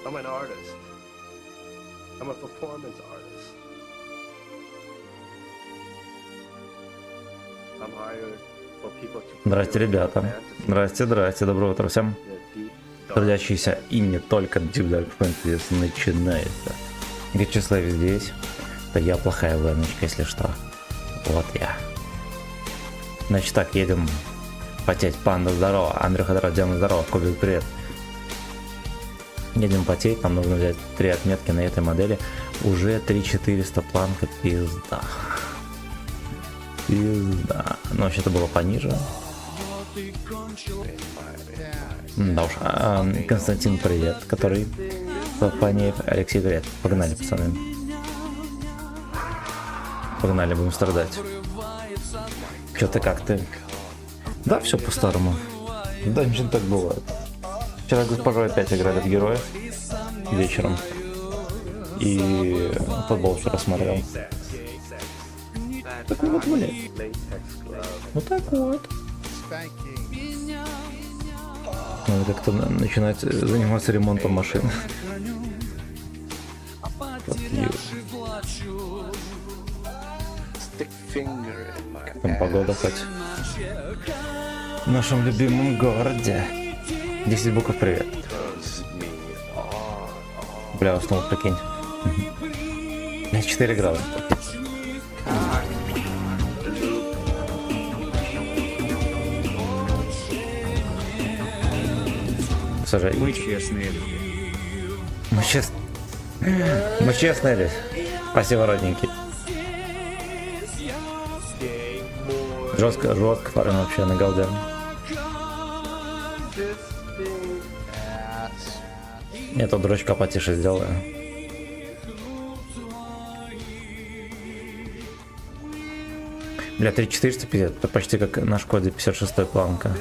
I'm an artist. I'm a performance artist. I'm hired for people to Здрасте, ребята. Здрасте, здрасте. Доброе утро всем. Трудящийся и не только Deep Dark Fantasy начинается. Вячеслав здесь. Это я плохая веночка, если что. Вот я. Значит так, едем потеть. Панда, здорово. Андрюха, здорово. Диана, здорово. Кубик, привет. Едем потеть. Нам нужно взять 3 отметки на этой модели. Уже 3400 планка. Пизда. Пизда. Но вообще-то было пониже. Да уж. Константин, привет. Который Панеев, Алексей, привет. Погнали, пацаны. Погнали, будем страдать. Чё ты, как ты? Да, все по-старому. Да, ничего так бывает. Вчера госпожа опять играли в героев вечером. И футбол вчера смотрел. Так вот, блядь. Вот так вот. Надо как-то начинать заниматься ремонтом машин. Там погода хоть. В нашем любимом городе. 10 букв, привет. Бля, уснул, прикинь. 4 градуса. Слушай, Мы честные люди. Мы честные люди. Спасибо, родненький. Жестко парень вообще на голде. Эту дрочка потише сделаю. Бля, 3450, это почти как на Шкоде 56 планка.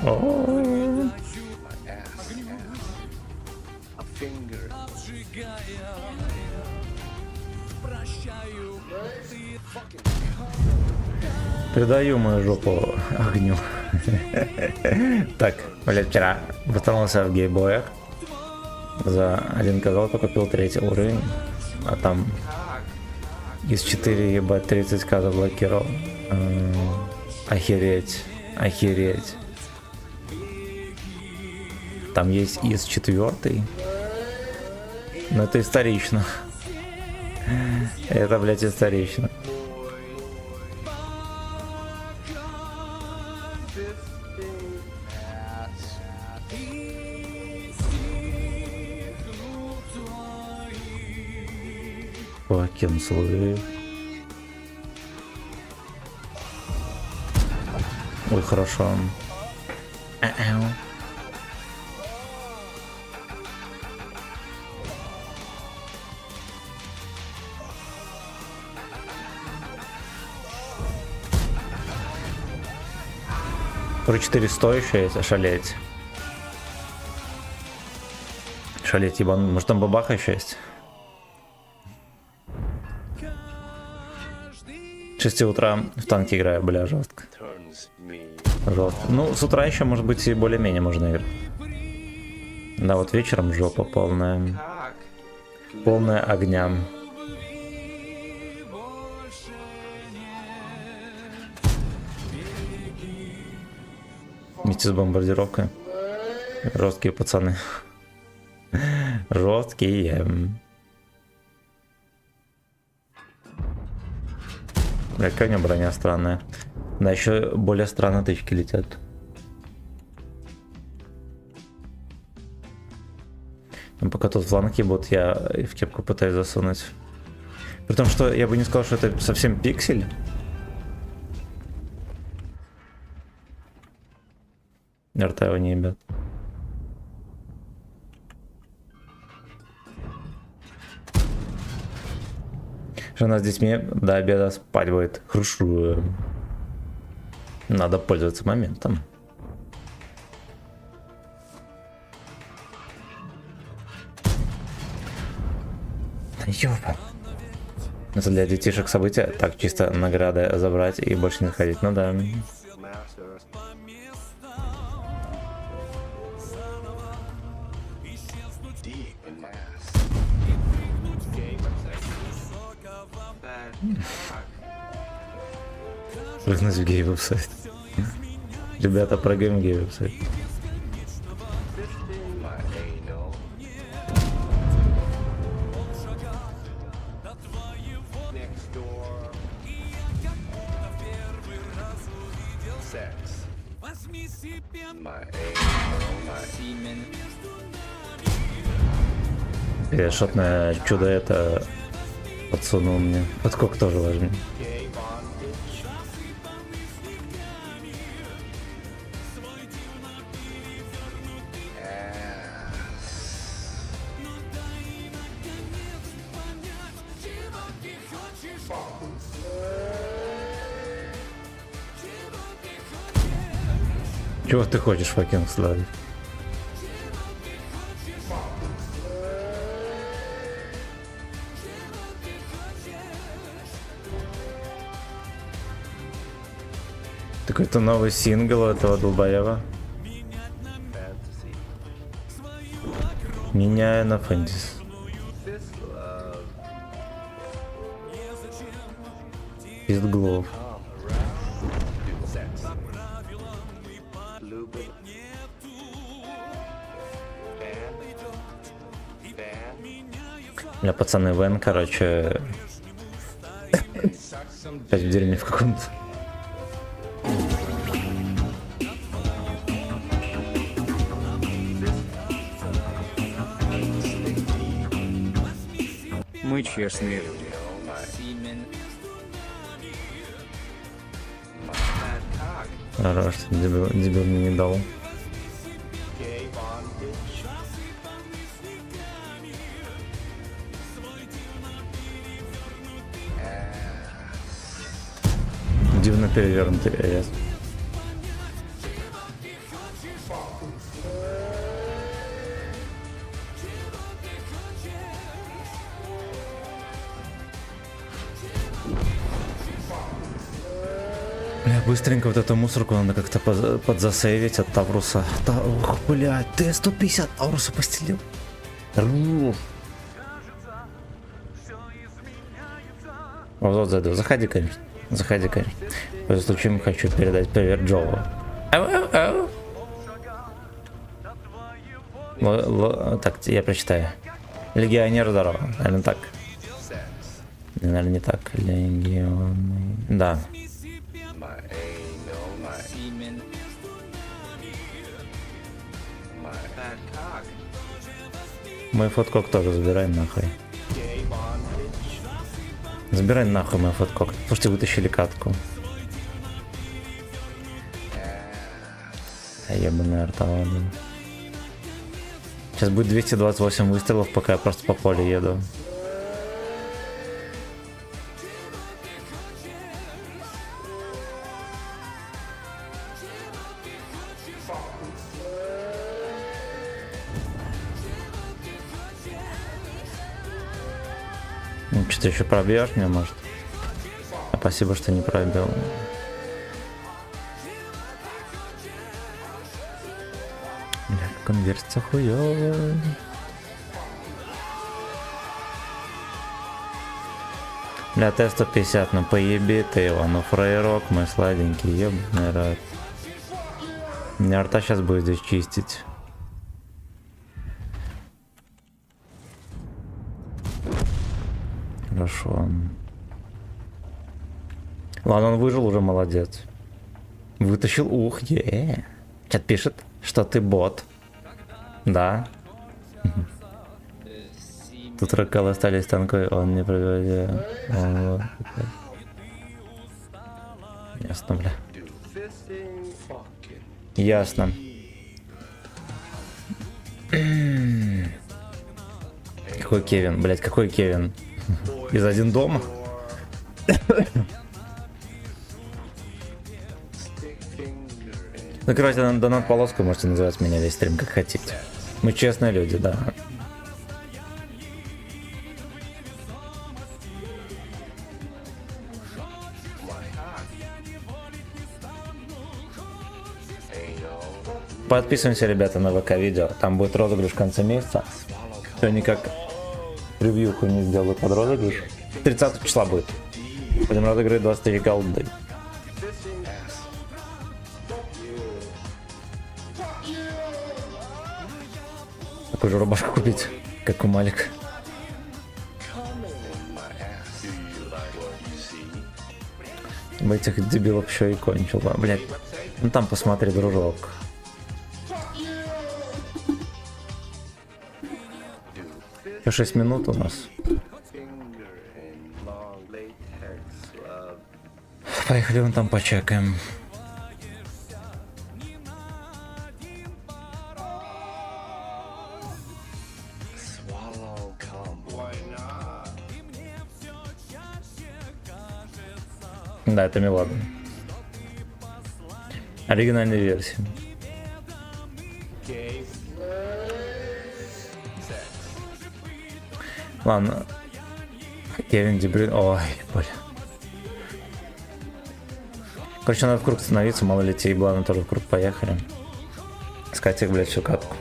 О-о-о. Придаю мою жопу огню. Так, блядь, вчера вытянулся в гейбоях. За 1 козлка купил 3 уровень. А там из 4 ебать 30к заблокировал. Охереть. Охереть. Там есть из 4. Но это исторично. Это, блядь, исторично. Fucking slave. Ой, хорошо. Про 400 еще есть, ошалеть. Шалеть, ебан. Может там бабаха еще есть? 6 утра в танке играю, бля, жестко. Жестко. Ну, с утра еще, может быть, и более-менее можно играть. Да, вот вечером жопа полная. Полная огня. Вместе с бомбардировкой. Жесткие пацаны. Жесткие. Какая у меня броня странная. Да, еще более странно тычки летят. Но пока тут фланг ебут, я в кепку пытаюсь засунуть. При том, что я бы не сказал, что это совсем пиксель. Рта его не ебят. Жена с детьми до обеда спать будет. Хорошо. Надо пользоваться моментом. Да ёпа. Это для детишек события, так чисто награды забрать и больше не ходить. Ну да. Master. Deep in mass. Game Прыгнуть в гей-веб-сайт. Ребята, прыгаем в гей-веб-сайт. my anal. Next door. Sex. My anal. My semen. Шотное чудо это подсунул мне. Подкок тоже возьми. Gay bondage. Чего ты хочешь, факин славить? Какой-то новый сингл этого долбоева. Fantasy. Меняя на фэнтези. This love. Пиздглов. Do sex. Lube. Fan. Бля, пацаны, Вен, короче, Suck some опять в дерьме в каком-то. Мы честные люди. Хорош, дебил мне не дал. gay bondage. Дивно перевернутый АЭС. Бля, быстренько вот эту мусорку надо как-то подзасейвить от Тавруса. Ох, блядь, ты 150 Тавруса постелил. Рух. Вот зайду. Заходи, конечно. Заходи, конечно. По случаю хочу передать привет Джоу. Так, я прочитаю. Легионер, здорово. Наверное, так. Наверное, не так. Легионный. Да. My anal. My semen. My fat cock. Мой фоткок тоже забирай нахуй. Gay bondage. Забирай нахуй мой фоткок. Слушайте, вытащили катку. Ебаная арта, ладно. Сейчас будет 228 выстрелов, пока я просто по полю еду. Ну, что-то еще пробьешь меня, может? А спасибо, что не пробил. Бля, конверсия хуёвая. Бля, Т-150, ну поеби ты его, ну фрейрок мой сладенький, ебаный рад. Мне арта сейчас будет здесь чистить. Хорошо. Ладно, он выжил уже, молодец. Вытащил, ух, Чат пишет, что ты бот. Да. Тут ракалы остались танкой, он не проводил. Ясно, бля. Do fisting. Fucking. Ясно. Какой Кевин, блять, какой Кевин? Из один дома? Stick finger in. Ну, короче, на донат полоску можете называть меня весь стрим как хотите. Мы честные люди, да. Подписываемся, ребята, на ВК-видео. Там будет розыгрыш в конце месяца. Все никак превьюху не сделаю под розыгрыш. 30 числа будет. Будем разыгрывать 23 голды. Такую же рубашку купить, как у Малика. В этих дебилов еще и кончил. Блять, ну там посмотри, дружок. Еще 6 минут у нас. Поехали вон там почекаем. Да, это Меладон. Оригинальная версия. Ладно. Кевин Дебрюйн. Ой, блин. Короче, надо в круг становиться, мало ли те ебланы тоже в круг поехали. Искать их, блядь, всю катку.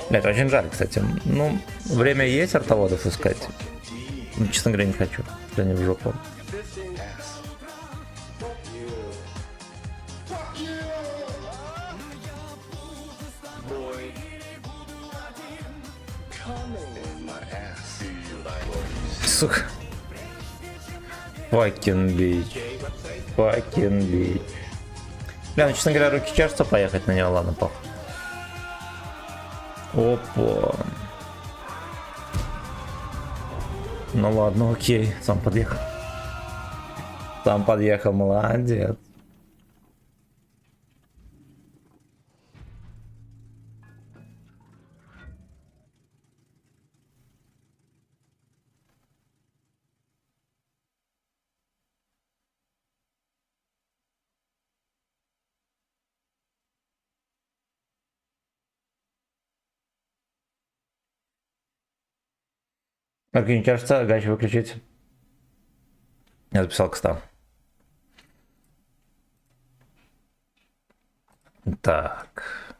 Блядь, очень жаль, кстати. Ну, время есть артоводов искать. Но, честно говоря, не хочу. Я не в жопу. Сука. Fucking bitch. Fucking bitch. Бля, ну, честно говоря, руки чешутся поехать на него, ладно, похуй. Опа. Ну ладно, окей, сам подъехал. Сам подъехал, молодец. Руки не чешутся, гач выключить. Я записал кста. Так.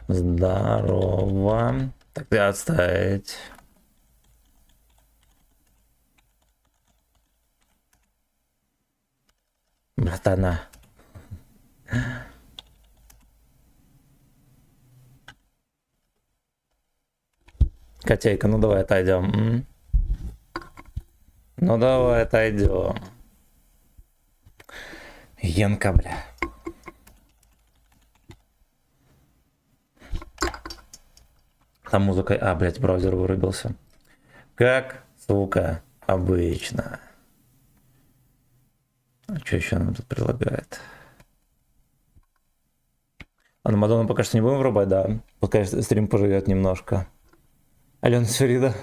Здорово. Так, ты отставить. Братана. Котейка, ну давай отойдем. Ну давай отойдем. Янка, бля. Там музыка... А, блядь, браузер вырубился. Как, сука, обычно. А что еще нам тут предлагает? Ладно, Мадонну пока что не будем врубать, да. Пускай стрим поживет немножко. Алена Сферида.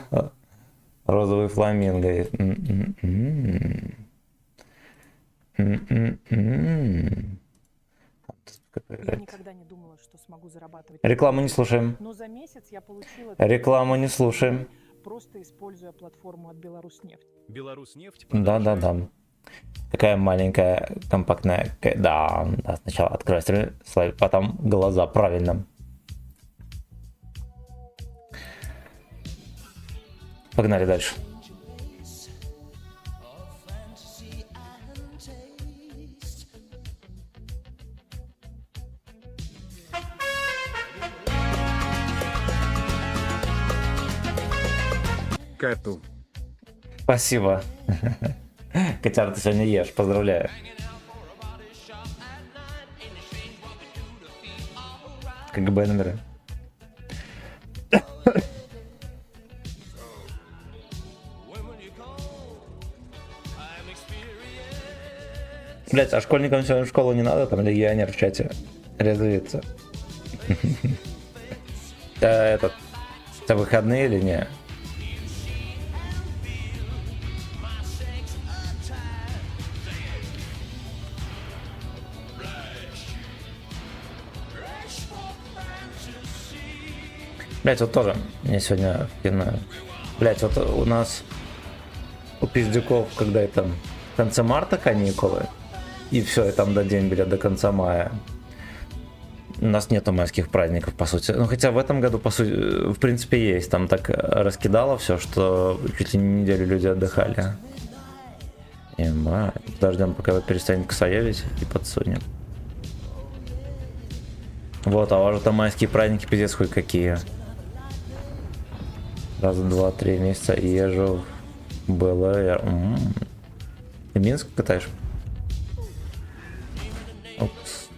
Розовый фламинго. Я никогда не думала, что смогу зарабатывать. Рекламу не слушаем. Но за месяц я получила... Рекламу не слушаем. Просто используя платформу от Беларусьнефть. Беларусьнефть. Да. Такая маленькая, компактная. Да, сначала открывай слайд, потом глаза, правильно. Погнали дальше. Коту. Спасибо. Котяр, ты сегодня ешь, поздравляю. КГБ номера. Блять, а школьникам сегодня в школу не надо, там легионер в чате резвится. Это выходные или не? Блять, вот тоже мне сегодня вкинули. Блять, вот у нас у пиздюков, когда это в конце марта каникулы, и все, и там до дембеля, до конца мая. У нас нету майских праздников, по сути. Ну, хотя в этом году, по сути, в принципе, есть. Там так раскидало все, что чуть ли не неделю люди отдыхали. Подождем, пока вы перестанете косоевить и подсунем. Вот, а у вас там майские праздники, пиздец, хуй какие. Раз, два, 3 месяца езжу в БЛР. Ты Минск катаешь? Опс.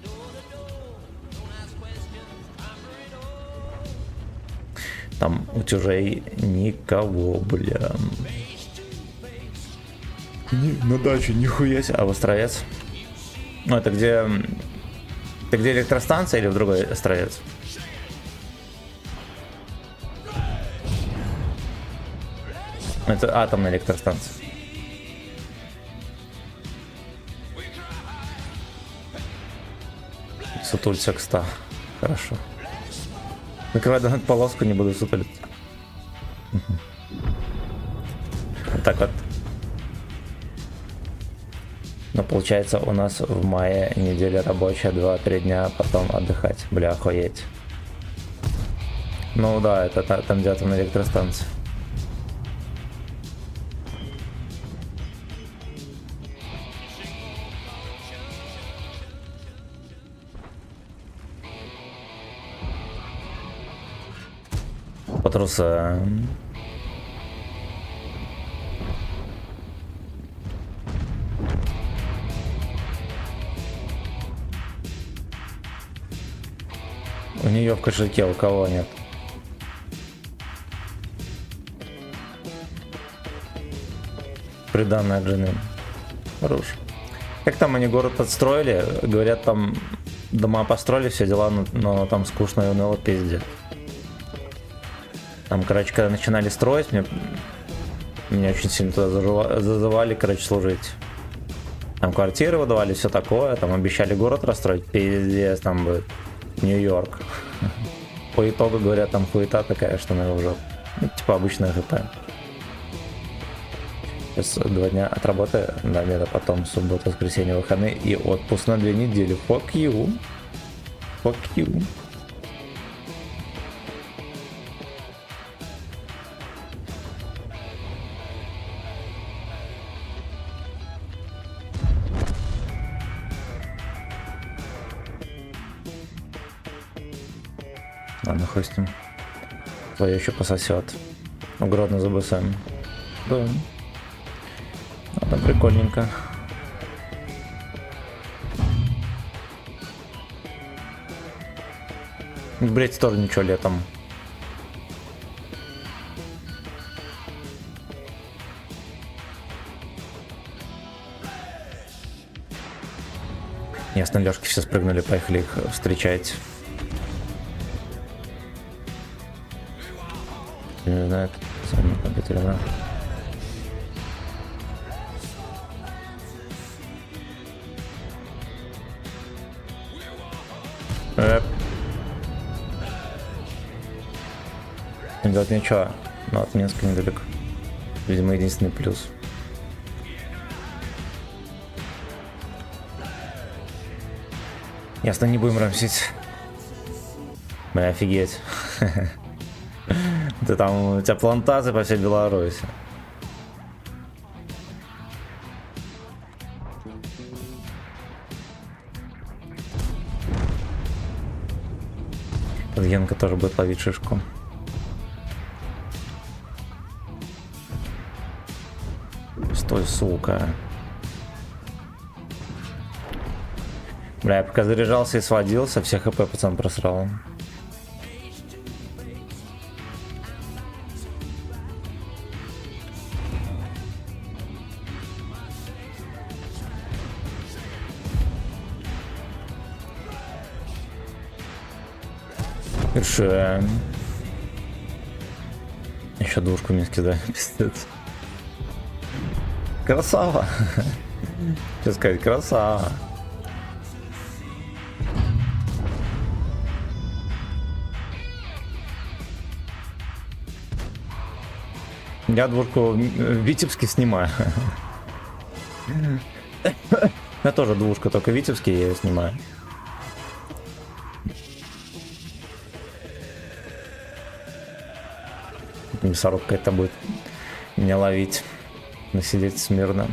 Там у тюжей никого, бля. На даче нихуя себе. А в Островец? Ну, это где... Это где электростанция или в другой Островец? Это атомная электростанция. Сутулься к 100. Хорошо. Накрывай донат полоску, не буду сутулиться. Вот так вот. Но получается у нас в мае неделя рабочая, 2-3 дня, потом отдыхать. Бля, охуеть. Ну да, это там где-то на электростанции. По трусам. У нее в кошельке, у кого нет. Приданная от жены. Хорош. Как там они город подстроили? Говорят, там дома построили, все дела, но там скучно и уныло, пиздец. Там, короче, когда начинали строить, меня очень сильно туда зазывали, короче, служить. Там квартиры выдавали, все такое, там обещали город расстроить, пиздец, там будет Нью-Йорк. По итогу, говорят, там хуета такая, что на уже, ну, типа обычная ХП. Сейчас 2 дня отработаю, наверное, потом суббота, воскресенье, выходные и отпуск на 2 недели. Fuck you. Fuck you. Ладно, хуй с ним. Твое еще пососет. Угрозно за БСМ. Да. Ладно, прикольненько. Блять, тоже ничего летом. Ясно, Лёшки все спрыгнули, поехали их встречать. Не знаю, сами на компьютере, да? Не делать ничего, но от Минска недалеко. Видимо, единственный плюс. Ясно, не будем рамсить. Бля, офигеть. Ты там, у тебя плантации по всей Беларуси. Генка тоже будет ловить шишку. Стой, сука. Бля, я пока заряжался и сводился, все хп пацан просрал. Решаем. Еще двушку мне скидали, пиздец. Красава. Что сказать, красава. Я двушку в Витебске снимаю. Я тоже двушка, только в Витебске я ее снимаю. Мясорубка это будет не ловить, но сидеть смирно.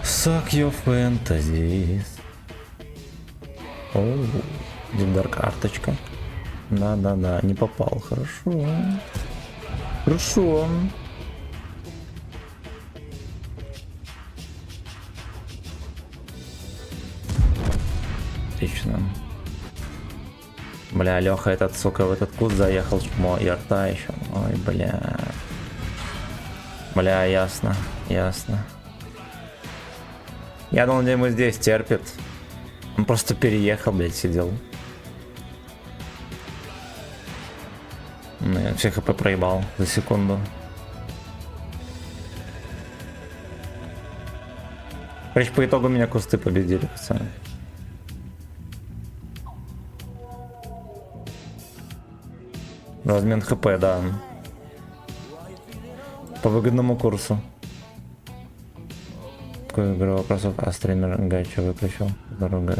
Suck your fantasies. Оу, Димдар карточка. Да-да-да, не попал, хорошо. Хорошо. Отлично. Бля, Леха этот, сука, в этот куст заехал, чмо, и рта еще. Ой, бля. Бля, ясно, ясно. Я думал, ему здесь терпит. Он просто переехал, блядь, сидел. Ну, я все хп проебал за секунду. Короче, по итогу меня кусты победили, пацаны. Размен хп, да. По выгодному курсу. Какую игру вопросов, а стример Гайча выключил? Дорога.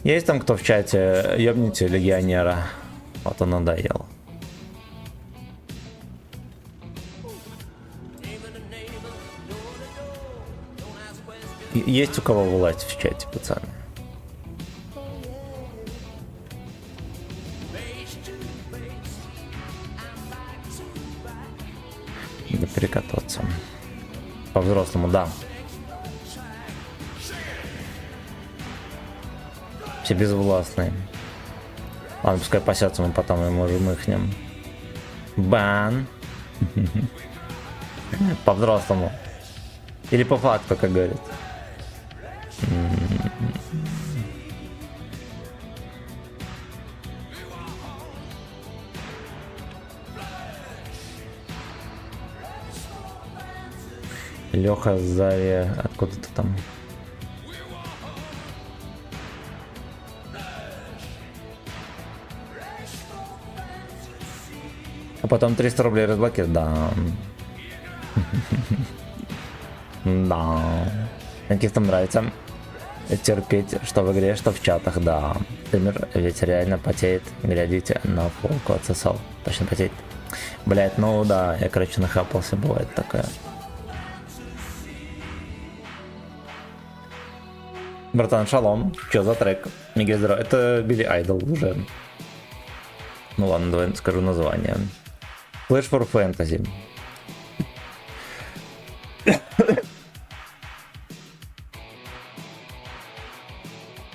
Есть там кто в чате? Ёбните легионера. Вот он надоел. Есть у кого власть в чате, пацаны? Да перекататься. По-взрослому, да. Все безвластные. Ладно, пускай пасятся, мы потом и можем ихнем. Бан. По-взрослому. Или по факту, как говорит. Леха Зави, откуда-то там. А потом 300 рублей разблокируют, да. Да. Каких-то нравится терпеть, что в игре, что в чатах, да. Стример ведь реально потеет, глядите на фолку отсосал. Точно потеет. Блять, ну да, я, короче, нахапался, бывает такое. Братан, шалом. Чё за трек? Мега здорово. Это Билли Айдол уже. Ну ладно, давай скажу название. Flash for Fantasy.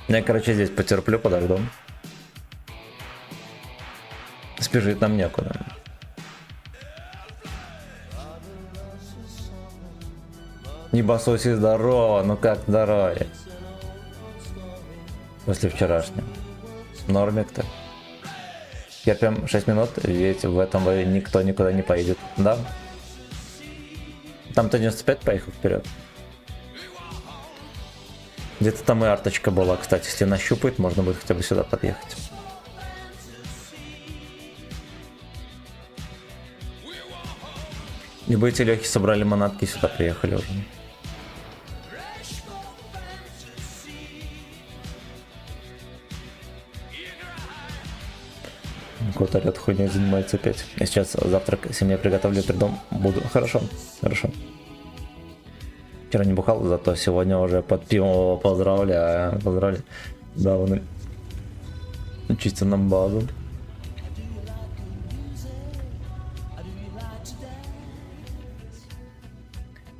Я, короче, здесь потерплю, подожду. Спешить нам некуда. Ебасоси, здорово, ну как здоровье? После вчерашнего. Нормик-то. Терпим 6 минут, ведь в этом бою никто никуда не поедет, да? Там-то 95 поехал вперед. Где-то там и арточка была, кстати, если нащупает, можно будет хотя бы сюда подъехать. Либо эти легкие собрали манатки и сюда приехали уже. Кот орёт, хуйней занимается опять. Я сейчас завтрак семье приготовлю, приду. Буду. Хорошо, хорошо. Вчера не бухал, зато сегодня уже под пиво. Поздравляю, поздравляю. Да, он чисто на базу.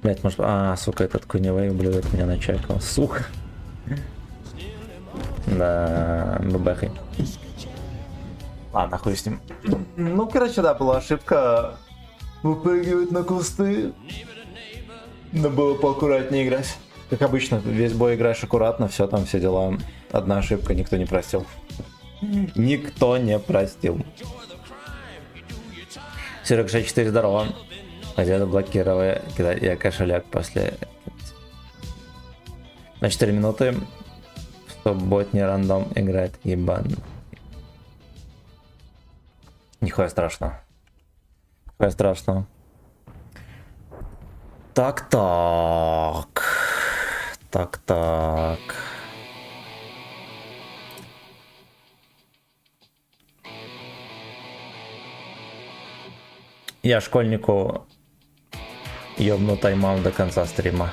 Блять, может... А, сука, этот куневей ублюдок меня начекал. Сука. Да, бабахай. Ладно, хуй с ним. Ну, короче, да, была ошибка выпрыгивать на кусты. Надо было поаккуратнее играть. Как обычно, весь бой играешь аккуратно, все там, все дела. Одна ошибка, никто не простил. Никто не простил. Серег 64, здорово. Хотя заблокировали, когда я кошелек после... На 4 минуты, что бот не рандом играет, ебан. Нихуя страшного. Нихуя страшного. Так. Я школьнику ёбну тайм-аут до конца стрима.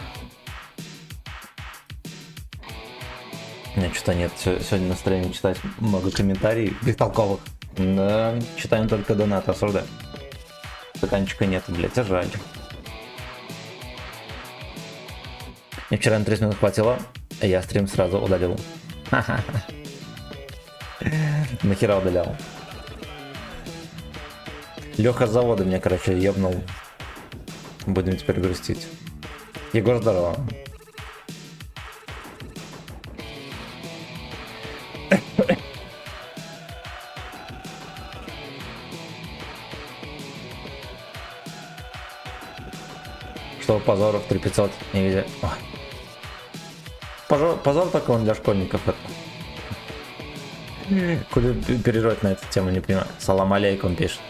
У меня что-то нет сегодня настроения читать много комментариев бестолковых. Да, читаем только донаты, осуждаем. Стаканчика нету, блять, а жаль. Мне вчера на 30 минут хватило, а я стрим сразу удалил. Нахера удалял? Леха с завода меня, короче, ебнул. Будем теперь грустить. Егор, здорово. Что позоров 3500 не видели. Позор только он для школьников это. Куда переживать на эту тему, не понимаю. Салам алейкум пишет.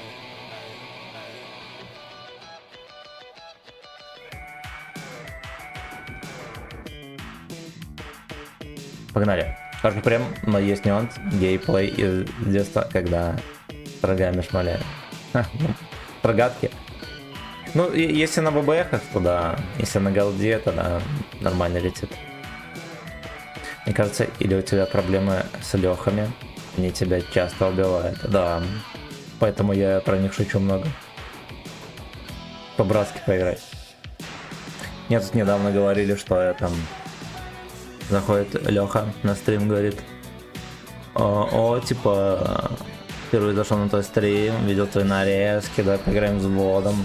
Погнали. Скажу прям, но есть нюанс. Гейплей из детства, когда рогами шмаляют. Рогатки. Ну, если на ББХах, то да. Если на голде, то да, нормально летит. Мне кажется, или у тебя проблемы с лехами, они тебя часто убивают. Да, поэтому я про них шучу много. По-братски поиграть. Мне тут недавно говорили, что я там... Заходит Леха на стрим, говорит: типа, впервые зашел на твой стрим, видел твои нарезки, давай поиграем взводом.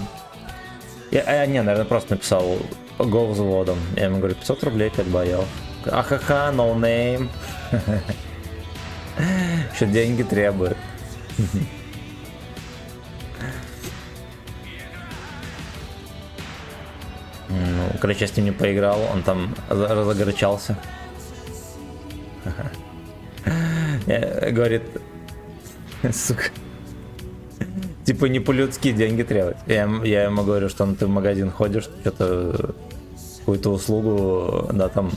Наверное, просто написал го взводом. Я ему говорю, 500 рублей 5 боев. Ахаха, no name. Еще деньги требует. Ну, короче, я с ним не поиграл, он там разогорчался. Говорит, сука, типа не по-людски деньги требовать. Я ему говорю, что ты в магазин ходишь, что-то какую-то услугу, да, там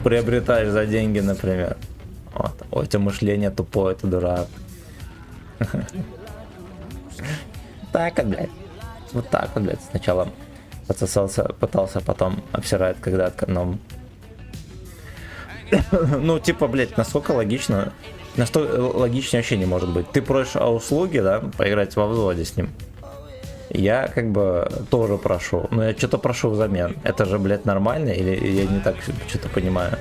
приобретаешь за деньги, например. Вот. У тебя мышление тупое, ты дурак. Так, блядь. Вот так вот, блядь, сначала подсосался, пытался, потом обсирает, когда эконом. Ну, типа, блядь, насколько логично. Настолько логичнее вообще не может быть. Ты просишь о услуге, да, поиграть во взводе с ним. Я как бы тоже прошу. Но я что-то прошу взамен. Это же, блядь, нормально? Или я не так что-то понимаю?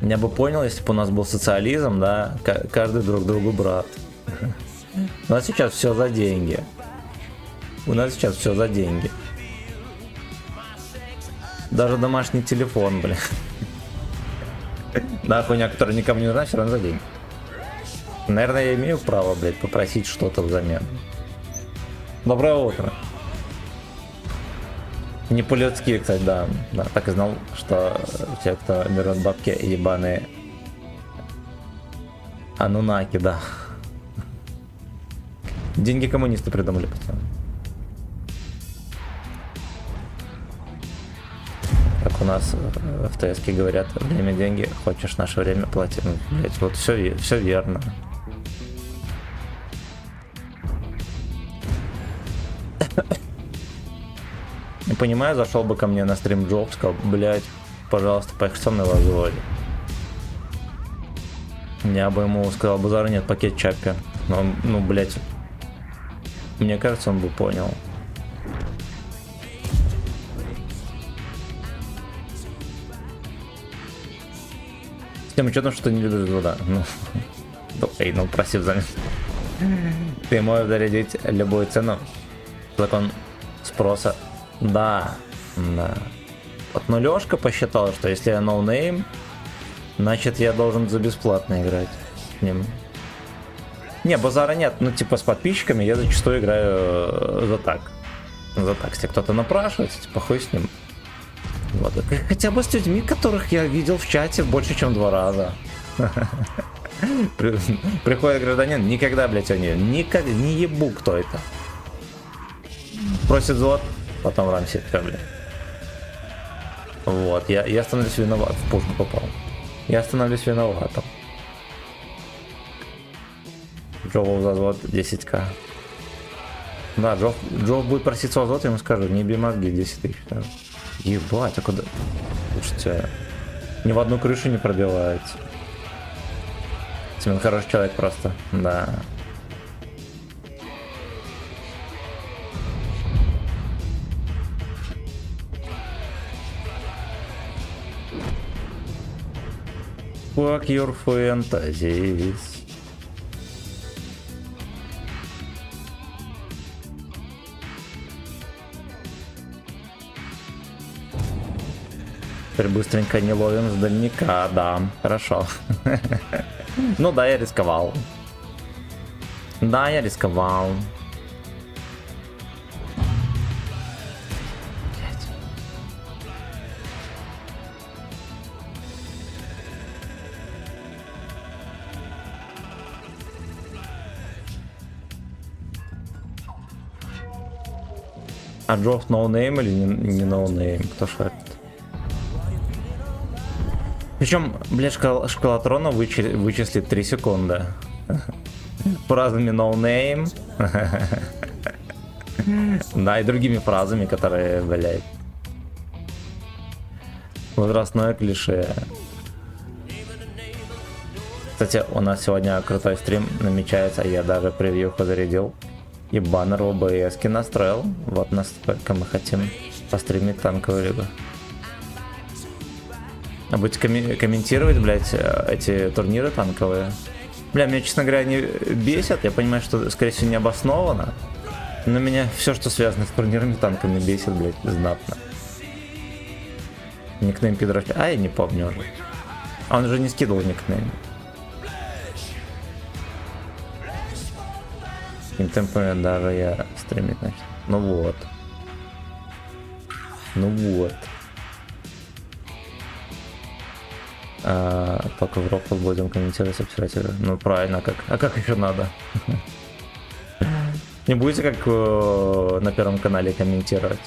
Я бы понял, если бы у нас был социализм, да, каждый друг другу брат. У нас сейчас все за деньги. У нас сейчас все за деньги. Даже домашний телефон, блин. Да, хуйня, которая никому не нужна, все равно за деньги. Наверное, я имею право, блядь, попросить что-то взамен. Доброе утро. Не по-людски, кстати, да. Так и знал, что те, кто берут бабки, ебаные анунаки, да. Деньги коммунисты придумали, пацаны. Как у нас в ТСК говорят, время деньги, хочешь наше время плати. Ну, блять, вот все верно. Не понимаю, зашел бы ко мне на стрим Джоб, сказал, блять, пожалуйста, поехали со мной в взводе. Я бы ему сказал, базара нет, пакет чаппи. Но, ну, блять, мне кажется, он бы понял. С тем учетом, что ты не любишь вода. Ну, проси взамен. Ты можешь зарядить любую цену. Закон спроса. Да. Вот нулешка посчитала, что если я ноунейм, значит я должен за бесплатно играть с ним. Не, базара нет, ну типа с подписчиками я зачастую играю за так. За так, если кто-то напрашивается, типа хуй с ним. Вот. Хотя бы с людьми, которых я видел в чате больше, чем 2 раза. Приходит гражданин, никогда, блядь, его не ебу, кто это. Просит злот, потом рамсит, блядь. Вот, я становлюсь виноват, в пушку попал. Я становлюсь виноватым. Джову за злот 10к. Да, Джов будет просить свой злот, я ему скажу, не еби мозги, 10 тысяч. Ебать, а куда? Слушайте, ни в одну крышу не пробивается. Семен хороший человек просто, да. Fuck your fantasies. Теперь быстренько не ловим с дальника, да, хорошо. Ну да, я рисковал. Да, я рисковал. А Джофф ноунейм или не ноунейм? Кто шарит? Причем, блядь, шкалатрона вычислит 3 секунды. Фразами ноунейм. Да, и другими фразами, которые, блядь. Возрастное клише. Кстати, у нас сегодня крутой стрим намечается, я даже превьюху зарядил. И баннер в OBS настроил. Вот насколько мы хотим постримить танковую лигу. А будете комментировать, блядь, эти турниры танковые? Бля, меня, честно говоря, они бесят. Я понимаю, что, скорее всего, не обоснованно. Но меня все, что связано с турнирами танками, бесит, блядь, знатно. Никнейм пидоров. А, я не помню уже. А он уже не скидывал никнейм. Таким темпами даже я стримить начал. Ну вот. Ну вот. Только в рофл будем комментировать, обсирать игры. Ну правильно, как? А как еще надо? Не будете как на Первом канале комментировать?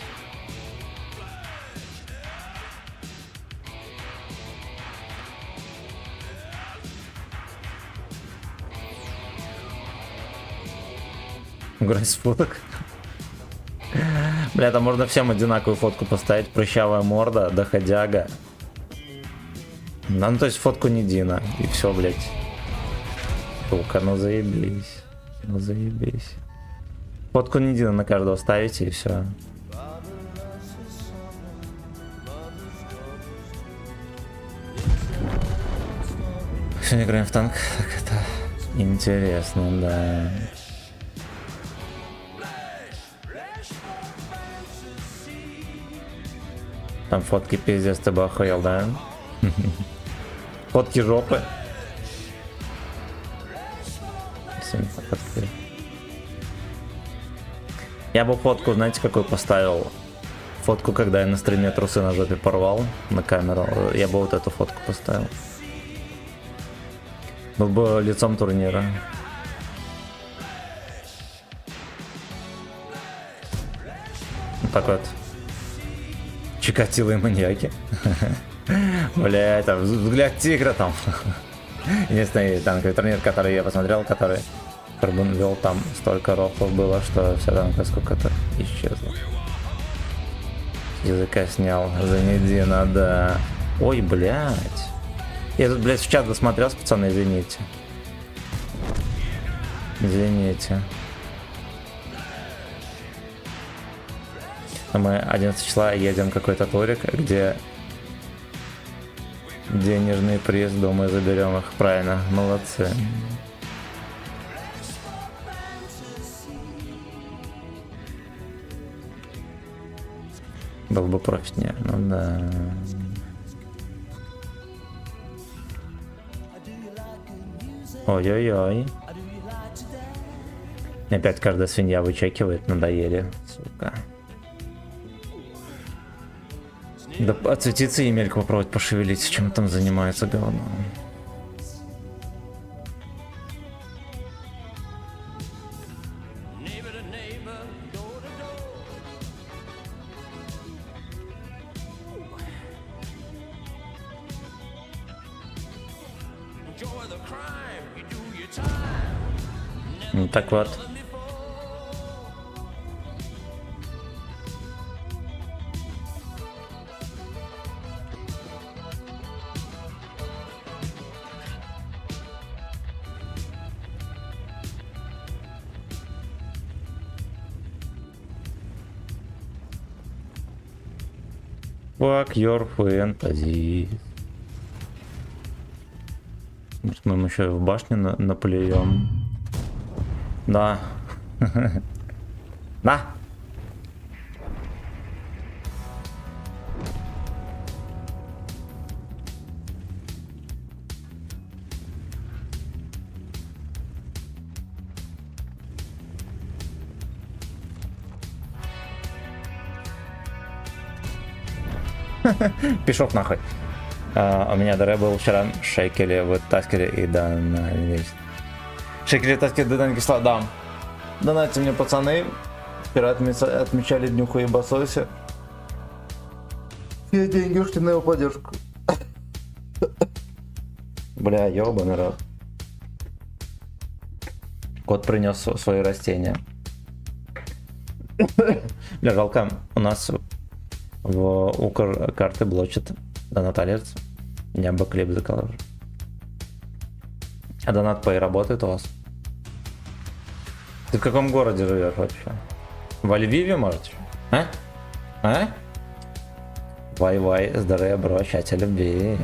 Играть с фоток? Бля, там можно всем одинаковую фотку поставить. Прыщавая морда, доходяга. Ну, то есть фотку не Дина. И все, блядь. Сука, ну заебись. Ну заебись. Фотку не Дина на каждого ставите и все. Сегодня играем в танк. Так это интересно, да. Там фотки пиздец, ты бы охуел, да? Фотки жопы. Я бы фотку, знаете, какую поставил? Фотку, когда я на стриме трусы на жопе порвал на камеру. Я бы вот эту фотку поставил. Был бы лицом турнира. Вот так вот. Чикатило и маньяки. Бля, это взгляд тигра там. Единственный танковый турнир, который я посмотрел, который Карбун вел, там столько рофлов было, что вся танка сколько-то исчезла. Языка снял за неделю, надо. Ой, блядь. Я тут, блядь, в чат досмотрелся, пацаны, извините. Извините. Мы 11 числа едем какой-то турик, где денежный приз, думаю, заберем их. Правильно, молодцы. Был бы профитнее, ну да. Ой-ой-ой. Опять каждая свинья вычекивает, надоели, сука. Да отсветиться и мельку попробовать пошевелить, чем там занимается говно. Ну так вот. Fuck your fantasy. Может, мы еще в башне наплюем. Да. Да. Пішов нахуй. У меня ДР был вчера, шейкели вытаскивали и да, шейкели таскивали до кисла, да. Донатьте мне, пацаны. Вчера отмечали днюху и басоси. Все деньги ушли на его поддержку. Бля, ёбаный рот. Кот принес свои растения. Бля, жалко, у нас в Укр карты блочат донаталец. Я бы хлеб заказал. А донат Pay работает у вас? Ты в каком городе живешь вообще? Во Львиве, может? А? А? Вай-вай, здоровья, бро, счастья, любви.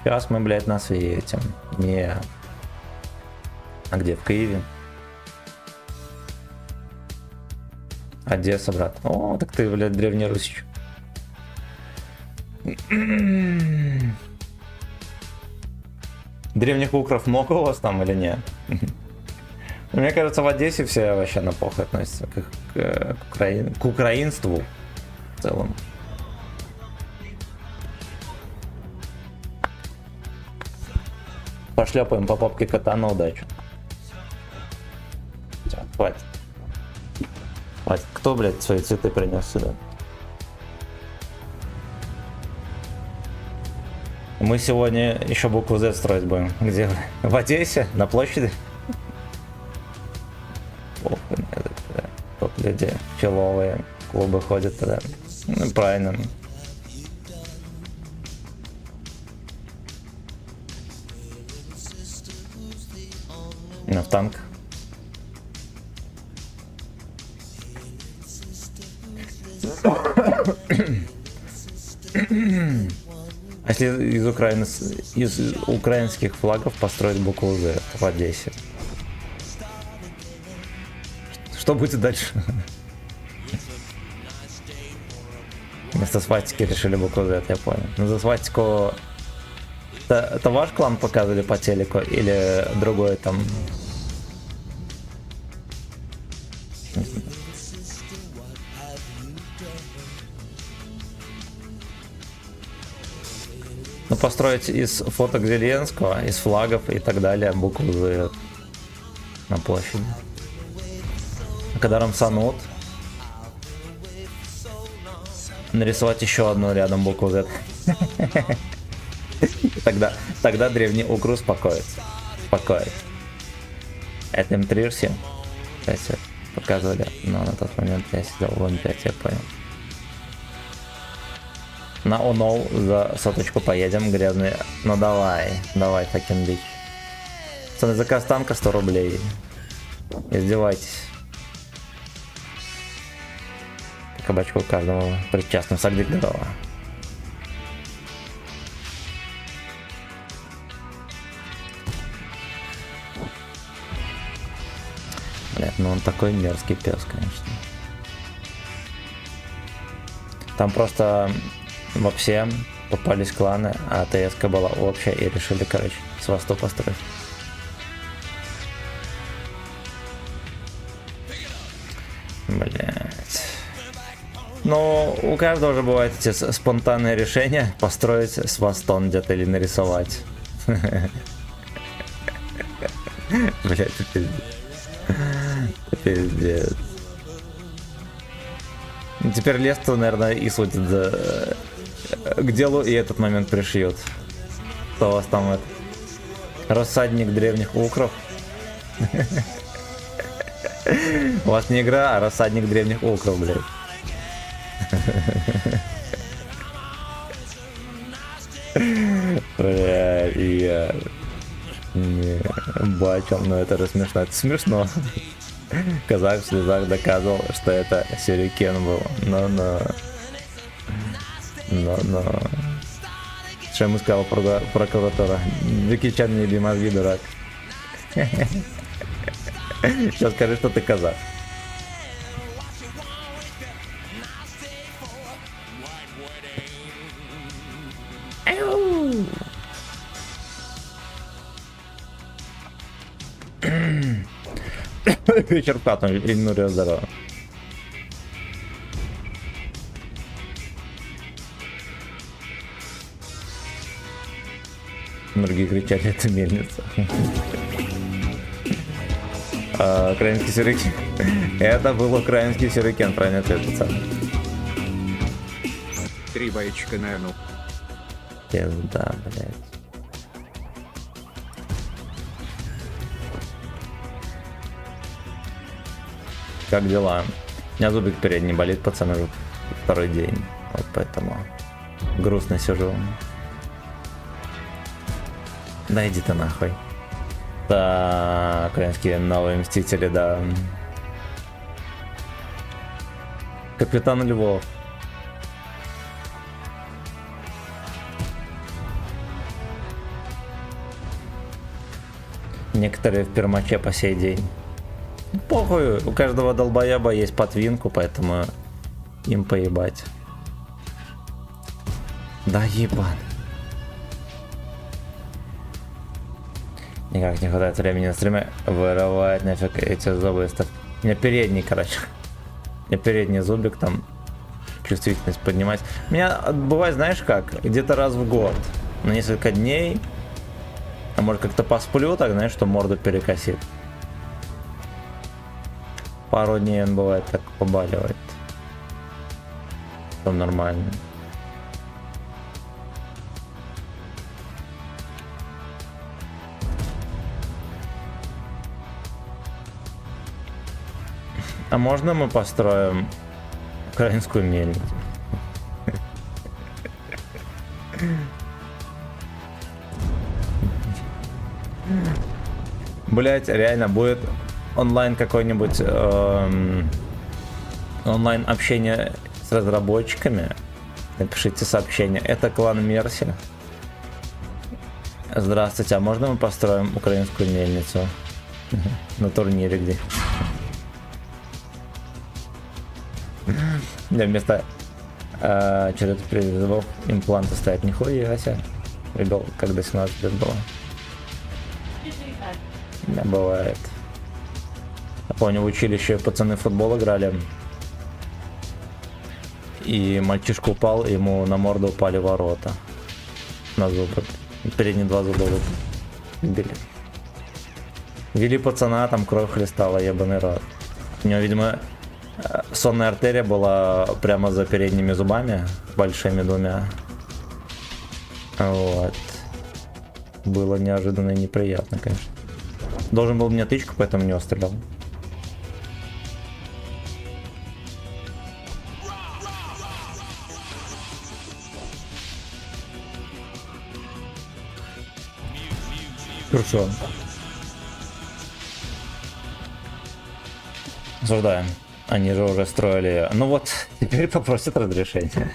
Сейчас мы, блядь, на свете. Не. А где? В Киеве? Одесса, брат. О, так ты, блядь, древнерусич. Древних укров много у вас там или нет? Мне кажется, в Одессе все вообще на похуй относятся к украинству в целом. Пошлепаем по попке кота на удачу. Все, хватит. Хватит. Кто, блядь, свои цветы принес сюда? Мы сегодня еще букву Z строить будем. Где? В Одессе? На площади? Тут люди человые, клубы ходят тогда. Ну, правильно. На в танк. А если из украинских флагов построить букву Z в Одессе? Что будет дальше? Вместо свастики решили букву Z, я понял. Но за свастику... Это ваш клан показывали по телеку или другой там? Ну, построить из фоток Зеленского, из флагов и так далее букву Z на площади. Когда рамсанут, нарисовать еще одну рядом букву Z. Тогда древний Укр успокоится. Это М3 кстати, показывали, но на тот момент я сидел в М5, я понял. На Оноу за соточку поедем, грязный. Ну давай, fucking bitch. Цены заказ танка 100 рублей. Издевайтесь. Кабачку каждому причастным сагдик здорово. Блять, ну он такой мерзкий пес, конечно. Там просто вообще попались кланы, а ТСК была общая и решили, короче, свасту построить. Блять. Ну, у каждого же бывают эти спонтанные решения. Построить свастон где-то или нарисовать. Блять, это пиздец. Это пиздец. Теперь Лесту, наверное, и судит к делу, и этот момент пришьют. Что у вас там это? Рассадник древних укров? У вас не игра, а рассадник древних укров, блядь. Блядь, я не бачил, но это же смешно. Это смешно. Казах в слезах доказывал, что это сюрикен был. Но. Что ему сказал прокуратура? Джеки Чан не еби мозги, дурак. Сейчас скажи, что ты казах. Вечер в хату, Ильнурия, здорово. Другие кричали, это мельница. Украинский сюрикен. Это был украинский сюрикен, правильно ответ, пацан. 3 баечка на ну. Пизда, блядь. Как дела? У меня зубик передний болит, пацаны, уже второй день. Вот поэтому грустно сижу. Да иди ты нахуй. Да, украинские новые мстители, да. Капитан Львов. Некоторые в пермаче по сей день. Похуй, у каждого долбоеба есть подвинку, поэтому им поебать. Да ебан. Никак не хватает времени на стриме вырывать нафиг эти зубы. У меня передний, короче. У меня передний зубик, там чувствительность поднимать. У меня бывает, знаешь как, где-то раз в год, на несколько дней, а может как-то посплю так, знаешь, что морду перекосит. Пару дней он бывает так побаливает. Все нормально. А можно мы построим украинскую мельницу? Блять, реально будет онлайн какой-нибудь онлайн общение с разработчиками. Напишите сообщение. Это клан Мерси. Здравствуйте, а можно мы построим украинскую мельницу на турнире где? Да, вместо через призывов импланты ставят. Нихуя себе. Видел, когда 17 лет было. Да, бывает. Я помню, в училище пацаны в футбол играли. И мальчишка упал, ему на морду упали ворота. На зубы. Передние два зуба выбили. Вели пацана, там кровь хлестала, ебаный рот. У него, видимо, сонная артерия была прямо за передними зубами, большими двумя. Вот. Было неожиданно и неприятно, конечно. Должен был мне тычку, поэтому не стрелял. Хорошо. Осуждаем. Они же уже строили. Ну вот, теперь попросят разрешения.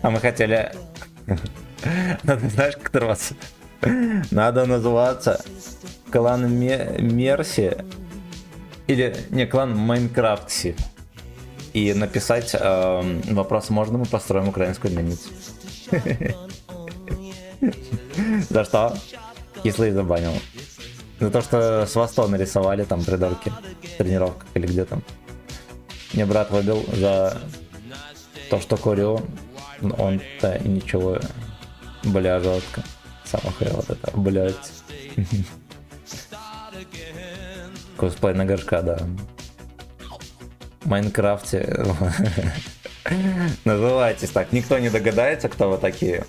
А мы хотели... Надо, знаешь, как называться? Надо называться клан Мерси. Или, не, клан Майнкрафтси. И написать вопрос, можно мы построим украинскую мельницу? За что? Кислый забанил. За то, что с Восто нарисовали там придурки в тренировках или где там. Мне брат выбил за то, что курю. Он-то ничего. Бля, жестко. Самое хуево вот это, блять. Косплей на горшка, да. В Майнкрафте. Называйтесь так. Никто не догадается, кто вы такие,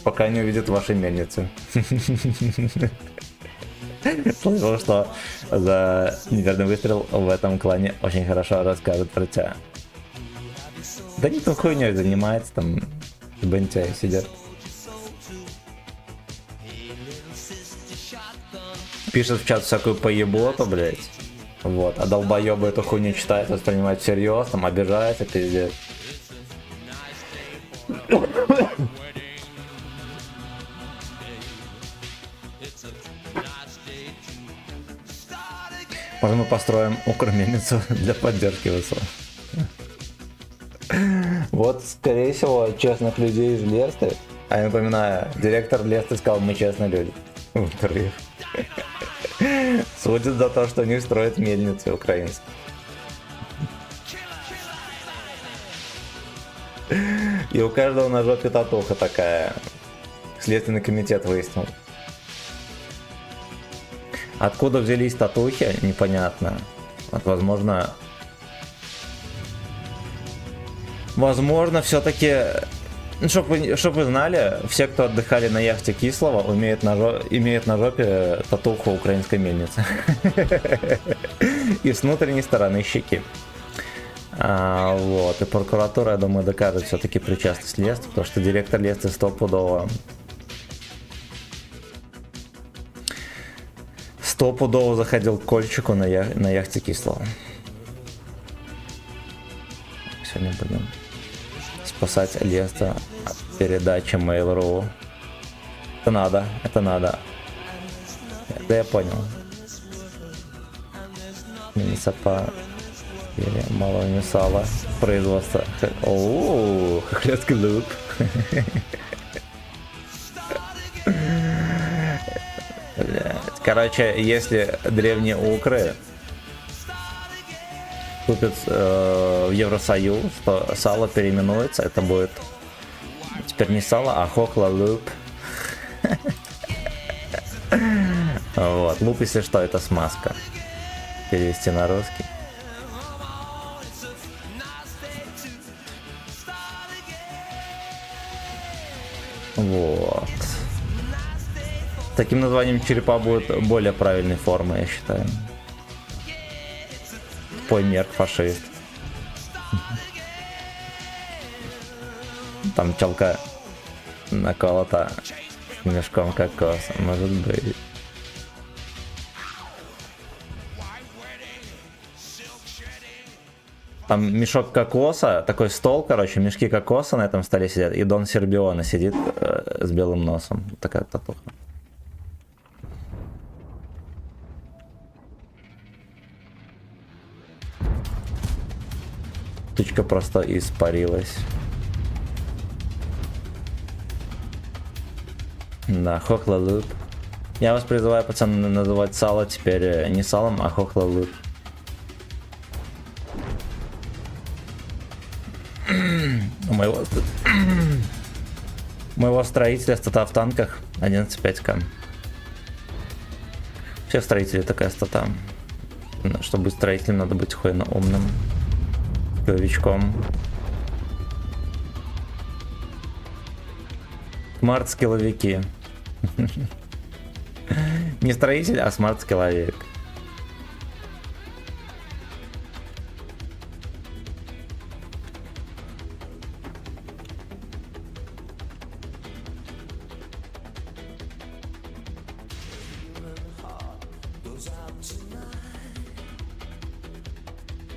пока не увидит ваши мельницы. Слышал, что за неверный выстрел в этом клане очень хорошо расскажут про тебя. Да не то хуйней занимается, там в бенте сидят. Пишет в чат всякую поеботу, блять. Вот, а долбоебы эту хуйню читают, воспринимают всерьез, там обижается, пиздец. Может, мы построим укрмельницу для поддержки ВСО. Вот, скорее всего, честных людей из Лесты. А я напоминаю, директор Лесты сказал, мы честные люди. Во-вторых. Судят за то, что они строят мельницы украинские. И у каждого на жопе татуха такая. Следственный комитет выяснил. Откуда взялись татухи, непонятно. Вот, возможно, все-таки, чтобы вы знали, все, кто отдыхали на яхте Кислого, имеют на жопе татуху украинской мельницы. И с внутренней стороны щеки. Вот, и прокуратура, я думаю, докажет все-таки причастность Лесты, потому что директор Лесты стопудово заходил к Кольчику на яхте Кислого. Сегодня будем спасать Лесту от передачи Mail.ru. Это надо. Да, я понял. Мини-сапа или малое сало. Производство. Ооо, хохлядский луп. Короче, если древние укры вступят в Евросоюз, то сало переименуется, это будет теперь не сало, а хохла луп. Вот, луп, если что, это смазка. Перевести на русский. Вот. Таким названием черепа будет более правильной формы, я считаю. Пой мерк, фашист. Там челка наколота мешком кокоса, может быть. Там мешок кокоса, такой стол, короче, мешки кокоса на этом столе сидят, и Дон Сербиона сидит с белым носом. Такая татуха. Птичка просто испарилась. Да, хохла луп. Я вас призываю, пацаны, называть сало теперь не салом, а хохла луп. У моего строителя стата в танках 11.5к. Все строители такая стата. Чтобы быть строителем, надо быть хуйно умным. Новичком. Смарт-скилловики. Не строитель, а смарт-скилловик.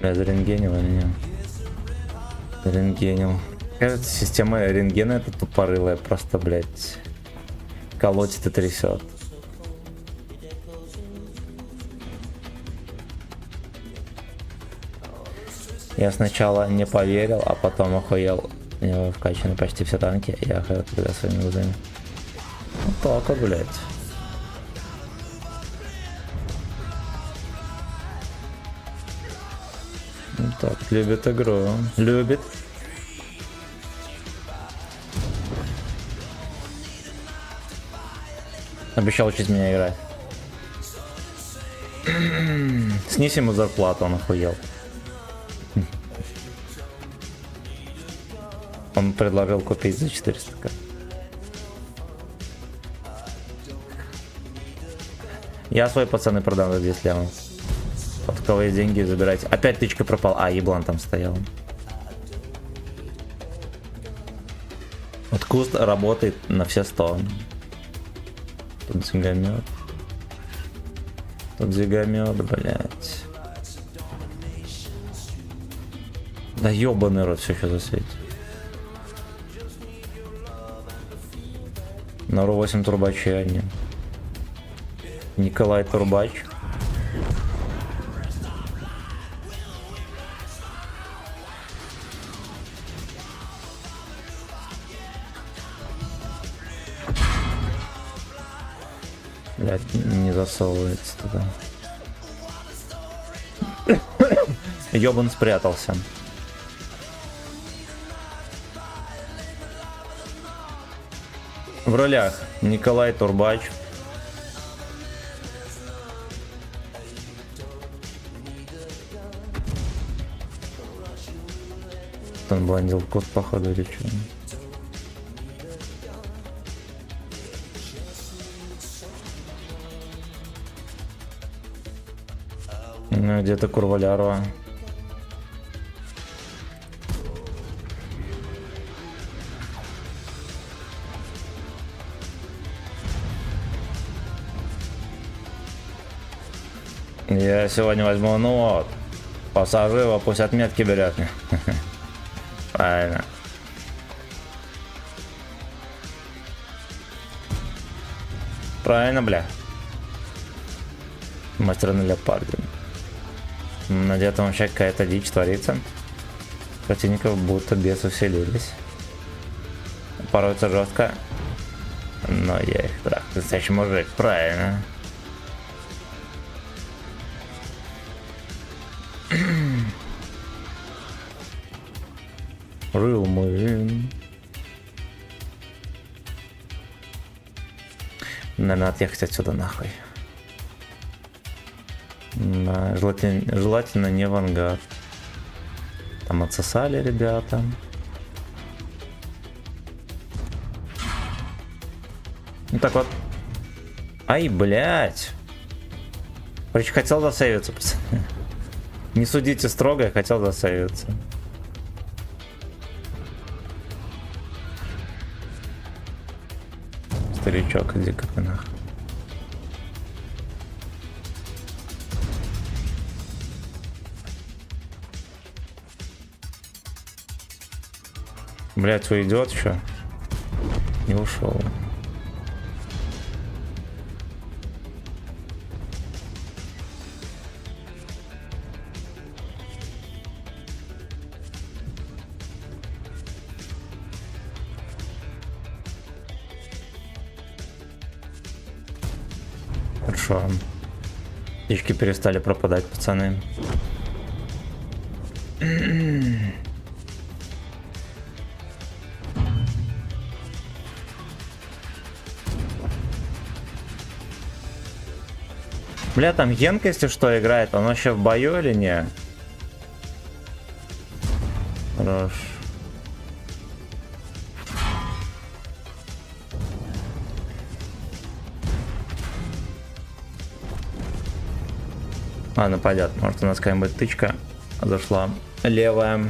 Бля, зарентгенил меня. Рентгенил. Кажется, система рентгена это тупорылая, просто, блять, колотит и трясет. Я сначала не поверил, а потом охуел. У него вкачаны почти все танки, я охуел тогда своими глазами. Вот так вот, блять. Так, любит игру. Любит. Обещал учить меня играть. Снизь ему зарплату, он охуел. Он предложил купить за 400к. Я свой, пацаны, продам за 10 лямов. Подковые деньги забирайте. Опять тычка пропал. А, еблан там стоял. Вот куст работает на все 100. Тут зигомет. Тут зигомет, блять. Да ёбаный рот, все что засветит. На РУ-8 турбачи одни. Николай Турбач. Блять, не засовывается туда. Ёбан спрятался. В ролях Николай Турбач. Он бландил код, походу, или что? Ну, где-то Курвалярова. Я сегодня возьму, ну вот, посажу его, пусть отметки берет. Правильно. Правильно, бля. Мастер на леопарде. Где-то там вообще какая-то дичь творится. Противников будто бес усилились. Поротся жестко. Но я их трах. Настоящий мужик, правильно. Real man. Наверное, отъехать отсюда нахуй. Да, желательно не в ангар. Там отсосали ребята. Ну так вот. Ай, блять. Короче, хотел засейвиться, пацаны. Не судите строго, я хотел засейвиться. Старичок, иди-ка ты нахуй. Блять, свой идиот еще. Не ушел. Хорошо. Птички перестали пропадать, пацаны. Бля, там Йенк, если что, играет, он вообще в бою или не? Хорош. Ладно, пойдет. Может, у нас какая-нибудь тычка зашла. Левая.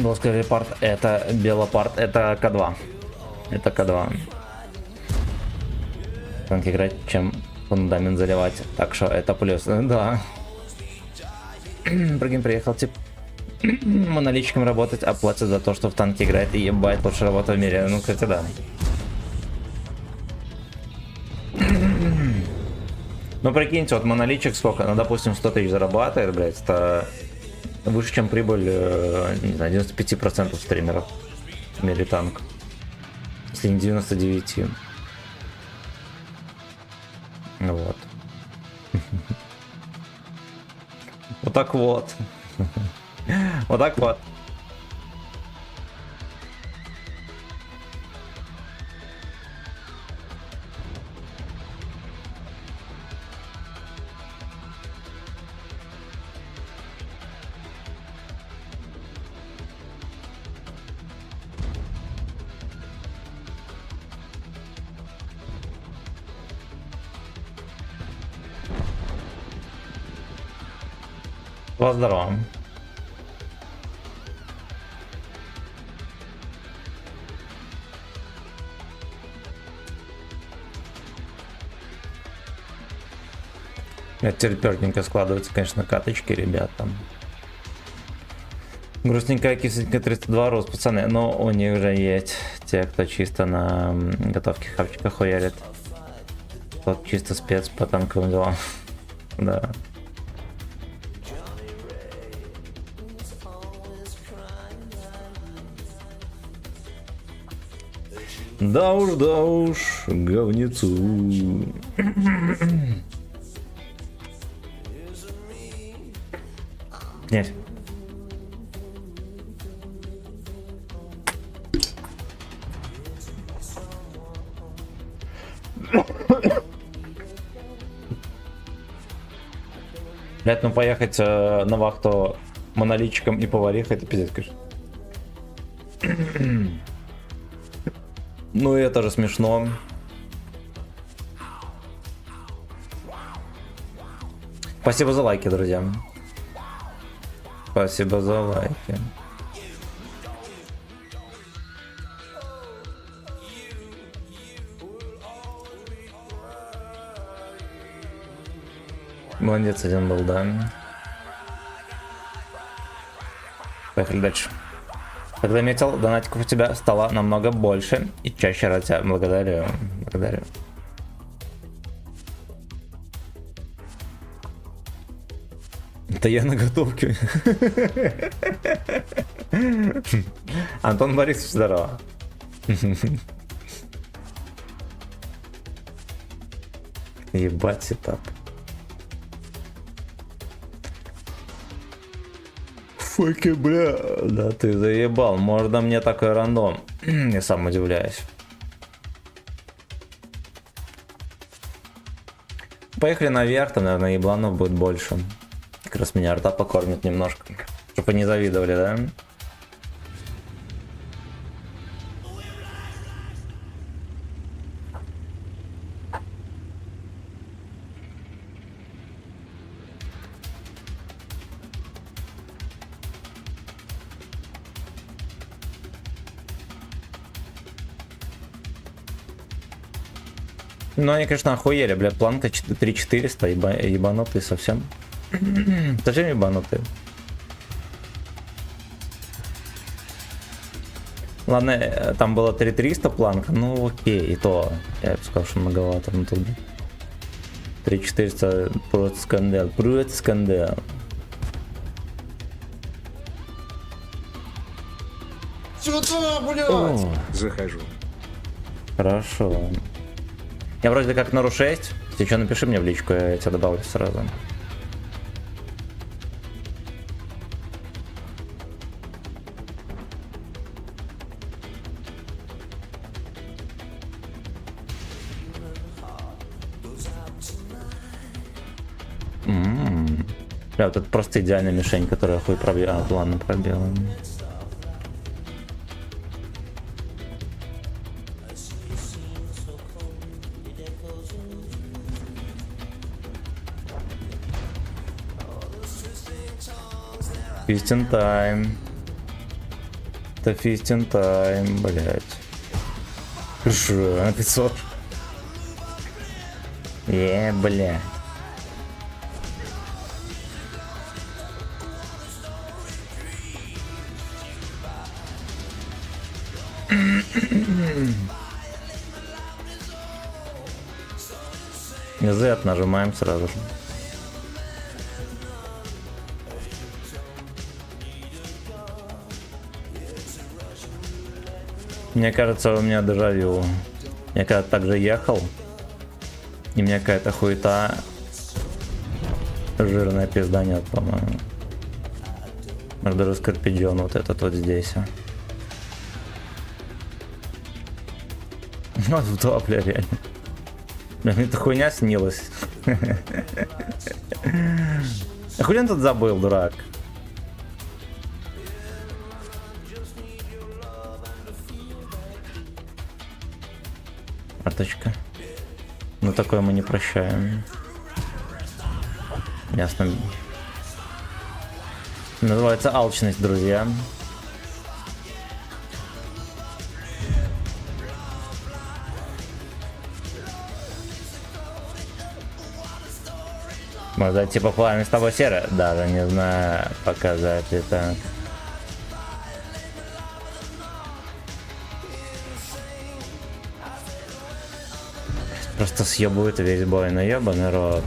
Плоский репорт, это белопарт, это К2. Это К2. Танк играть, чем фундамент заливать. Так что это плюс. Да. Брагин приехал, типа, монолитчиком работать, а платят за то, что в танке играет и ебать лучшая работа в мире. Ну, кстати, да. Ну, прикиньте, вот монолитчик сколько? Ну, допустим, 100 тысяч зарабатывает, блядь, это выше, чем прибыль, не знаю, 95% стримеров в мире танк. Если не 99. Вот. так вот. Вот так вот. Здорово. Терпёрненько складываются, конечно, каточки, ребята. Грустненькая кисленькая 302 рост, пацаны. Но у них же есть те, кто чисто на готовке хавчика хуярит. Тот чисто спец по танковым делам. Да. Да уж, говнецу. Нет. Блять, ну поехать на вахту монолитчиком и поварихой, это пиздец, конечно. Ну это же смешно. Спасибо за лайки, друзья. Спасибо за лайки. Молодец, один был, да. Поехали дальше. Когда метил, донатиков у тебя стало намного больше и чаще ради тебя. Благодарю. Благодарю. Это я на готовке. Антон Борисович, здорово. Ебать сетап. Факи, бля. Да ты заебал. Можно мне такой рандом. Я сам удивляюсь. Поехали наверх, там, наверное, ебланов будет больше. Как раз меня рта покормит немножко. Чтобы не завидовали, да? Ну они, конечно, охуели, бля, планка 3400, ебанутые совсем. Совсем ебанутые. Ладно, там было 3300 планка, ну окей, и то, я бы сказал, что многовато, но тут 3400, просто скандал, просто скандал. Сюда, блядь! Захожу. Хорошо. Я вроде как на 6. Если что, напиши мне в личку, я тебя добавлю сразу. Бля, вот это просто идеальная мишень, которая хуй пробил. А, ладно, пробила. Фистин тайм. Это фистин тайм, блять. Хорошо, на 500. Бля. Z нажимаем сразу же. Мне кажется, у меня дежавю. Я когда-то так же ехал, и мне какая-то хуета Жирная пизда нет, по-моему. Может, даже Скорпион вот этот вот здесь. Вот в два, бля, реально. Бля, мне эта хуйня снилась. А хули он тут забыл, дурак? Аточка. Ну такое мы не прощаем. Ясно. Называется алчность, друзья. Может, типа пламя с тобой серое? Даже не знаю, показать это. Просто съебывает весь бой, но ебаный рот.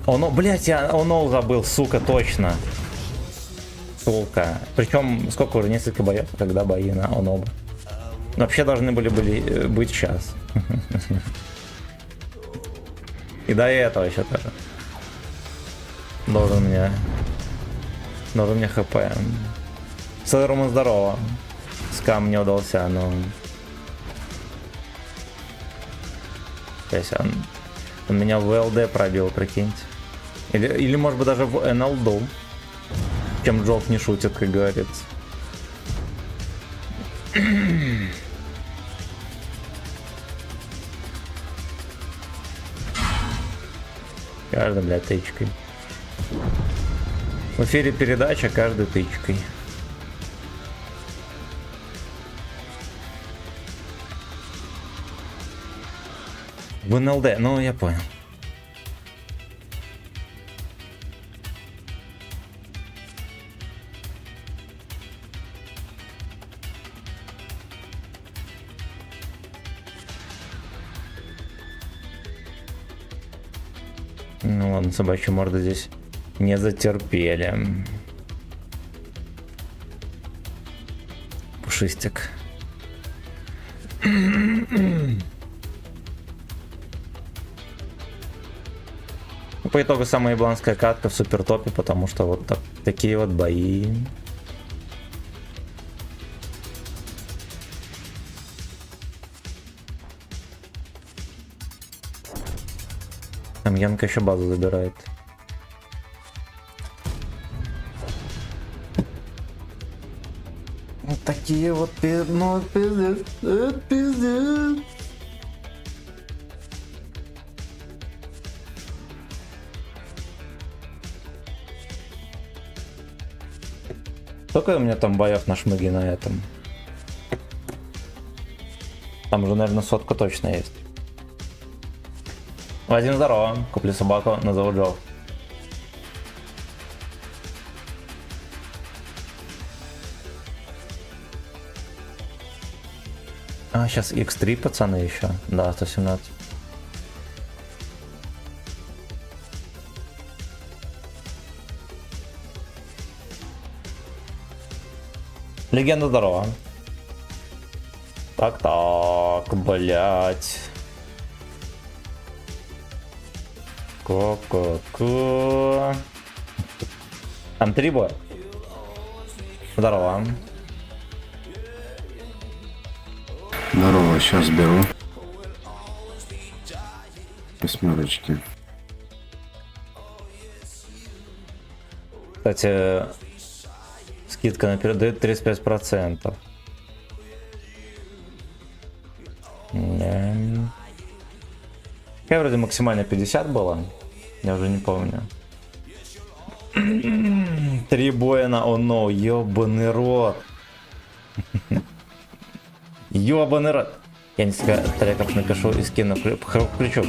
Оно, блять, я оно забыл, сука, точно. Сука. Причем сколько уже, несколько боев, когда бои на оно. Вообще должны были быть сейчас. И до этого еще тоже. Должен мне хп. Сэрому здорово. Скам не удался, но... Он меня в ЛД пробил, прикиньте. Или может быть даже в НЛД. Чем Джофф не шутит, как говорится. Каждой, блядь, тычкой. В эфире передача каждой тычкой. В НЛД, ну я понял. Ну ладно, собачья морда здесь не затерпели. Пушистик. По итогу самая ебланская катка в супер топе, потому что вот такие вот бои. Там Янка еще базу забирает. Вот такие вот ну пиздец, это пиздец. Сколько у меня там боев на шмыге на этом? Там уже, наверное, сотка точно есть. Вадим, здорово. Куплю собаку, назову Джо. А, сейчас X3, пацаны, еще. Да, 117. Легенда, здорово. Так, блять. Ко-ко-ко. Там 3 боя. Здорово. Здорово, сейчас беру. 8. Кстати, скидка наперед дает 35%. Я вроде максимально 50 было. Я уже не помню. 3 боя на оно, ёбаный рот. Ёбаный рот. Я несколько треков напишу и скину. Включу.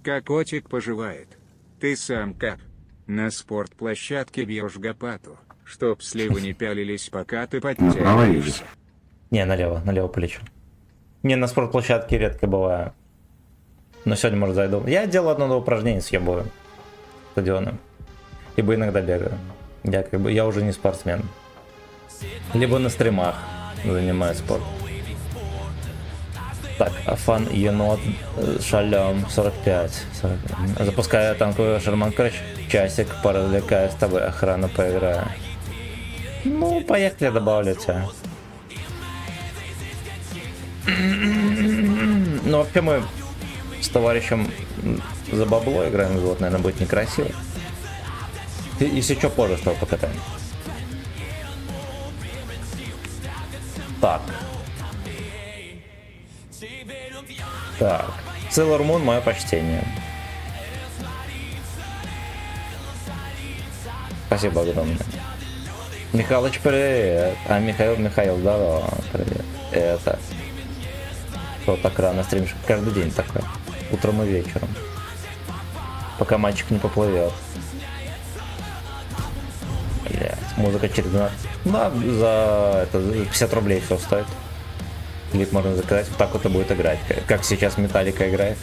Как котик поживает? Ты сам как? На спортплощадке бьешь гопату, чтоб сливы не пялились, пока ты подтягиваешься. Не, налево полечу. Не, на спортплощадке редко бываю. Но сегодня, может, зайду. Я делаю одно упражнение с ебою. Стадионом. Ибо иногда бегаю. Я как бы, я уже не спортсмен. Либо на стримах занимаюсь спортом. Так, Афан Енот Шалем 45. Запускаю танковый шарман, короче, часик, поразвлекаюсь с тобой, охрана поиграю. Ну, поехали, добавлю тебя. Ну, вообще мы с товарищем за бабло играем, вот, наверное, будет некрасиво. Если что, позже с тобой покатаем. Так. Так. Sailor Moon, мое почтение. Спасибо огромное. Михалыч, привет. А Михаил, здорово. Привет. Это... Кто так рано стримишь? Каждый день такой. Утром и вечером. Пока мальчик не поплывет. Блять, музыка через 12. Да, за это 50 рублей все стоит. Клип можно заказать, вот так вот и будет играть. Как сейчас Металлика играет.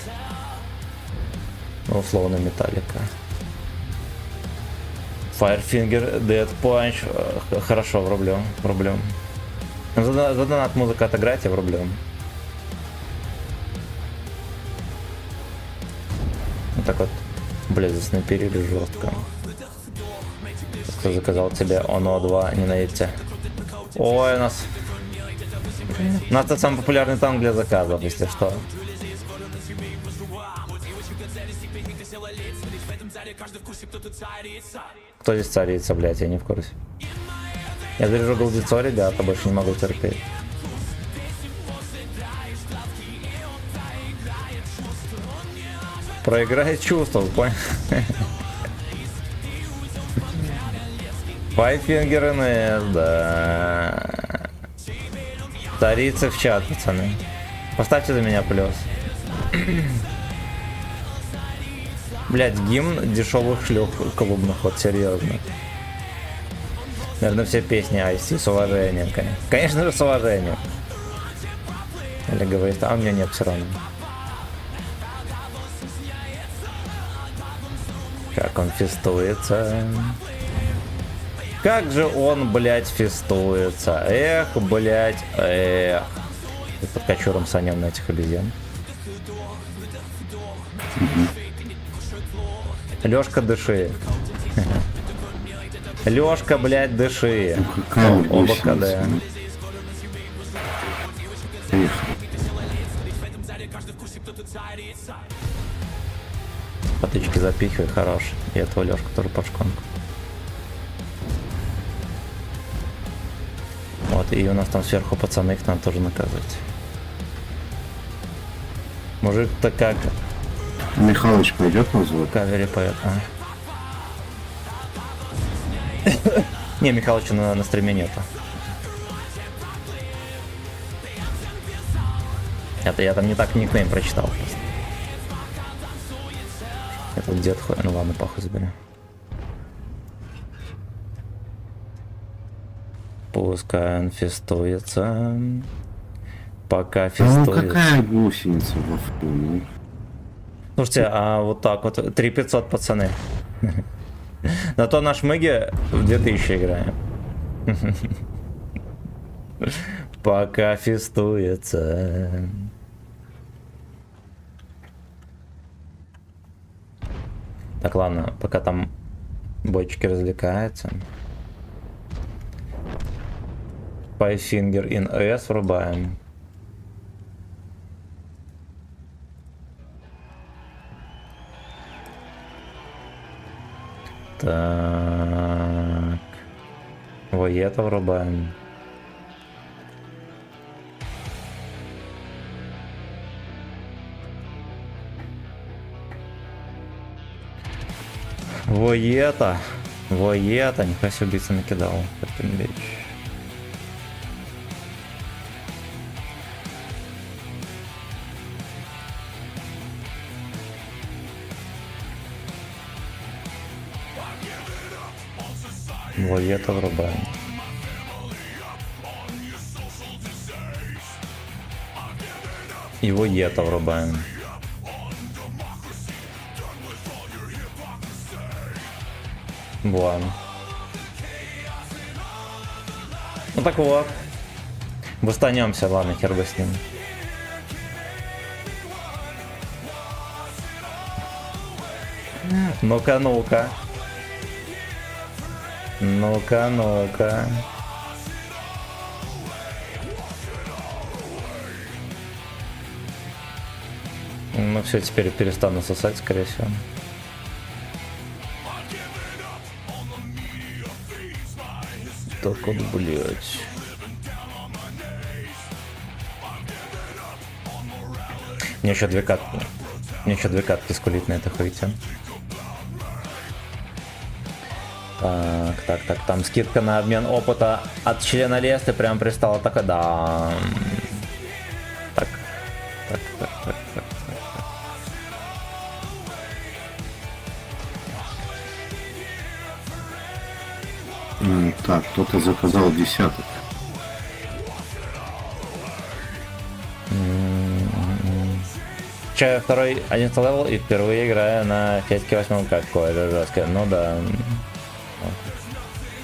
Ну, условно Металлика. Firefinger, Dead Punch. Хорошо, в рублем. За донат музыка отыграйте в рублем. Вот так вот. Блядь, заснайперили жестко. Кто заказал тебе Оно 2, ненавидите. Ой, у нас это самый популярный танк для заказов, если что. Кто здесь царица, блядь, я не в курсе. Я заряжу голдецо, ребята, больше не могу терпеть. Проиграет чувство, понял? Firefinger NS, да. Царица в чат, пацаны. Поставьте за меня плюс. Блять, гимн дешевых шлюх клубных, вот серьезно. Наверное, все песни IC с уважением, конечно. Конечно же, с уважением. Или говорит, а у меня нет все равно. Как он фестуется. Как же он, блядь, фестуется. Эх, блядь, эх. И под кочуром санем на этих обезьян. Лёшка, дыши. Лёшка, блядь, дыши. Оба КД. Потычки запихивай, хорош. И этого Лёшку тоже под шконку. Вот, и у нас там сверху пацаны, их надо тоже наказывать. Мужик-то как? Михалыч пойдет на звук? Кавери поет, Не, Михалыча на стриме нету. Это я там не так никнейм прочитал просто. Этот дед ходит, ну ладно, похуй заберем. Пускай он фестуется. Пока фестуется. Ну какая гусеница во фу? Слушайте, а вот так вот 3500, пацаны. На то наш Мыги в 2000 играем. Пока фестуется. Так, ладно, пока там бойчики развлекаются. Firefinger in S врубаем. Так. Воета врубаем. Воета. Воета. Нихуя себе убийца накидал. Это не вещь. Воета врубаем. И воета врубаем. Вон. Ну так вот. Выстанемся, ладно, хер бы с ним. Ну-ка, ну-ка. Ну-ка, ну-ка. Ну все, теперь перестану сосать, скорее всего. Так вот, блять. Мне еще две катки. Мне еще две катки скулит на это хуйте. Так, там скидка на обмен опыта от члена Лесты прям пристала такая, да. Так. Так, кто-то заказал десяток. Че, второй 11 левел и впервые играю на Федьке 8, какой же жесткий. Ну да.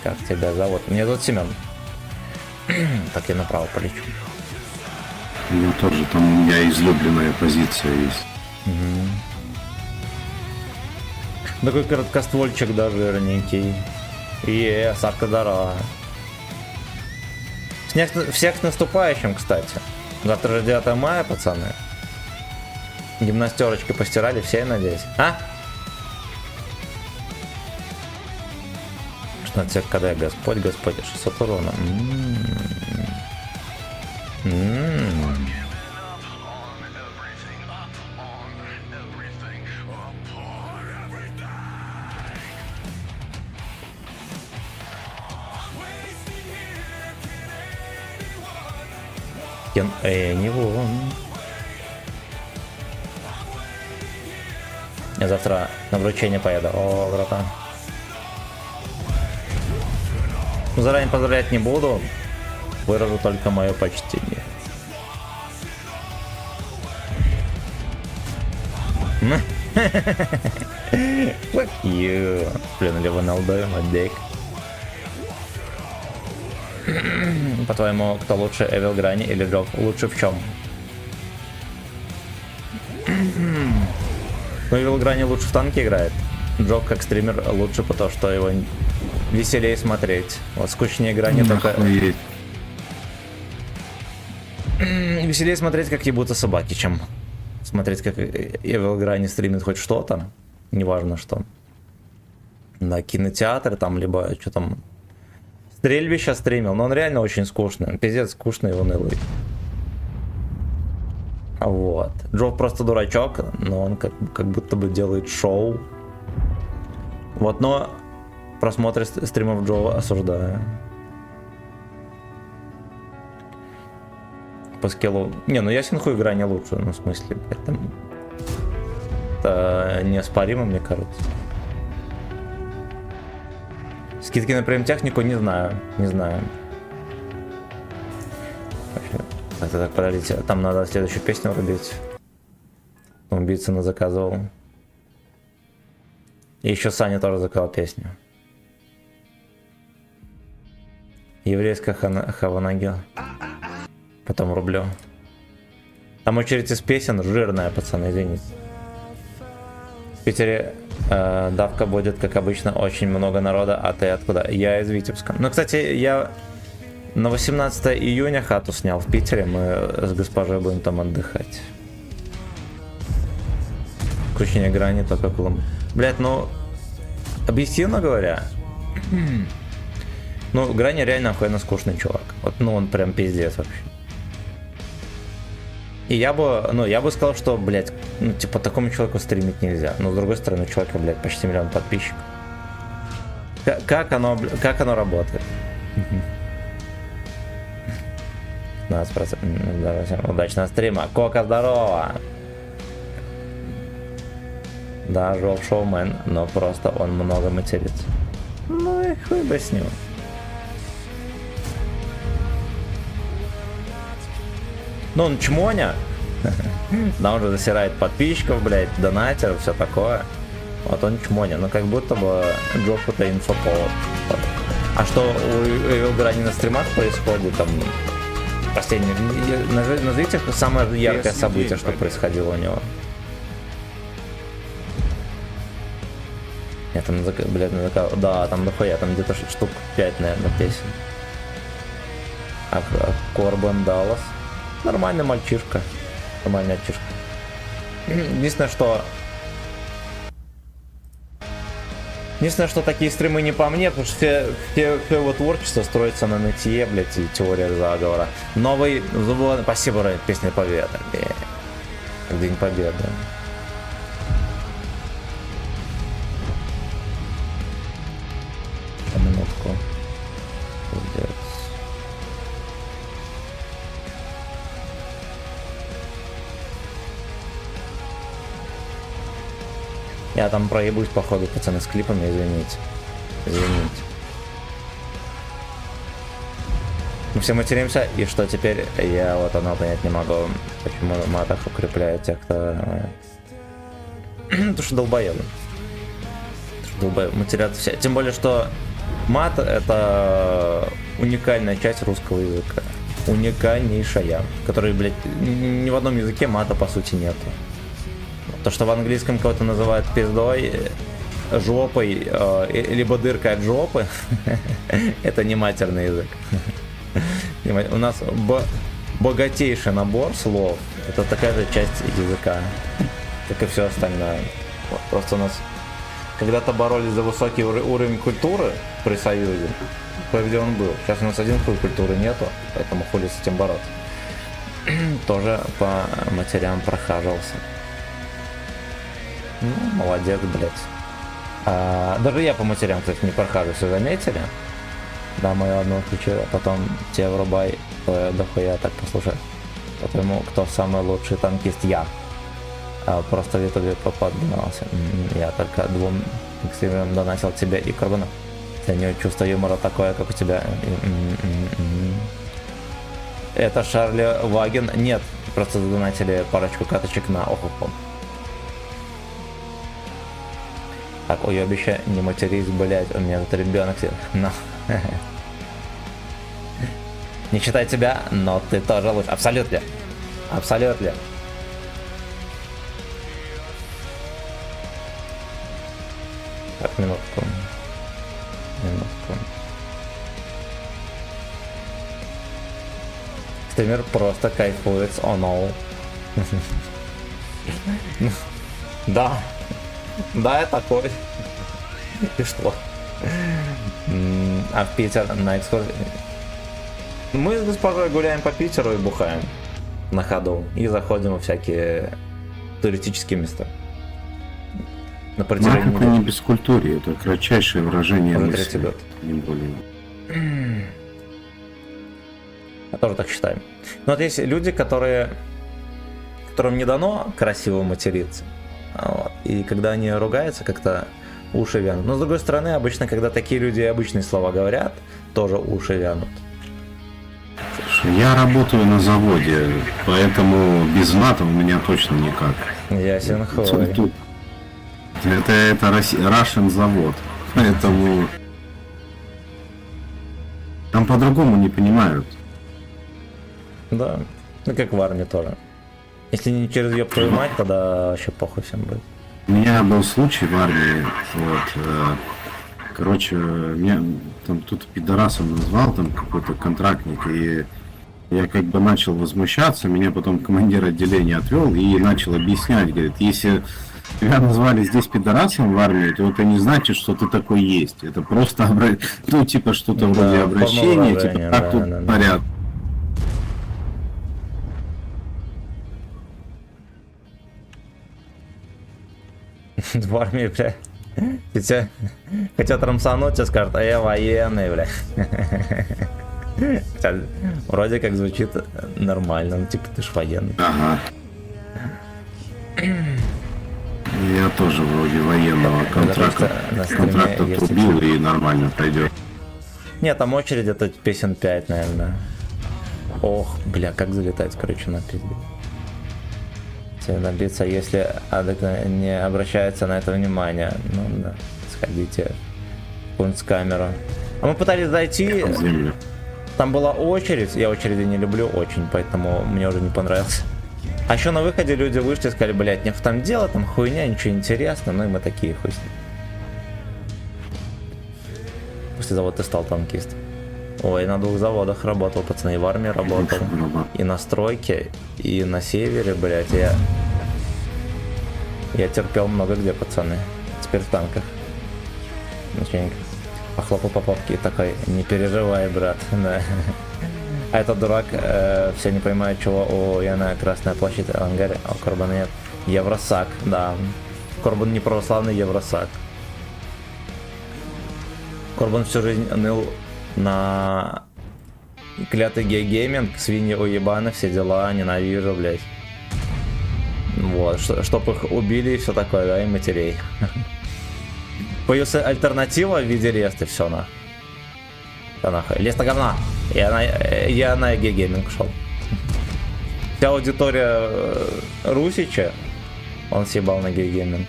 Как тебя зовут? Меня зовут Семен. Так, я направо полечу. У меня тоже там у меня излюбленная позиция есть. Такой короткоствольчик, да, жирненький. Сашка, здорово. Всех с наступающим, кстати. Завтра же 9 мая, пацаны. Гимнастерочки постирали, все, я надеюсь. А? Что тебе, когда я Господь, 600 урона. Не вон. Я завтра на вручение поеду. О, братан. Заранее поздравлять не буду. Выражу только мое почтение. Fuck you. Блин, или Роналдо, модик. По-твоему, кто лучше, Эвил Грани или Джок? Лучше в чем? Ну, Эвил Грани лучше в танке играет. Джок как стример лучше, потому что его веселее смотреть. Вот скучнее Грани только... Веселее смотреть, как ебутся собаки, чем смотреть, как Эвил Грани стримит хоть что-то. Неважно что. На кинотеатр там, либо что там... Стрельбище стримил, но он реально очень скучный. Пиздец скучный и унылый. Вот. Джов просто дурачок, но он как будто бы делает шоу. Вот, но просмотры стримов Джова осуждаю. По скиллу... Не, ну я синху игра не лучше, ну в смысле, это неоспоримо, мне кажется. Скидки на прем-технику не знаю, не знаю. Так, подождите, там надо следующую песню рубить. Убийца на заказывал. И еще Саня тоже заказал песню. Еврейская Хаванагил. Потом рублю. Там очередь из песен жирная, пацаны, извините. В Питере давка будет, как обычно, очень много народа. А ты откуда? Я из Витебска. Ну, кстати, я на 18 июня хату снял в Питере. Мы с госпожой будем там отдыхать. Кручение Грани только клум. Блять, ну, объективно говоря, ну, Грани реально охуенно скучный чувак. Вот, ну, он прям пиздец вообще. И я бы сказал, что, блядь, ну, типа, такому человеку стримить нельзя. Но, с другой стороны, у человека, блядь, почти 1 миллион подписчиков. Как оно работает? 15%. Удачного стрима. Кока, здорово! Да, Жов шоумен, но просто он много матерится. Ну и хуй бы с ним. Ну он чмоня. Да, он же засирает подписчиков, блядь, донатеров, все такое. Вот он чмоня, но как будто бы Джофу-то инфоповод. А что у Эвилграни на стримах происходит там? Последнее. Назовите самое яркое Если событие, день что пойдет. происходило у него. Я там, блядь, да, там дохуя, там где-то штук 5, наверное, песен. А Корбан Даллас. Нормальный мальчишка. Нормальный мальчишка. Единственное, что такие стримы не по мне, потому что все его творчество строится на нытье, блядь, и теория заговора. Новый зуб... Спасибо, Рэй, песня Победы. День Победы. Минутку. Пиздец. Я там проебусь, походу, пацаны, с клипами, извините. Извините. Мы все материмся, и что теперь? Я вот оно понять не могу, почему матах укрепляет тех, кто... Потому что долбоебы. Матерятся все. Тем более, что мат — это уникальная часть русского языка. Уникальнейшая. Которой, блядь, ни в одном языке мата, по сути, нету. То, что в английском кого-то называют пиздой, жопой, либо дыркой от жопы, это не матерный язык. У нас богатейший набор слов. Это такая же часть языка, как и все остальное. Вот, просто у нас когда-то боролись за высокий уровень культуры при Союзе, где он был. Сейчас у нас один хуй культуры нету, поэтому хули с этим бороться. Тоже по матерям прохаживался. Ну, молодец, блядь. Даже я по матерям, кстати, не прохаживаюсь, вы заметили? Да, мою одну включу, а потом тебе врубай дохуя так послушай. Потому кто самый лучший танкист? Я. Просто в итоге подгнался. Я только двум экстримам донатил тебе и Корбану. Ценю чувство юмора такое, как у тебя. Это Шарли Ваген? Нет, просто задонатили парочку каточек на Охоху. Так, уебище, не матерись, блять, у меня тут ребенок сидит. Но. Не считай тебя, но ты тоже лучше. Абсолютно. Абсолютно. Так, минутку. Стример просто кайфует с оноу. Да. Да, я такой. И что? А в Питер на экскурсии? Мы с госпожой гуляем по Питеру и бухаем на ходу. И заходим во всякие туристические места. На протяжении это не бескультурье, это кратчайшее выражение Уже мысли. 30 лет. Не более. Я тоже так считаю. Но вот есть люди, которым не дано красиво материться. Вот. И когда они ругаются, как-то уши вянут. Но с другой стороны, обычно, когда такие люди обычные слова говорят, тоже уши вянут. Я работаю на заводе, поэтому без мата у меня точно никак. Ясен хуй. Тут это Russian завод, поэтому там по-другому не понимают. Да, ну как в армии тоже. Если не через ёб твою мать, тогда вообще похуй всем будет. У меня был случай в армии, вот, короче, меня там кто-то пидорасом назвал, там какой-то контрактник, и я как бы начал возмущаться, меня потом командир отделения отвел и начал объяснять, говорит, если тебя назвали здесь пидорасом в армии, то это не значит, что ты такой есть, это просто, ну, типа, что-то вроде обращения, типа, как тут говорят. В армии, бля. Хотят рамсануть, тебе скажут, а я военный, бля. Хотя, вроде как звучит нормально, ну типа ты ж военный. Ага. Я тоже вроде военного контракта отрубил и нормально пойдет. Нет, там очередь это песен 5, наверное. Ох, бля, как залетать, короче, на пизде. Набиться, если не обращается на это внимание. Ну да, сходите в кунсткамеру. А мы пытались зайти, в землю. там была очередь, я очереди не люблю очень, поэтому мне уже не понравилось. А еще на выходе люди вышли и сказали, блядь, нет там дела, там хуйня, ничего интересного, ну и мы такие хуй с ним. После завода ты стал танкистом. Ой, на 2 заводах работал, пацаны, и в армии работал, и на стройке, и на севере, блядь, я терпел много где, пацаны. Теперь в танках. Начальник похлопал по попке и такой, не переживай, брат. Да. А этот дурак все не понимает, чего у Яна Красная площадь в ангаре, а у Корбана нет. Евросак, да. Корбан не православный Евросак. Корбан всю жизнь ныл на клятый гей-гейминг, свиньи уебаны, все дела, ненавижу, блядь. Вот, чтоб их убили и все такое, да, и матерей. Появилась альтернатива в виде Реста, все на. Да нахуй. Лес-то говна. Я на гей-гейминг шел. Вся аудитория Русича, он съебал на гей-гейминг.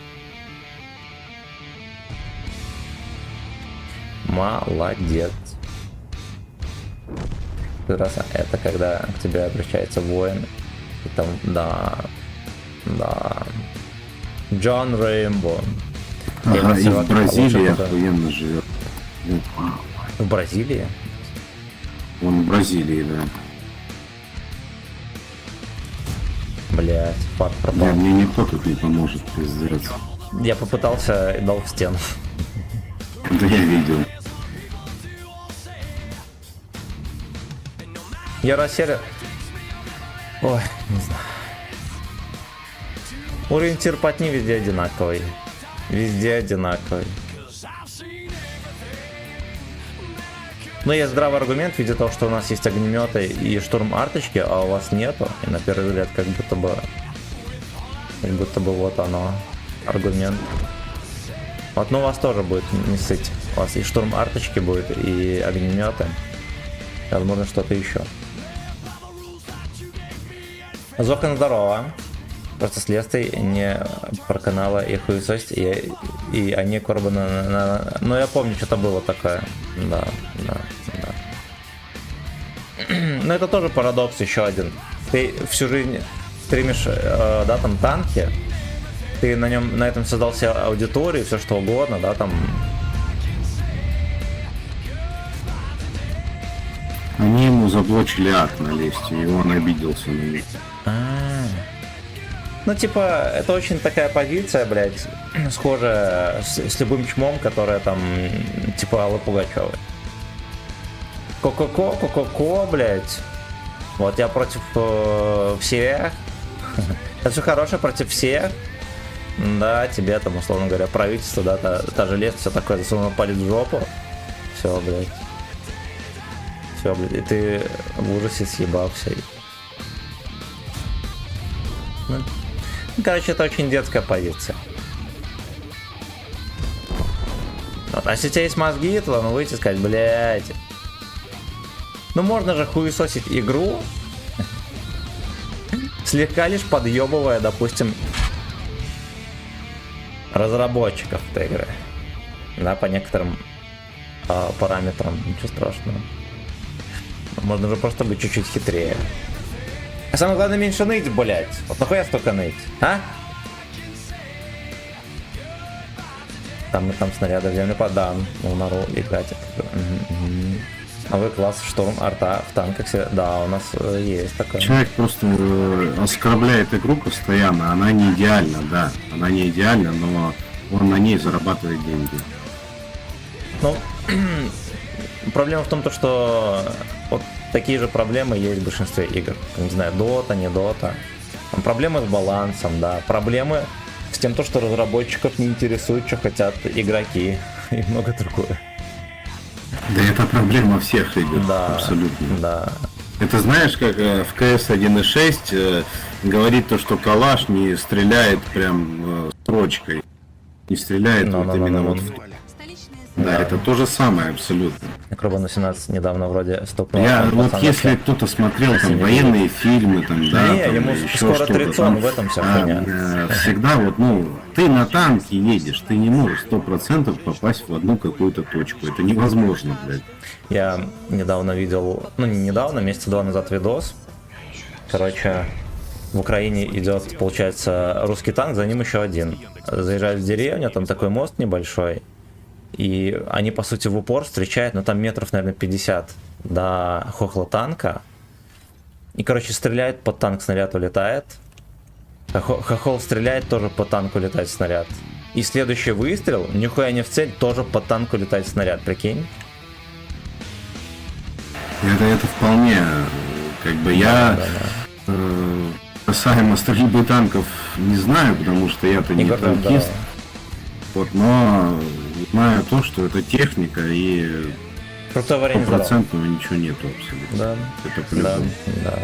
Молодец. Как раз это когда к тебе обращается воин. И там, да. Джон Рейнбо. Ага, и в Бразилии охуенно живет. В Бразилии? Он в Бразилии, да. Блять, факт пропал. Мне никто тут не поможет, пиздец. Я попытался и дал в стену. Да я видел. Я расселю. Ой, не знаю. Уровень терпотни везде одинаковый. Везде одинаковый. Но есть здравый аргумент в виде того, что у нас есть огнеметы и штурм арточки, а у вас нету. И на первый взгляд как будто бы вот оно. Аргумент. Вот, ну у вас тоже будет не сыть. У вас и штурм арточки будет, и огнеметы. Возможно, что-то еще. Зохан, здорово. Просто с Лестой не проканала их хуесость, и они Корбана... Ну, я помню, что-то было такое. Да. Но это тоже парадокс еще один. Ты всю жизнь стримишь, да, там, танки, ты на этом создал себе аудиторию, все что угодно, да, там... Они ему заблочили ад на Лесте, и он обиделся на них. Ну, типа, это очень такая позиция, блядь, схожая с любым чмом, которая там, типа, Аллы Пугачевой. Ко-ко-ко, блядь. Вот я против всех. Это все хорошее против всех. Да, тебе там, условно говоря, правительство, да, та же Лест, все такое, засунул палец в жопу. Все, блядь. Все, блядь, и ты в ужасе съебался. Ну, короче, это очень детская позиция. Вот. А если у тебя есть мозги, то ну выйти и сказать, блядь. Ну можно же хуесосить игру, слегка лишь подъебывая, допустим, разработчиков этой игры. Да, по некоторым параметрам, ничего страшного. Можно же просто быть чуть-чуть хитрее. А самое главное, меньше ныть, блять. Вот нахуя столько ныть, а? Там снаряды в землю подам. Нору играть. А вы класс штурм арта в танках. Да, у нас есть такое. Человек просто оскорбляет игру постоянно. Она не идеальна, да. Она не идеальна, но он на ней зарабатывает деньги. Ну, проблема в том, что вот такие же проблемы есть в большинстве игр. Не знаю, Дота, не Дота. Там проблемы с балансом, да. Проблемы с тем, что разработчиков не интересует, что хотят игроки. И много другое. Да это проблема всех игр, Да, абсолютно. Да. Это знаешь, как в CS 1.6 говорит то, что калаш не стреляет прям строчкой. Не стреляет вот именно вот в... Столичная Да, это то же самое абсолютно. Некробан 18 недавно вроде стукнул. Я там вот пацан если вообще. кто-то смотрел там Спасибо. военные фильмы, там, да, Не, там, ему еще скоро что-то 30, там, в этом вся хуйня. всегда вот, ну, ты на танке едешь, ты не можешь 100% попасть в одну какую-то точку. Это невозможно, блядь. Я недавно видел, ну не недавно, месяца 2 назад видос. Короче, в Украине идет, получается, русский танк, за ним еще один. Заезжают в деревню, там такой мост небольшой. И они, по сути, в упор встречают, ну там метров, наверное, 50 до хохла танка. И, короче, стреляет, под танк снаряд улетает. Хохол стреляет, тоже по танку летает снаряд. И следующий выстрел, нихуя не в цель, тоже по танку летает снаряд, прикинь. Это вполне, как бы я касаемо стрельбы танков не знаю, потому что я-то не Игорь, танкист. да. Вот, но знаю то, что это техника и Крутой вариант. стопроцентного ничего нету абсолютно. Да, Это да, по-любому. да.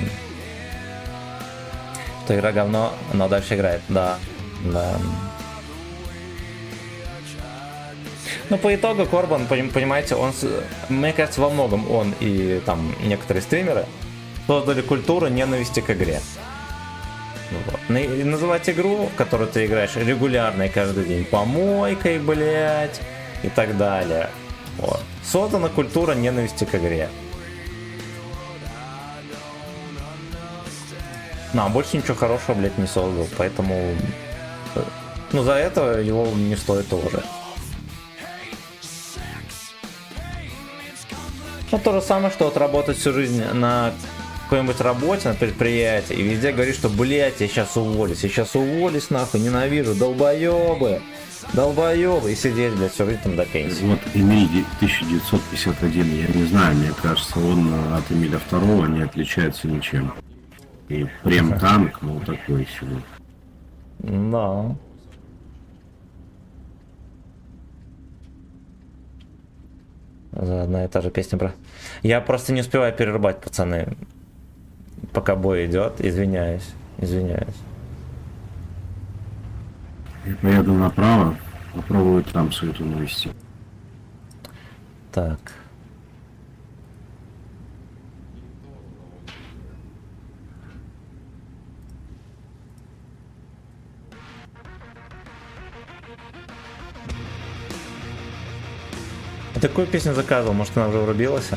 Что игра говно, но дальше играет, да, да. Ну, по итогу Корбан, понимаете, он, мне кажется, во многом он и там некоторые стримеры создали культуру ненависти к игре. Вот. И называть игру, в которую ты играешь регулярно и каждый день помойкой, блять, и так далее. Вот. Создана культура ненависти к игре. Ну, а больше ничего хорошего, блядь, не создал, поэтому... Ну, за это его не стоит уважать. Ну, то же самое, что вот работать всю жизнь на какой-нибудь работе, на предприятии, и везде говорит, что, блядь, я сейчас уволюсь, нахуй, ненавижу, долбоебы, и сидеть, блядь, всю жизнь там до пенсии. Вот Эмиль 1951, я не знаю, мне кажется, он от Эмиля II не отличается ничем. И прем-танк, ну, такой себе. Да. Одна и та же песня, бро. Я просто не успеваю перерубать, пацаны. Пока бой идет, извиняюсь. Я поеду направо, попробую там суету навести. Так. А такую песню заказывал, может она уже врубилась?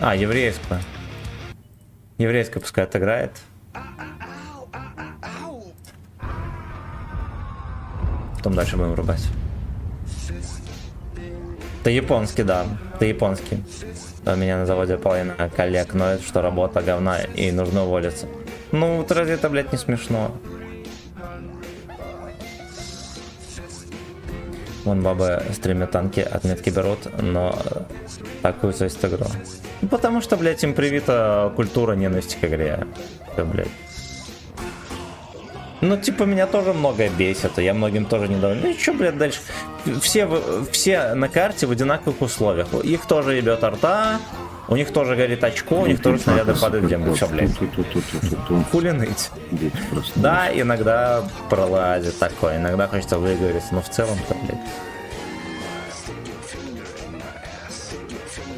А, еврейскую. Еврейская пускай отыграет. Потом дальше будем врубать. Ты японский, да. Ты японский. У меня на заводе половина коллег ноет, что работа говна и нужно уволиться. Ну, вот разве это, блядь, не смешно? Вон бабы стримят танки, отметки берут, но такую совесть игру. Ну, потому что, блядь, им привита культура ненависти к игре. Всё, блядь. Ну, типа, меня тоже многое бесит, и я многим тоже недоволен. Ну и чё, блядь, дальше? Все на карте в одинаковых условиях. Их тоже ебет арта, у них тоже горит очко, у них тоже снаряды падают в землю. Всё, блядь. Хули ныть. Да, иногда пролазит такое, иногда хочется выговориться, но в целом-то, блядь.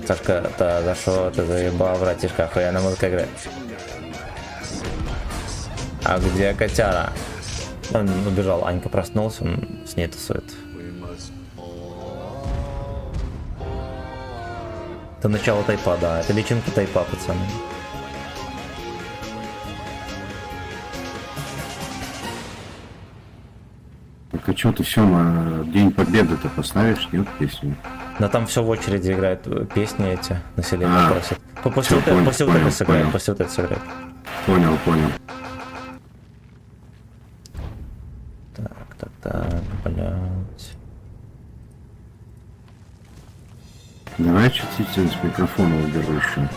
Сашка, за что ты заебал, братишка, охуенно музыка играет. А где котяра? Он убежал, Анька проснулся, он с ней тусует. Это начало тайпа, да, это личинка тайпа, пацаны. Так а что ты все на День Победы-то поставишь, нет, песню? Да там все в очереди играют песни эти, население просит. После вот этого сыграет, после вот этого сыграет. Понял. Так, блядь. Давай чуть-чуть с микрофона уберу еще.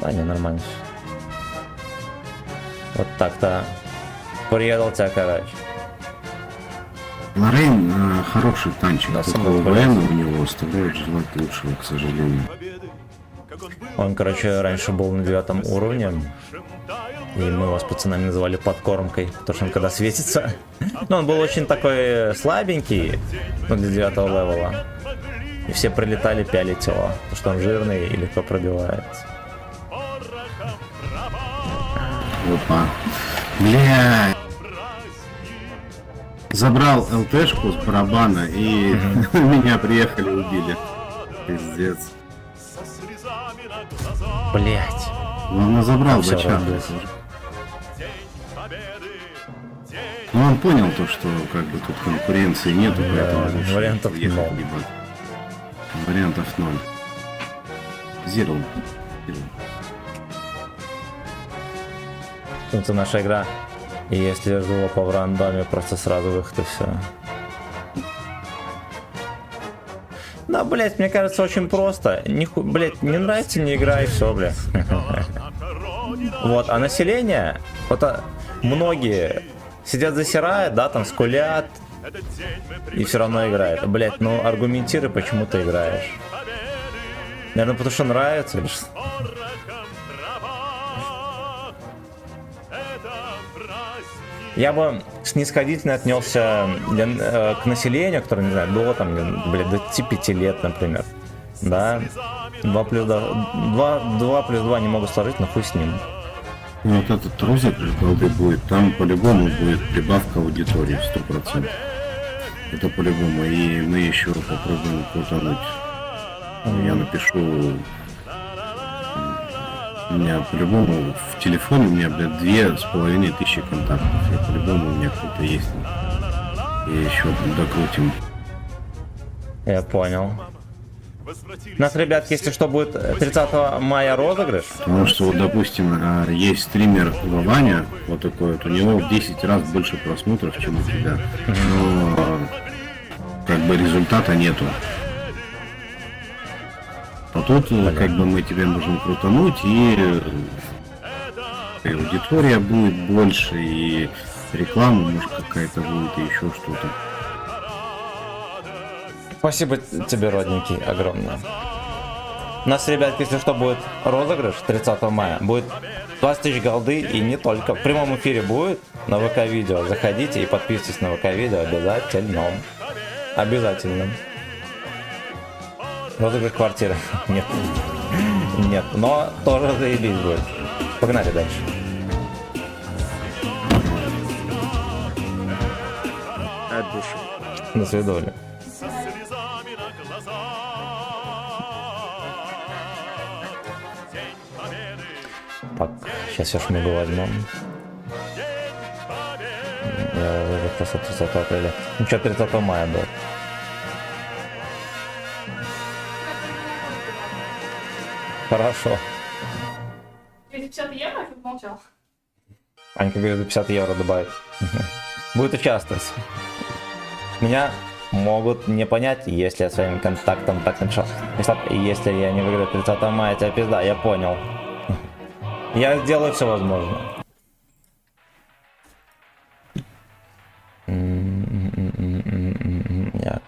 Да, не, нормально. Вот так-то. Приедал тебя, короче. Лоррейн хороший танчик, Да, только самый ВН у него оставляет желать лучшего, к сожалению. Победы, как он был Он, короче, раньше был на 9 уровне. И мы его с пацанами называли подкормкой, потому что он когда светится. Но он был очень такой слабенький, ну, для 9 левела. И все прилетали пялить его, потому что он жирный и легко пробивается. Опа. Бля. Забрал ЛТшку с барабана и меня приехали убили. Пиздец. Блять. Он забрал Всё, бача. радуюсь. Ну он понял то, что как бы тут конкуренции нету, поэтому лучше вариантов уехать, ноль. ебать. Вариантов 0. Zero. Это наша игра. И если жопа в рандоме, просто сразу выход и все. Да, блять, мне кажется, очень просто. Блять, не нравится, не играй, все, бля. Вот, а население, вот многие сидят засирают, да, там скулят, и все равно играют. Блять, ну аргументируй, почему ты играешь. Наверное, потому что нравится или что? Я бы снисходительно отнесся к населению, которое, не знаю, до там, блядь, до 25 лет, например. Да? 2 плюс 2 не могу сложить, но хуй с ним. Ну вот этот розыгрыш голды будет, там по-любому будет прибавка аудитории 100%. Это по-любому. И мы еще попробуем крутануть. Я напишу. У меня по-любому в телефоне у меня, блядь, 2500 контактов. И по-любому у меня кто-то есть. И еще докрутим. Я понял. У нас, ребят, если что, будет 30 мая розыгрыш. Потому что, вот, допустим, есть стример Ваня, вот такой вот, у него в 10 раз больше просмотров, чем у тебя. Но как бы результата нету. А тут как бы мы тебе можем крутануть, и аудитория будет больше, и реклама, может, какая-то будет, и еще что-то. Спасибо тебе, родненький, огромное. У нас, ребят, если что, будет розыгрыш 30 мая. Будет 20 тысяч голды, и не только. В прямом эфире будет на ВК-видео. Заходите и подписывайтесь на ВК-видео обязательно. Обязательно. Розыгрыш квартиры. Нет. Нет, но тоже заебись будет. Погнали дальше. От души. До свидания. Так, сейчас я шмыгу возьмем. Я уже просто 30 апреля. Ну что, 30 мая был. Хорошо. 250 евро, как молчал. Анька говорит, 50 евро добавить. Будет участвовать. Меня могут не понять, если я своим контактом так написал. Если я не выиграю 30 мая, тебя пизда, я понял. Я сделаю все возможное.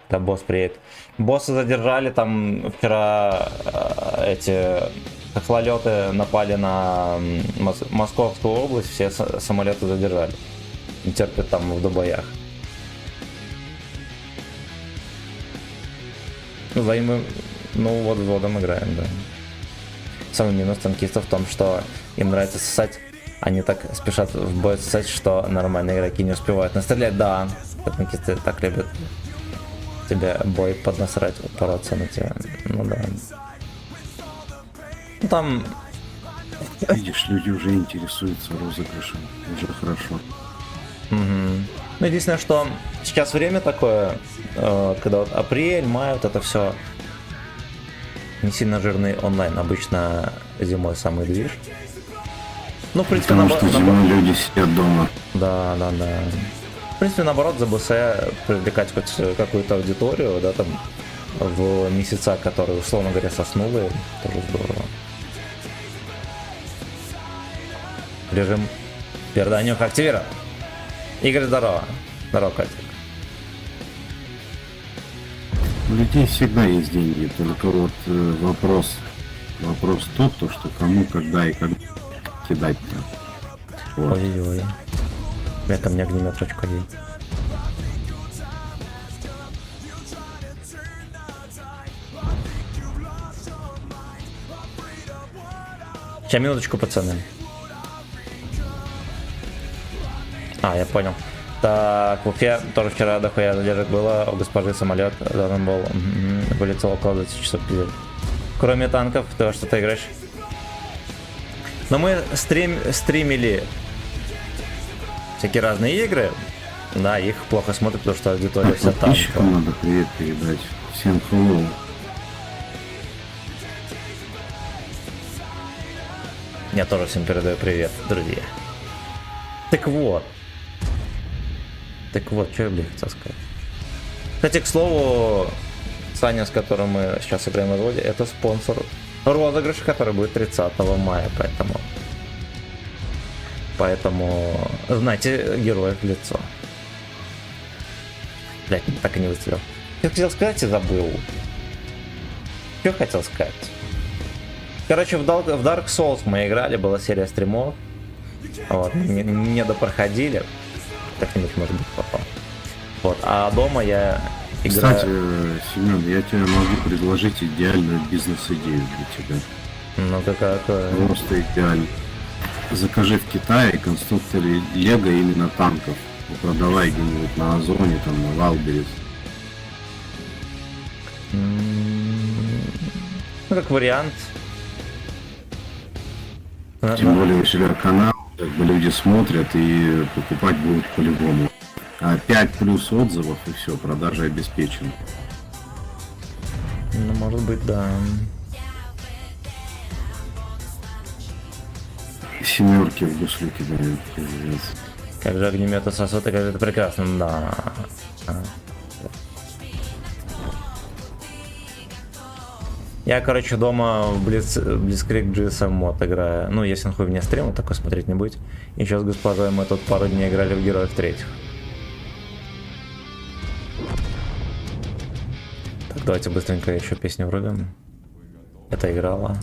Когда босс приедет. Босса задержали, там вчера эти хохлолеты напали на Московскую область, все самолеты задержали. И терпят там в дубоях. Ну вот взводом играем, да. Самый минус танкистов в том, что им нравится сосать. Они так спешат в бой сосать, что нормальные игроки не успевают настрелять. Да, танкисты так любят тебе бой поднасрать, упороться на тебя. Ну да. Ну там... Видишь, люди уже интересуются розыгрышем. Уже хорошо. Угу. Ну, единственное, что сейчас время такое, когда вот апрель, май, вот это все не сильно жирный онлайн. Обычно зимой самый движ. Ну, в принципе, Потому что зимой люди сидят дома. Да. В принципе, наоборот, за БС привлекать хоть какую-то аудиторию, да, там, в месяца, которые, условно говоря, соснули, тоже здорово. Режим переданюх активирован. Игорь, здорово. Здорово, Катя. У людей всегда есть деньги, только вот вопрос, Вопрос тот, то, что кому, когда и как кидать-то. Вот. Ой-ой-ой. Это мне огнемет.1. Сейчас, минуточку, пацаны. А, я понял. Так, в Уфе тоже вчера дохуя задержек было. У госпожи самолет должен был вылетел около 20 часов. Пиздец. Кроме танков, ты во что-то играешь? Но мы стримили всякие разные игры. Да, их плохо смотрят, потому что аудитория вся там. Подписчикам надо привет передать. Всем hello. Я тоже всем передаю привет, друзья. Так вот, что я, блин, хотел сказать. Кстати, к слову, Саня, с которым мы сейчас играем в роде, это спонсор розыгрыша, который будет 30 мая, поэтому знайте героев в лицо. Блять, так и не выставил. Что хотел сказать и забыл. Что хотел сказать? Короче, в Dark Souls мы играли, была серия стримов. Вот, не допроходили. Как-нибудь, может быть, потом. Вот, а дома я играю... Кстати, Семен, я тебе могу предложить идеальную бизнес-идею для тебя. Ну, какая? Просто идеально. Закажи в Китае конструкторы Лего именно танков. И продавай где-нибудь на Озоне, там, на Валберес. Ну, как вариант. Тем более у себя канал, как бы люди смотрят и покупать будут по-любому. А 5 плюс отзывов и все, продажа обеспечена. Ну, может быть, да. Семерки в гуслю кидают, пиздец. Как же огнеметы сосут, и как же это прекрасно, да. Я, короче, дома в Blitzkrieg GSM мод играю. Ну, если нахуй вне стрима, такой смотреть не будет. И сейчас, госпожа, мы тут пару дней играли в Героев Третьих. Так, давайте быстренько еще песню врубим. Это играла.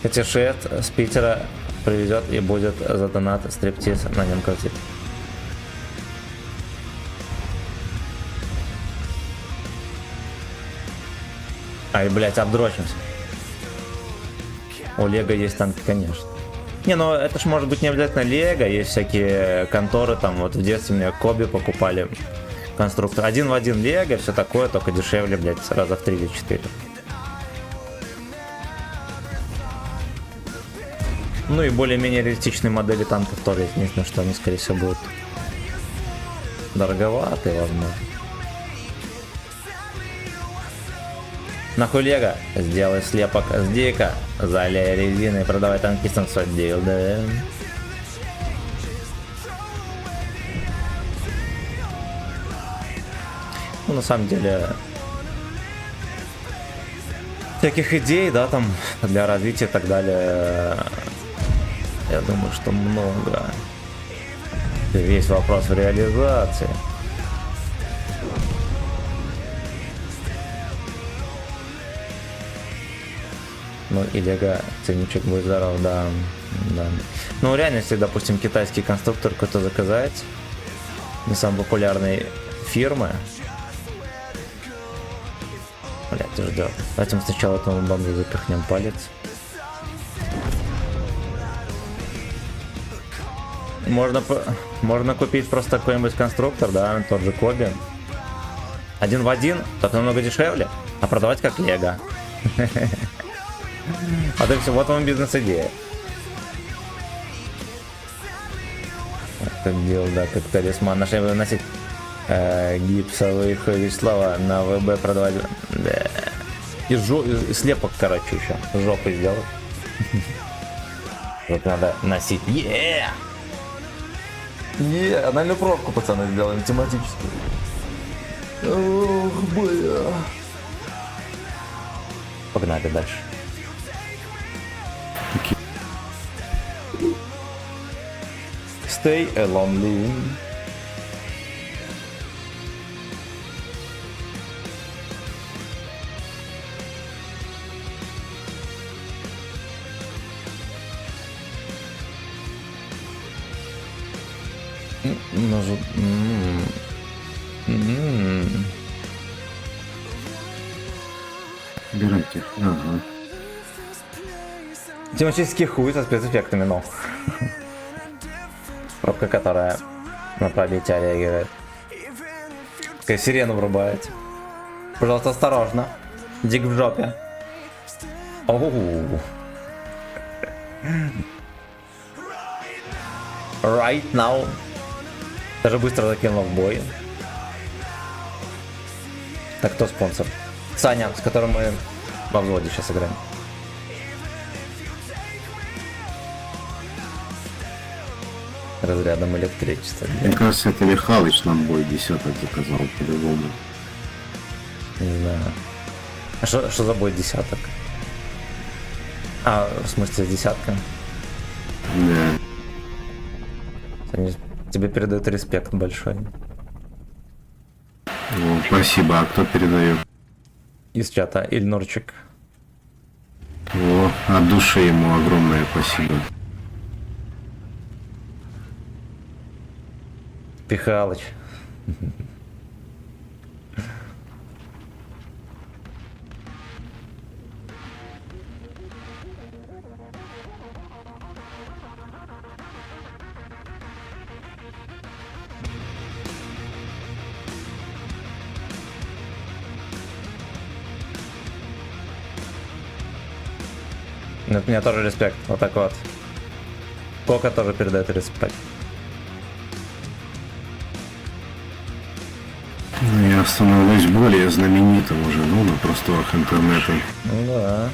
Катишет с Питера привезет и будет за донат стриптиз на нем крутить. Ай, блять, обдрочимся. У Лего есть танки, конечно. Не, ну это ж может быть не обязательно Лего, есть всякие конторы, там вот в детстве мне Коби покупали конструктор. Один в один Лего, все такое, только дешевле, блять, раза в 3 или 4. Ну и более-менее реалистичные модели танков тоже есть, единственное, что они, скорее всего, будут дороговаты, возможно. Нахуй Лего, сделай слепок с дика, залей резиной, продавай танкистам свой дел, да. Ну, на самом деле, всяких идей, да, там, для развития и так далее, я думаю, что много. Весь вопрос в реализации. Ну и Лего ценничек будет здоров, да. Ну реально, если, допустим, китайский конструктор какой-то заказать, не самой популярной фирмы. Блять, ты ждет. Давайте мы сначала этому бомбу запихнем палец. Можно купить просто какой-нибудь конструктор, да, тот же Коби. Один в один, только намного дешевле, а продавать как Лего. А то все, вот вам бизнес-идея. Как делал, да, как талисман. Нашли выносить гипсовых Вячеслава на ВБ продавать. Да. И слепок, короче, еще. Жопы сделать. Вот надо носить. Анальную пробку, пацаны, сделаем тематическую. Ох, бля. Погнали дальше. Stay lonely. Убирайте. Ага. Тематический хуй со спецэффектами, но. Пробка, которая на пробитие реагирует. Такая сирена врубает. Пожалуйста, осторожно. Дик в жопе. Оу. Right now. Даже быстро закинул в бой. Так, кто спонсор? Саня, с которым мы во взводе сейчас играем. Разрядом электричества. Мне кажется, это Михалыч нам бой десяток заказал по-любому. Не знаю. А что за бой десяток? А, в смысле с десятками? Да. Они тебе передают респект большой. О, спасибо. А кто передает? Из чата Ильнурчик. О, от души ему огромное спасибо. Пихалыч. От меня тоже респект. Вот так вот. Кока тоже передает респект. Ну, я становлюсь более знаменитым уже, ну, на просторах интернета. Ну да.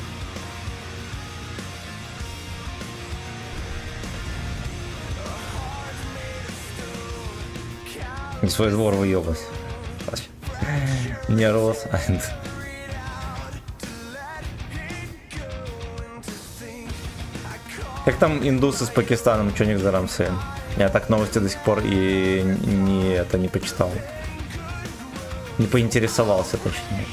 Не свой двор выебать. Не рос. Как там индусы с Пакистаном, что у них за рамсы? Я так новости до сих пор и не почитал. Не поинтересовался, точнее.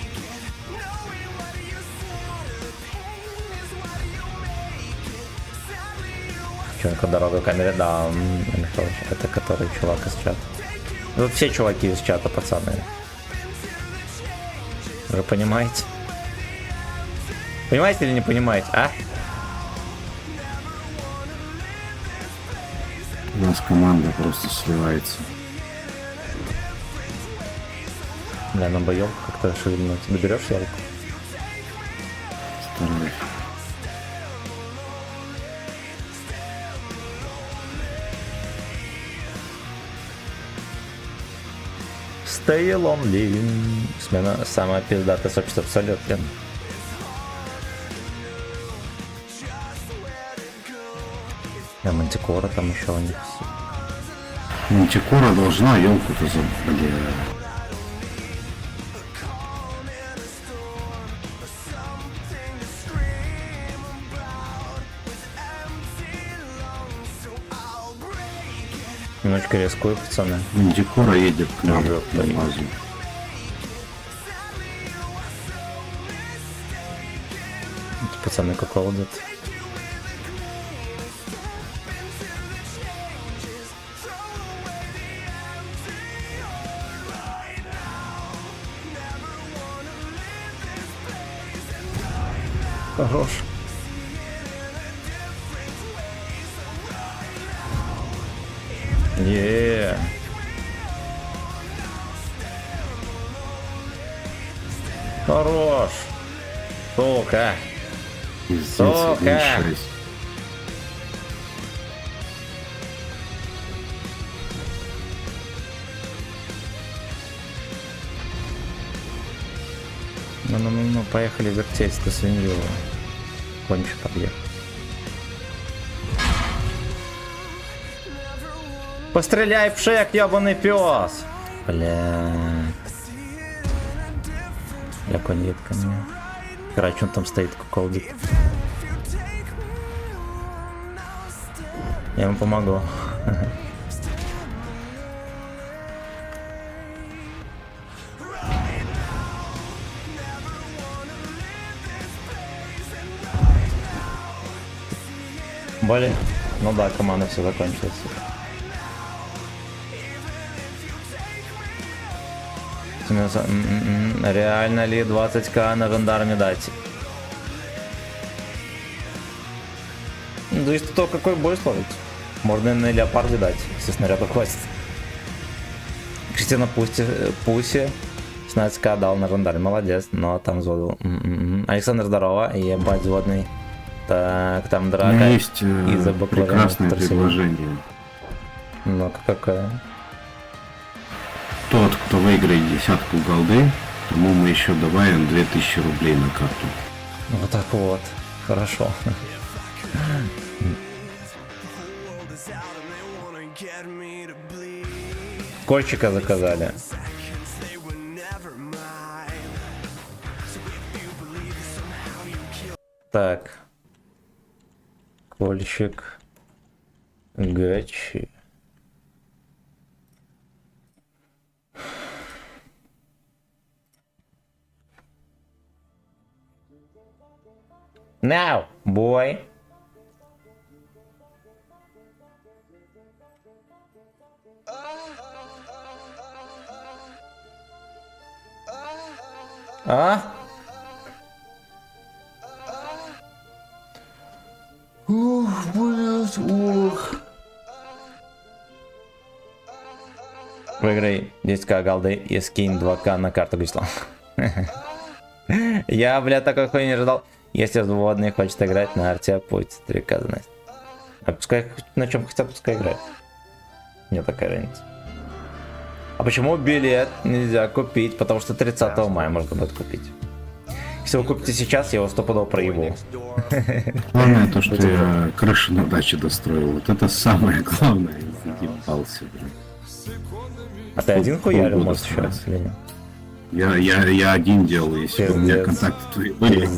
Чёнка дорога камере, да, это который чувак из чата. Ну, все чуваки из чата, пацаны. Вы понимаете? Понимаете или не понимаете, а? У нас команда просто сливается. Бля, на боёвку как-то шевельнуть. Доберешь ялку? Стараюсь. Stay lonely. Смена самая пиздатая сообщество абсолютно. Да, Мантикора там еще у них. Мантикора должна елку-то забыть. Немножечко рискую, пацаны. Мантикора едет к нам Ага, на базу. Эти пацаны как колдят. Хорош. Хорош. Сука. Пиздец, Сука. 1.6. Ну, поехали вертеть до свинью. Кончик объект. Постреляй в шек, ебаный пес! Бля. Я коньет ко мне. Короче, он там стоит, куколдит. Я ему помогу. Блин. Ну да, команда все закончилась. Реально ли 20к на жандарме дать? Зависит от того, какой бой словить. Можно и на леопарде дать, если снаряд хватит. Кристина Пуси 16к дал на жандарме, молодец, но там взводил. Александр, здорово, ебать взводный. Так, там У драка меня есть из-за баклажанов прекрасное торсили. предложение. Ну-ка, какая? Тот, кто выиграет десятку голды, тому мы еще добавим 2000 рублей на карту. Вот так вот, хорошо. Кольчика заказали. Так. Кольчик. Гачи. Now, boy. А? Ух, блядь, ух. Выиграй 10к голды и скинь 2к на карту, Густав. Я, бля, такой хуйни не ожидал. Если взводный хочет играть на арте, пусть 3к знать. А пускай на чем хотят, пускай играет. Мне такая разница. А почему билет нельзя купить? Потому что 30 мая можно будет купить. Если вы купите сейчас, я его стопудово проебу. Главное то, что я крышу на даче достроил. Вот это самое главное. Заебался, блин. А ты один хуярил, Полгода может, еще? старался. Или нет? Я один делал, если бы у меня Пиздец. контакты твои были.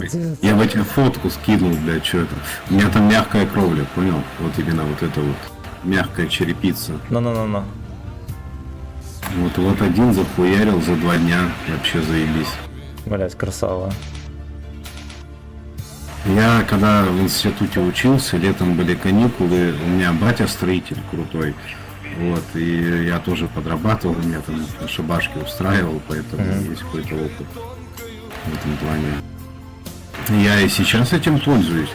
Я бы тебе фотку скинул, блядь, что это. У меня там мягкая кровля, понял? Вот именно вот это вот. Мягкая черепица. Ну-ну-ну-ну. Вот один захуярил за 2 дня. Вообще заебись. Блять, красава. Я когда в институте учился, летом были каникулы, у меня батя строитель крутой. Вот, и я тоже подрабатывал, меня там шабашки устраивал, поэтому есть какой-то опыт в этом плане. Я и сейчас этим пользуюсь.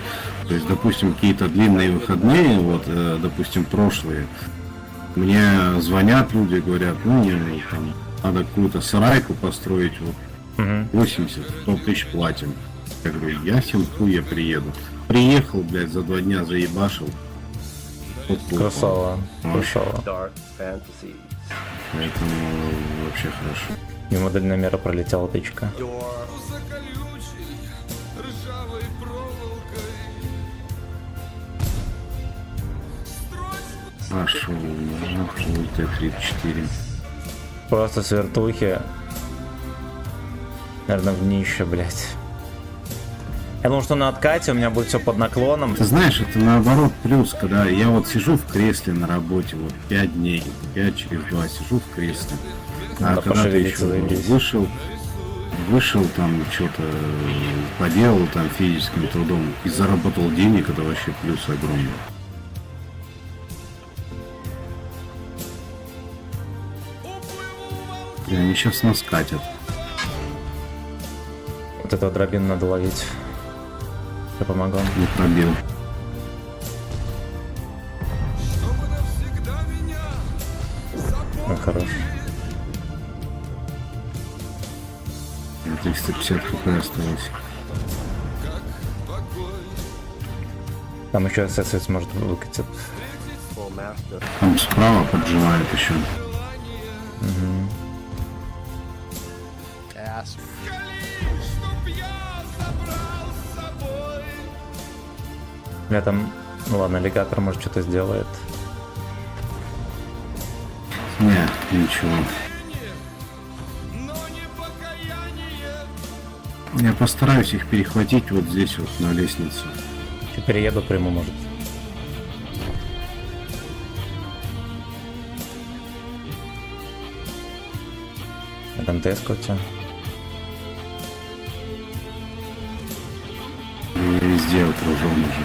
То есть, допустим, какие-то длинные выходные, вот, допустим, прошлые, мне звонят люди, говорят, ну, мне там надо какую-то сарайку построить, вот, 80-100 тысяч платим. Я говорю, ясен хуй, я приеду. Приехал, блядь, за 2 дня заебашил. Красава. Красава. Dark fantasies. Поэтому вообще хорошо. Мимо дальномера пролетела тычка. Your Пошел нахуй Т-34. Просто с вертухи. Наверное, в днище, блять. Я думал, что на откате у меня будет все под наклоном. Ты знаешь, это наоборот плюс, когда я вот сижу в кресле на работе, вот 5 дней, 5 через 2 сижу в кресле. А Надо когда ты пошевелиться, еще заебись. вышел там что-то поделал там физическим трудом и заработал денег, это вообще плюс огромный. И они сейчас нас катят. Вот этого дробину надо ловить. Я помогу. Не пробил. Ну, хорош. 350 хп осталось. Там еще ССС может выкатить. full master. Там справа поджимает еще. Ass. Я там, ну ладно, аллигатор может что-то сделает. Нет, ничего. Я постараюсь их перехватить вот здесь вот на лестнице. Чуть перееду прямо, может. Там ТС-ка у тебя. Я везде окружен уже.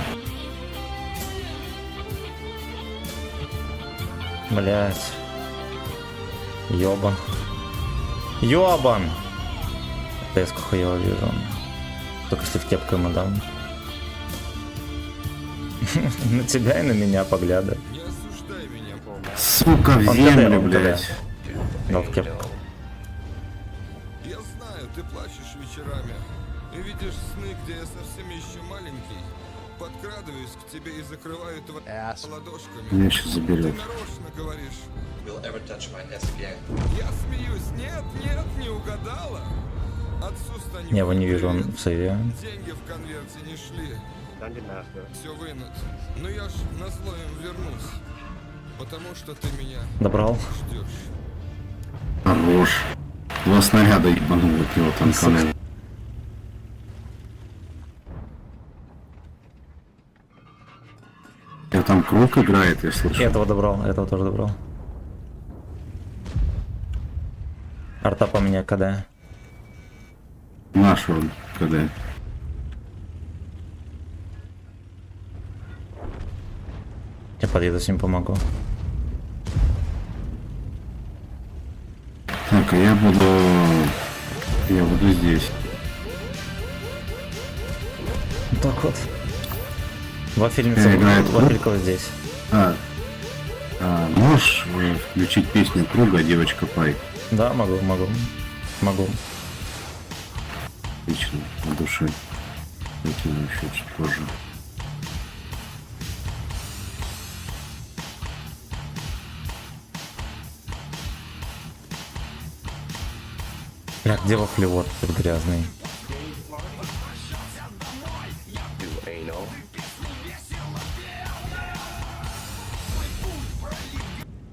Блять. Ёбан. Ёбан! Это я сколько его вижу. Только если в кепку ему дам. На тебя и на меня поглядывай. Сука, в Он землю, КД, блядь. Дал в кепку. Я знаю, ты плачешь вечерами и видишь сны, где я совсем еще маленький. Подкрадываюсь к тебе и закрываю твои ладошками. Меня сейчас заберет. Ты нарочно говоришь. Я смеюсь. Нет, нет, не угадала. Отцу Я его не вижу, он в сейве. Деньги в конверте не шли. Dungeon Master. Все вынут. Но я ж назло им вернусь. Потому что ты меня Добрал. ждешь. Хорош. Два снаряда ебанул от него там панель. Я там круг играет, я слышу. Этого добрал, этого тоже добрал. Арта по мне КД. Наш он, когда. Я подъеду с ним помогу. Так, а я буду здесь. Так вот. Вафельница Играет круг? Вафелькова здесь. Можешь включить песню круга, девочка Пай? Да, могу. Отлично, на душе. Выкину еще чуть позже. Бля, где вафлевод этот грязный?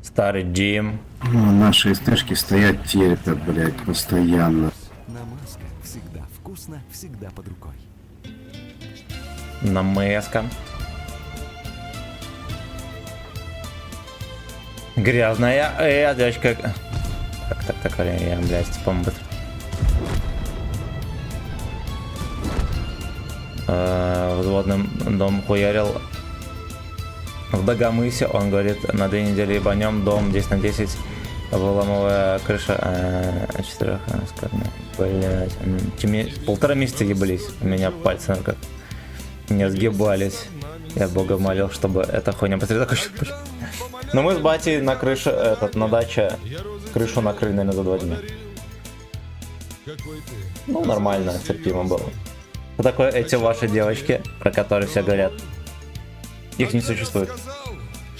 Старый Джим. Ну, наши СТшки стоят терпят, блядь, постоянно. Намазка всегда вкусно, всегда под рукой. Намеска. Грязная девочка. Так, я, блядь, по-моему, быстро. Взводным дом хуярил в Дагомысе. Он говорит, на 2 недели ебанем дом 10 на 10, выламывая крыша 4, блядь. 1,5 месяца ебались. У меня пальцы как не сгибались. Я бога молил, чтобы эта хуйня быстрее закончилась. Но мы с батей на крыше, на даче, крышу накрыли, наверное, за 2 дня. Ну, нормально, терпимо было. Что такое эти ваши девочки, про которые все говорят? Их не существует.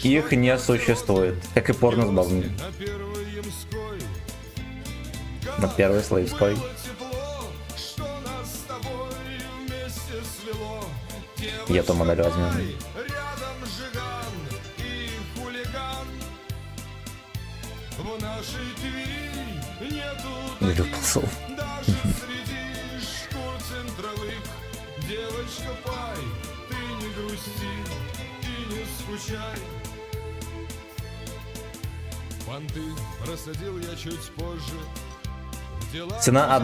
Их не существует. Как и порно с бабами. На первой Слоевской. Я то модель возьмем. Или посол. Девочка Пай, ты не грусти и не скучай. Понты просадил я чуть позже. Цена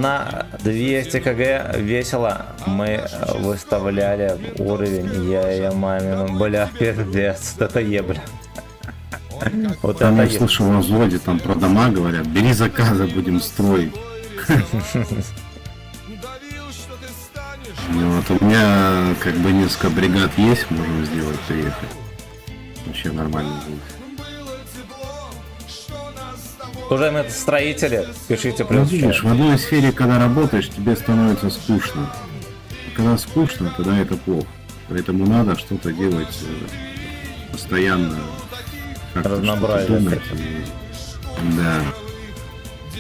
200 кг весело. Мы выставляли уровень. Я маме, бля, пиздец. Это ебля. Вот Там это я слышал в взводе, там про дома говорят, бери заказы, будем строить. Ну вот у меня как бы несколько бригад есть, можем сделать, приехать. Вообще нормально будет. Уважаемые строители, пишите Ну, плюс. видишь, в одной сфере, когда работаешь, тебе становится скучно. А когда скучно, тогда это плохо. Поэтому надо что-то делать постоянно. Как-то Разнообразие. что-то думать Да.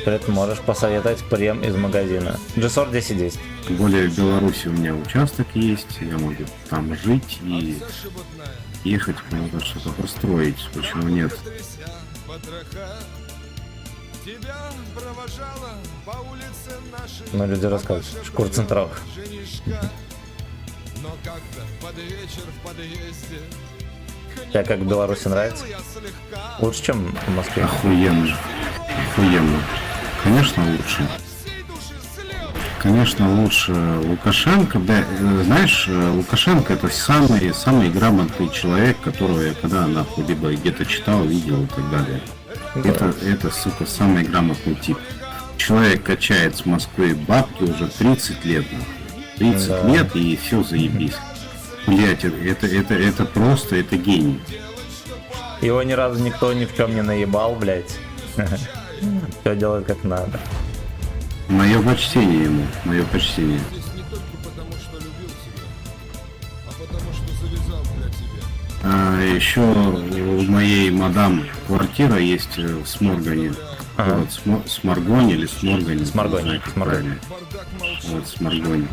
Привет, можешь посоветовать прем из магазина. GSOR 1010. Тем более в Беларуси у меня участок есть, я могу там жить и ехать, надо что-то построить, почему нет. Ну, люди рассказывают. Шкур централ. Тебе как в Беларуси нравится? Лучше, чем в Москве? Охуенно. Охуенно. Конечно, лучше. Конечно, лучше Лукашенко. Да, знаешь, Лукашенко это самый грамотный человек, которого я когда нахуй либо где-то читал, видел и так далее. Это, сука, самый грамотный тип. человек качает с Москвы бабки уже 30 лет. Нахуй. 30 Да. лет и все заебись. Блять, это просто, это гений. Его ни разу никто ни в чем не наебал, блядь. Все делает как надо. Мое почтение ему, мое почтение. Здесь не только потому, что любил тебя, а потому, что завязал для тебя. А еще у моей мадам квартира есть в Сморгоне. Ага. Вот, Сморгоне или Сморгоне? Сморгоне, не знаю, как Сморгоне. правильно. Бардак молчит. Вот, Сморгоне.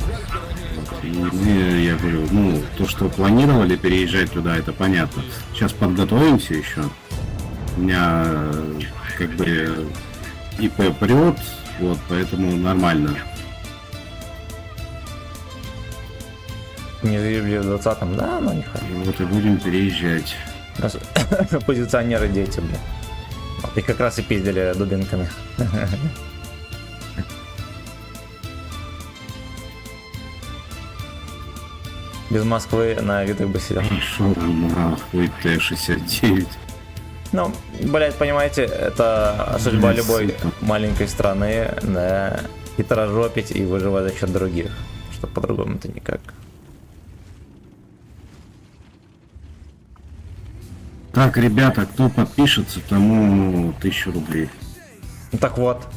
Вот. И я говорю, ну, то, что планировали переезжать туда, это понятно. Сейчас подготовимся еще. У меня как бы ИП прет, вот, поэтому нормально. Не заебли в 20-м, да, но не хочу. Вот и будем переезжать. У нас оппозиционеры дети, блядь. Вот их как раз и пиздили дубинками. Без Москвы на видах бы сидел. Шо нахуй Т-69. Ну, блять, понимаете, это судьба Блядь, любой сука. маленькой страны, да, хитрожопить и выживать за счет других. Что по-другому-то никак. Так, ребята, кто подпишется, тому 1000 рублей. Ну так вот.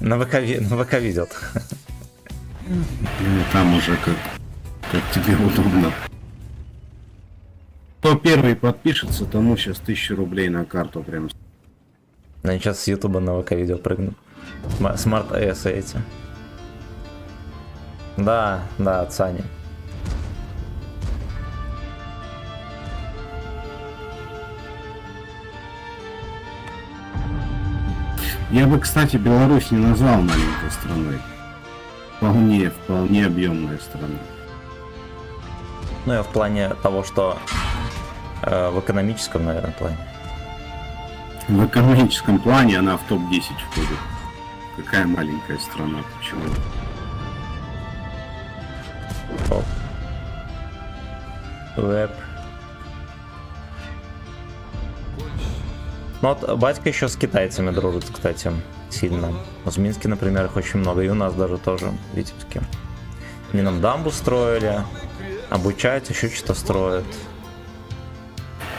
На ВК ведет. Ну, там уже как тебе удобно. Кто первый подпишется, тому сейчас 1000 рублей на карту прям. Я сейчас с Ютуба на ВК видео прыгну. Смарт S эти. Да, от Сани. Я бы, кстати, Беларусь не назвал маленькой страной. Вполне объемная страна. Ну, я в плане того, что в экономическом, наверное, плане. В экономическом плане она в топ-10 входит. Какая маленькая страна, почему? Оп. Веб. Ну вот батька еще с китайцами дружит, кстати, сильно. В Минске, например, их очень много, и у нас даже тоже, в Витебске. Они нам дамбу строили, обучают, еще что-то строят.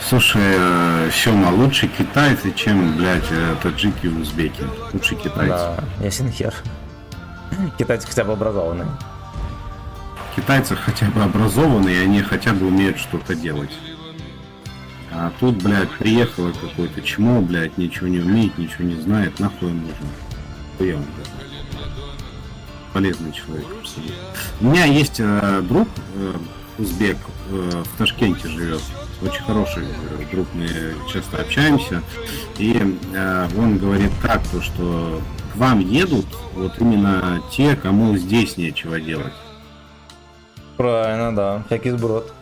Слушай, Сёма, лучше китайцы, чем, блядь, таджики и узбеки. Лучше китайцы. Да, ясен хер. Китайцы хотя бы образованные. Китайцы хотя бы образованные, они хотя бы умеют что-то делать. А тут, блядь, приехало какое-то чмо, блядь, ничего не умеет, ничего не знает, нахуй им нужно. Хуя он, блядь. Полезный человек, абсолютно. У меня есть друг, узбек, в Ташкенте живет. Очень хороший друг, мы часто общаемся. И он говорит так, то, что к вам едут вот именно те, кому здесь нечего делать. Правильно, да, всякий сброд.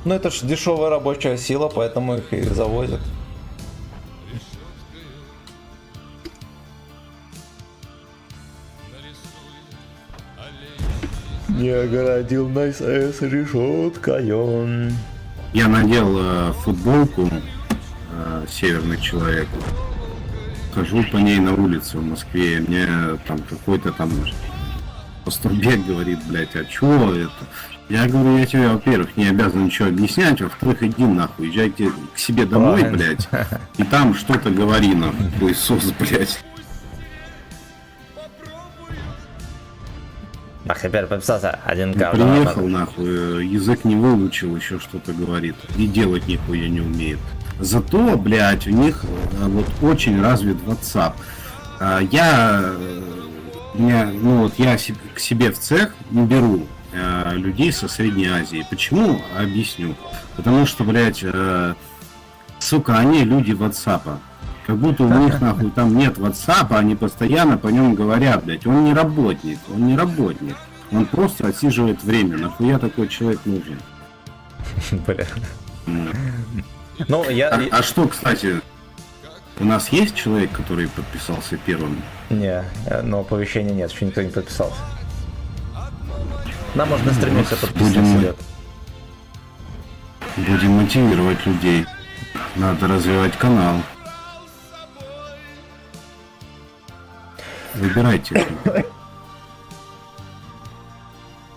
Ну это ж дешевая рабочая сила, поэтому их и завозят. Не огородил Найс С решеткой. Я надел футболку «Северный человек». Хожу по ней на улице в Москве, и мне там какой-то там Постурбек говорит, блядь, а чё это? Я говорю, я тебе, во-первых, не обязан ничего объяснять, во-вторых, иди нахуй, езжайте к себе домой, Правильно. блядь, и там что-то говори нахуй, хуесос, блядь. А теперь подписался один Приехал нахуй, язык не выучил, еще что-то говорит, и делать нихуя не умеет. Зато, блядь, у них вот очень развит WhatsApp. Я к себе в цех не беру людей со Средней Азии. Почему? Объясню. Потому что, блядь, сука, они люди WhatsApp. Как будто у них, нахуй, там нет WhatsApp, они постоянно по нем говорят, блядь. Он не работник. Он просто отсиживает время. Нахуя такой человек нужен? Бля. Ну, я... А что, кстати, у нас есть человек, который подписался первым? Не, но оповещения нет, еще никто не подписался. Нам можно на стриме все подписано Будем- сидят. Будем мотивировать людей. Надо развивать канал. Выбирайте.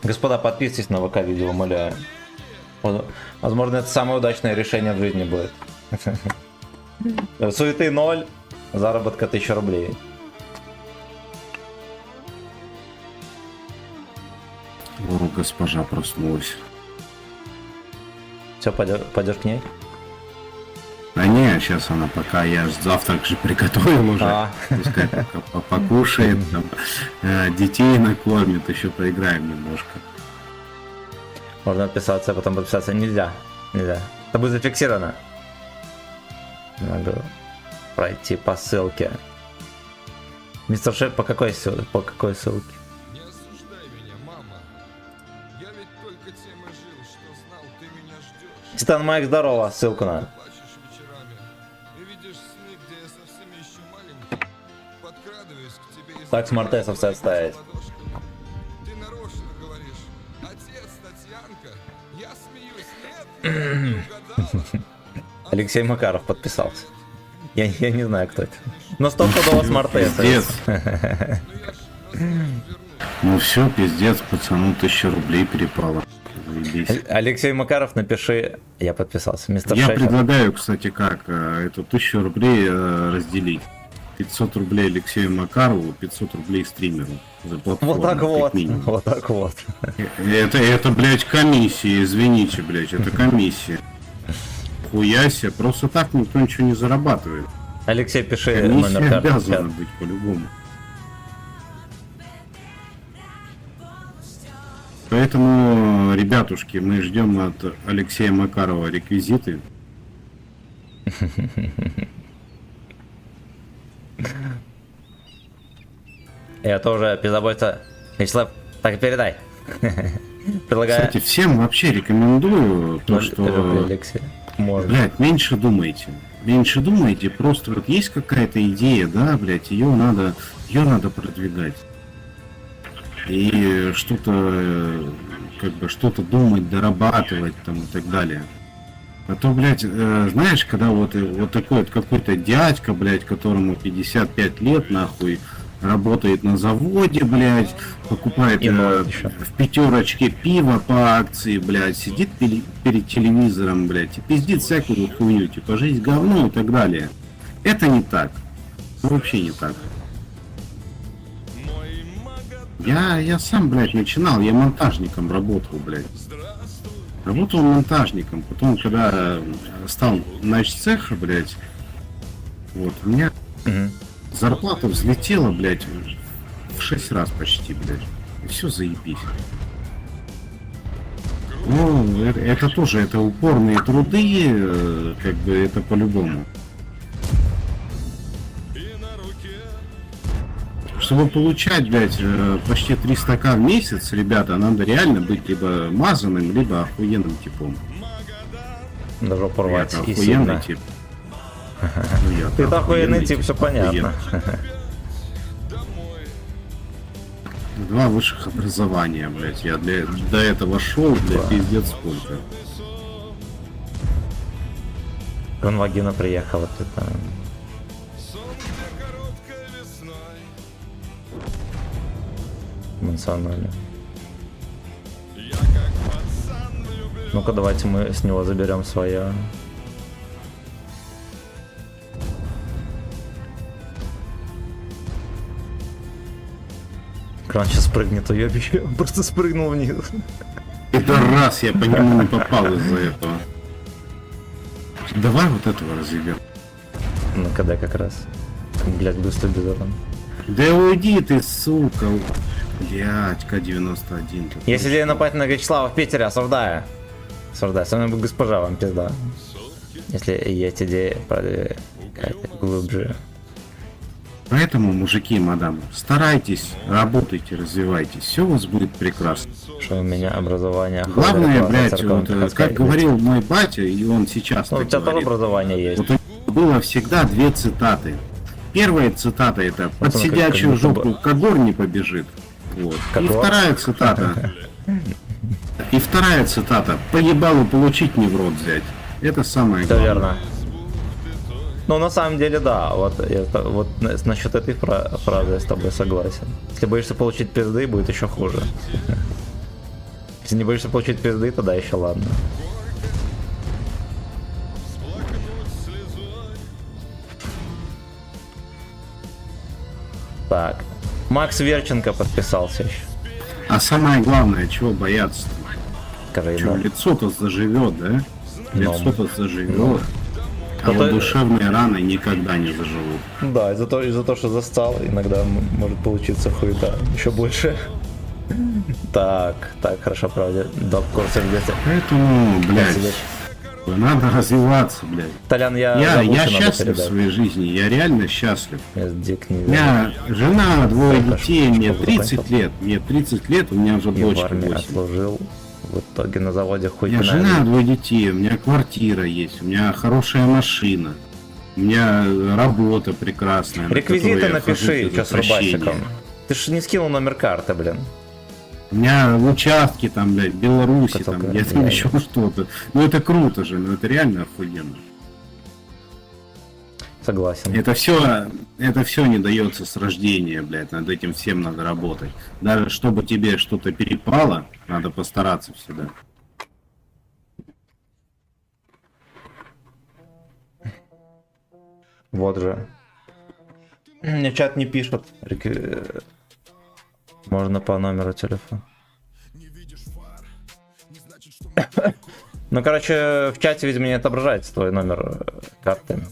Господа, подписывайтесь на ВК видео, умоляю. Возможно, это самое удачное решение в жизни будет. Суеты 0, заработка 1000 рублей. О, госпожа проснулась. Все, пойдешь к ней? А не, сейчас она пока я ж завтрак же приготовил уже. Пускай пока покушает, там, детей накормит, еще поиграем немножко. Можно отписаться, а потом подписаться. Нельзя. Нельзя. Это будет зафиксировано. Надо пройти по ссылке. Мистер Шеф, по какой ссылке? Не осуждай меня, мама. Я ведь только тем и жил, что знал, ты меня ждешь. Титан Майк, здорово, ссылку на. Плачешь вечерами и видишь сны, где я совсем еще маленький. Подкрадываюсь к тебе и Так смартесовцы отставить. ладошками. Ты нарочно говоришь: отец, Татьянка. Я смеюсь, нет, не угадала. Алексей Макаров подписался. Я не знаю, кто это. Но стопудово смартес. Пиздец. Ну все, пиздец, пацану 1000 рублей перепало. Заебись. Алексей Макаров, напиши. Я подписался. Мистер Я Шефер. предлагаю, кстати, как эту 1000 рублей разделить. 500 рублей Алексею Макарову, 500 рублей стримеру за платформу. Вот так как вот. минимум. Вот так вот. Это, блядь, комиссия, извините, блядь, это комиссия. Хуяся, просто так никто ничего не зарабатывает. Алексей, пиши Комиссия номер карты. обязана быть по-любому. Поэтому, ребятушки, мы ждем от Алексея Макарова реквизиты. Я тоже пиздобойца. Вячеслав, так и передай. Предлагаю. Кстати, всем вообще рекомендую то, 0 что... рублей, Алексей. Можно. Блядь, меньше думайте. Меньше думайте, просто вот есть какая-то идея, да, блядь, ее надо продвигать. И что-то, как бы, что-то думать, дорабатывать там и так далее. А то, блядь, знаешь, когда вот такой вот какой-то дядька, блядь, которому 55 лет, нахуй, работает на заводе, блядь, покупает в пятерочке пиво по акции, блядь, сидит перед телевизором, блядь, и пиздит всякую хуйню, типа жизнь говно и так далее. Это не так. Вообще не так. Я сам, блядь, начинал, я монтажником работал, блядь. Работал монтажником, потом, когда стал начцеха, блядь, вот, у меня зарплата взлетела, блядь, в 6 раз почти, блядь. И все заебись. Ну, это тоже, это упорные труды, как бы, это по-любому. Чтобы получать, блядь, почти 300к в месяц, ребята, надо реально быть либо мазаным, либо охуенным типом. Даже порвать. Я-то И охуенный сильно. тип. Ты охуенный тип, все понятно. 2 высших образования, блядь. Я до этого шел, блядь, пиздец сколько. Конвагина приехала. Это... Эмоционально. Ну-ка, давайте мы с него заберем свое. Кран сейчас прыгнет, уебище. Он просто спрыгнул вниз. Это раз я по нему не попал из-за этого. Давай вот этого разъебем. Ну, когда как раз. Блять, быстро бедором. Да уйди ты, сука. Блять, К-91. Есть идея напасть на Вячеслава в Питере, осуждаю. Осуждаю, со мной будет госпожа, вам пизда. Если есть идея продвигать глубже. Поэтому, мужики и мадам, старайтесь, работайте, развивайтесь. Все у вас будет прекрасно. Что у меня образование. Главное, блядь, вот, как говорил мой батя, и он сейчас Ну, у так тебя тоже говорит, образование есть. вот у него было всегда 2 цитаты. Первая цитата это «Под он сидячую как будто жопу когор не побежит». Вот. И Когор? вторая цитата. И вторая цитата «По ебалу получить, не в рот взять». Это самое Все главное. верно. Ну, на самом деле, да. Вот насчет этой фразы я с тобой согласен. Если боишься получить пизды, будет еще хуже. Если не боишься получить пизды, тогда еще ладно. Так. Макс Верченко подписался еще. А самое главное, чего бояться? Скажи, Что, да. лицо-то заживет, да? Ну. Лицо-то заживет. А Ну, вот то- душевные раны никогда не заживут. Да, из-за того, что застал, иногда может получиться хуета еще больше. Так, хорошо, правда. Доп. Курсов детства. Поэтому, блядь, надо развиваться, блядь. Толян, я Я лучше надо счастлив в передать. своей жизни, я реально счастлив. Я дик не У меня жена, двое Хорошо, детей, мне чтобы 30 закончил. лет. Мне 30 лет, у меня уже И в дочка армии 8. отслужил. В итоге на заводе У хуй меня пинали. жена, двое детей, у меня квартира есть, у меня хорошая машина. У меня работа прекрасная. на Реквизиты которую я хожу напиши, без что с возвращения. рубасиком. Ты ж не скинул номер карты, блин. У меня участки там, блядь, в Беларуси, Только там, где там реально. еще что-то. Ну это круто же, ну это реально охуенно. Согласен. Это все не дается с рождения, блядь, над этим всем надо работать. Даже чтобы тебе что-то перепало, надо постараться всегда. Вот же. Мне чат не пишет. Можно по номеру телефона. Ну, короче, в чате, видимо, не отображается твой номер карты.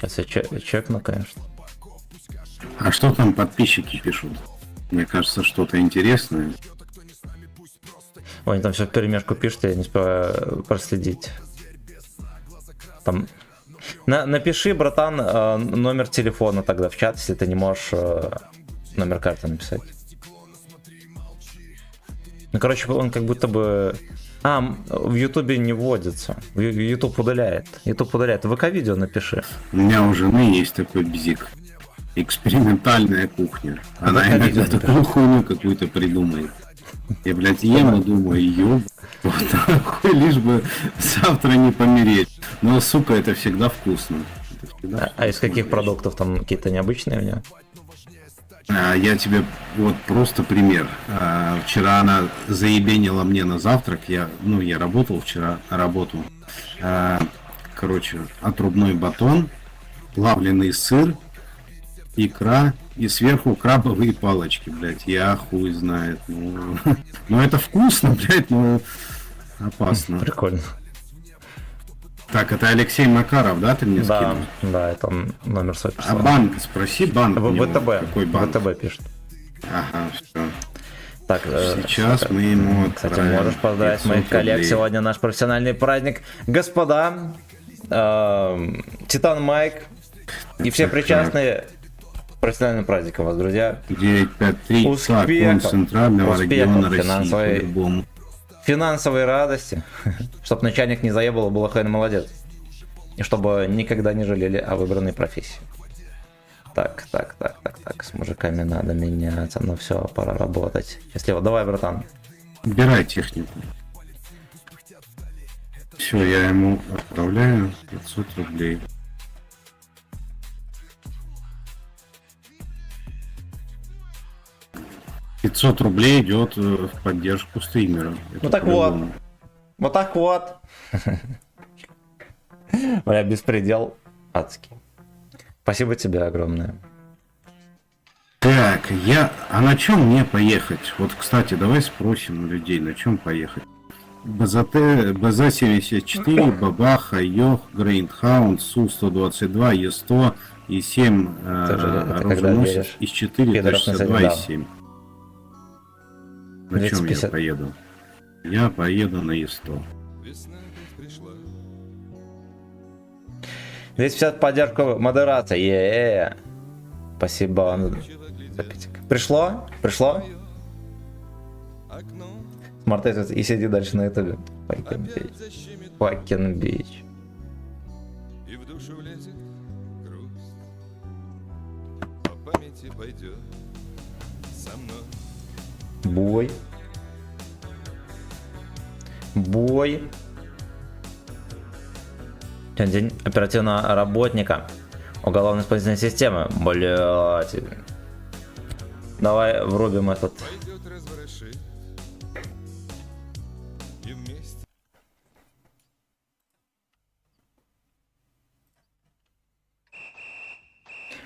Сейчас я чекну, конечно. А что там подписчики пишут? Мне кажется, что-то интересное. Ой, они там все в перемешку пишут, я не успеваю проследить. Там... Напиши, братан, номер телефона тогда в чат, если ты не можешь номер карты написать. Ну, короче, он как будто бы... в Ютубе не вводится. Ютуб удаляет. Ютуб удаляет. В ВК-видео напиши. У меня у жены есть такой бзик. Экспериментальная кухня. Она пока видео иногда такую хуйню какую-то придумает. Я, блядь, ем и думаю, ёб, вот нахуй, лишь бы завтра не помереть. Но, сука, это всегда вкусно. Это всегда А из вкусно, каких блядь. продуктов там какие-то необычные у меня? Я тебе вот просто пример. Вчера она заебенила мне на завтрак. Я работал вчера, работу. Короче, отрубной батон, плавленый сыр, икра и сверху крабовые палочки, блядь. Я хуй знает. Ну это вкусно, блядь, но опасно. Прикольно. Так, это Алексей Макаров, да, ты мне Да, скинул? да, это он номер свой А писал. банк, спроси банк. у него. ВТБ. Какой банк? ВТБ пишет. Ага, все. Так, Сейчас мы ему кстати, отправим можешь поздравить 500 моих коллег. рублей. Сегодня наш профессиональный праздник. Господа, Титан Майк и все Так, причастные профессиональным праздником вас, друзья. 953, так, он Успехов. центрального Успехов, региона России, финансовой- по-любому. Финансовой радости, чтоб начальник не заебал, был охуенно молодец. И чтобы никогда не жалели о выбранной профессии. Так, с мужиками надо меняться, ну все, пора работать. Счастливо, давай, братан. Убирай технику. Все, я ему отправляю 500 рублей. $500 идет в поддержку стримера. Это Ну так по-любому. Вот так вот. Бля, беспредел адский. Спасибо тебе огромное. Так, а на чем мне поехать? Вот, кстати, давай спросим у людей, на чем поехать. БЗТ, БЗ-74, Бабаха, Йох, Грейндхаунд, Су-122, Е100 и 7 Ты же это когда оруженосец веришь? из 4, Пидоров на 62 и да. 7. На чем я 250. поеду? Я поеду на Е100. Весна пришла. 250 поддержку модерация. Е-е-е. Спасибо вам за пятик. Пришло? Пришло? Окно Смартес и сиди дальше на ютубе. Fucking bitch. опять защемит, Fucking bitch. и в душу влезет грусть. По памяти пойдет со мной. Бой. Бой. Сегодня день оперативного работника уголовно-исполнительной системы. Блять. Давай врубим этот. Пойдет развороши. И вместе.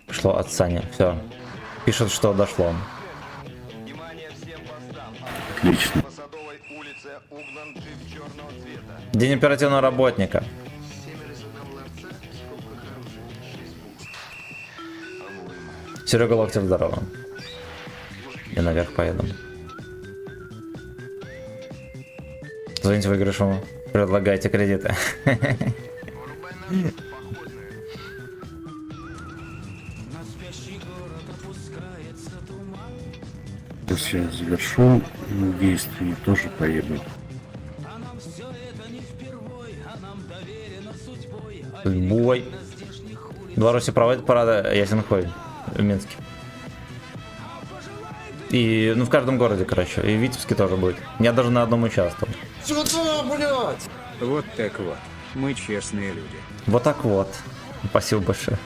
Пришло от Сани. Все. Пишет, что дошло. Отлично. День оперативного работника. Серега Локтев, здорово. Я наверх поеду. Звоните выигрышу. Предлагайте кредиты. Сейчас я завершу действие и тоже поеду. Бой. В Беларуси проводят парады Ясенхой в Минске. И, ну, в каждом городе, короче. И в Витебске тоже будет. Я даже на одном участвовал. Вот так вот. Мы честные люди. Вот так вот. Спасибо большое.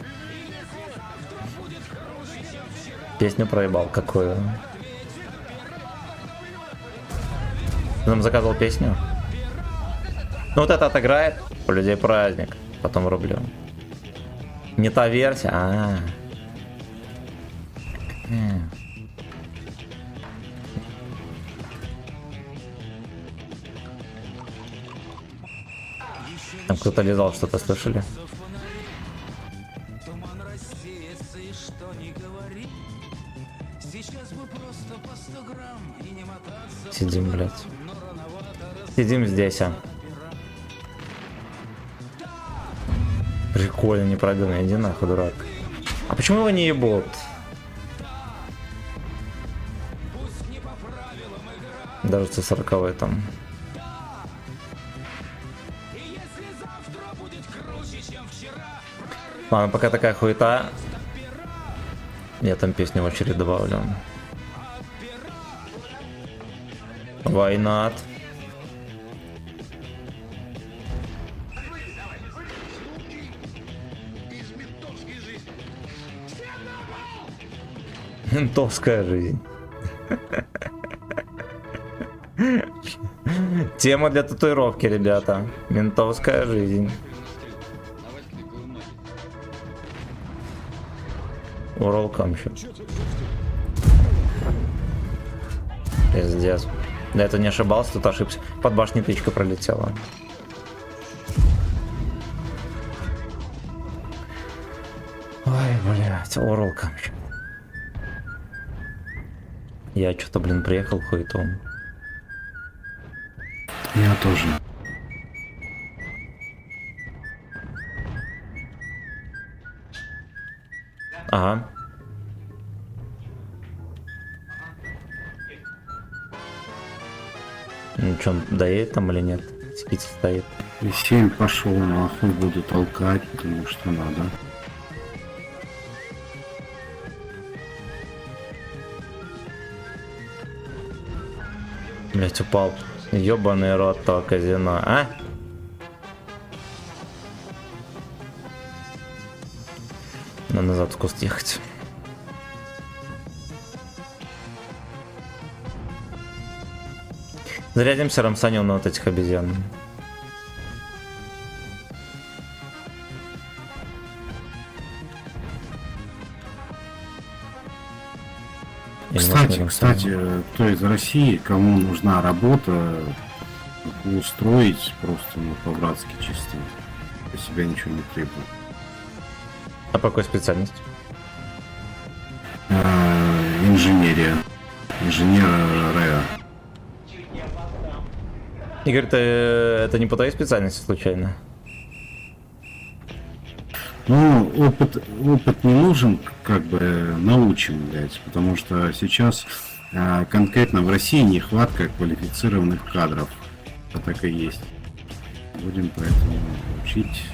Песню проебал какую. Ты нам заказывал песню? Ну вот это отыграет. У людей праздник. Потом рублю. Не та версия. Там кто-то лизал, что-то слышали? Сидим, блядь. Сидим здесь, а. Прикольно, не пройденный. Иди нахуй, дурак. А почему его не ебут? Даже C40 там. Ладно, пока такая хуета. Я там песню в очередь добавлю. Why not? Ментовская жизнь. Тема для татуировки, ребята. Ментовская жизнь. Урал камщик. Пиздец. Да это не ошибался, тут ошибся. Под башней тычка пролетела. Ой, блядь, Урал камщик. Я что-то, блин, приехал хуетом. Я тоже. Ага. Ну что, доедет там или нет? Спит стоит. И 7 пошел нахуй, буду толкать, потому что надо. Блять, упал. Ёбаный рот то казино, а? Надо назад в куст ехать. Зарядимся рамсанем на вот этих обезьян. Кстати, кто из России, кому нужна работа, устроить просто, ну, по-братски чисто. Для себя ничего не требует. А по какой специальности? Инженерия. Инженер РЭА. Игорь, это не по твоей специальности случайно? Ну, опыт не нужен, как бы научим, блядь, потому что сейчас конкретно в России нехватка квалифицированных кадров. Это так и есть. Будем поэтому учить.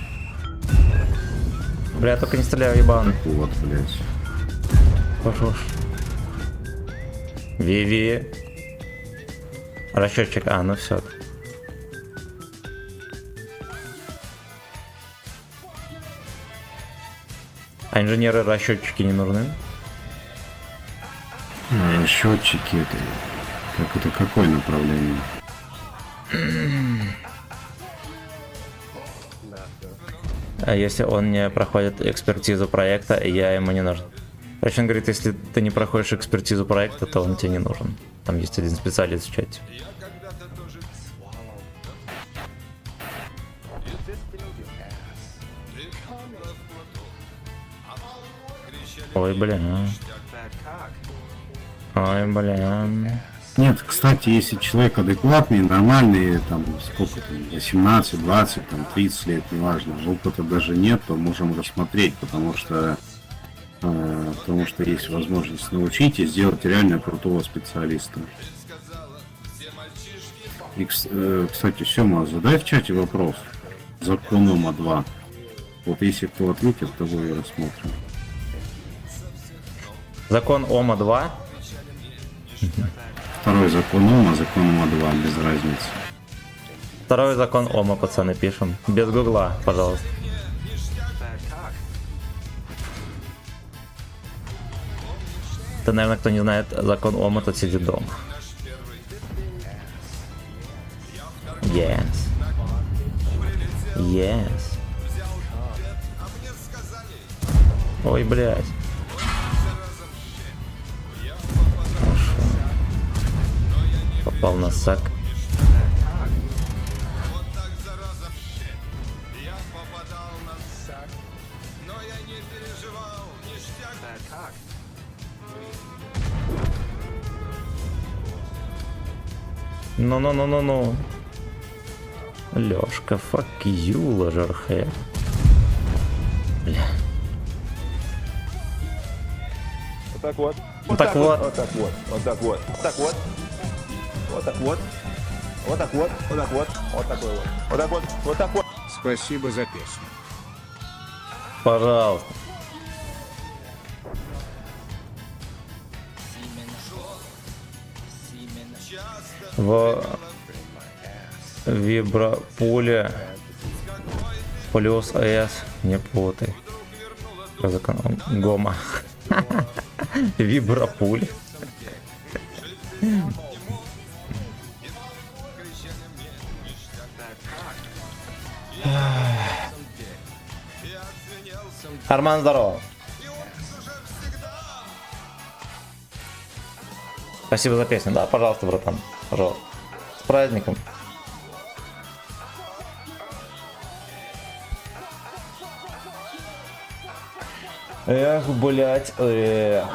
Бля, только не стреляй, ебан. Так вот, блядь. Пошел. Виви. Расчетчик. А, ну все. А инженеры-расчетчики не нужны? Счетчики это... Как это какое направление? А если он не проходит экспертизу проекта, я ему не нужен. Короче, он говорит, если ты не проходишь экспертизу проекта, то он тебе не нужен. Там есть один специалист в чате. Ой, блин. Ой, блин. Нет, кстати, если человек адекватный, нормальный, там, сколько там, 18, 20, там, 30 лет, неважно, опыта даже нет, то можем рассмотреть, потому что есть возможность научить и сделать реально крутого специалиста. И, кстати, Сёма, задай в чате вопрос. Закон Ома 2. Вот если кто ответит, то его и рассмотрим. Закон Ома 2. Второй закон Ома 2, без разницы. Второй закон Ома, пацаны, пишем. Без гугла, пожалуйста. Это, наверное, кто не знает закон Ома, тот сидит дома. Yes. Yes. Ой, блядь. Хорошо. Попал на сак. Ну. Лёшка, fuck you, ложерхэ. Бля. Вот так вот. Вот так вот. Вот так вот. Вот так вот. Вот так вот. Вот так вот. Вот так вот. Вот так вот. Вот такой вот. Вот так вот. Вот так вот. Спасибо за песню. Пожалуйста. В вибропуле плюс S, не путай. Гома. Вибропуль. Арман, здорово. Спасибо за песню. Да, пожалуйста, братан. Пожалуйста. С праздником. Эх, блять, эх.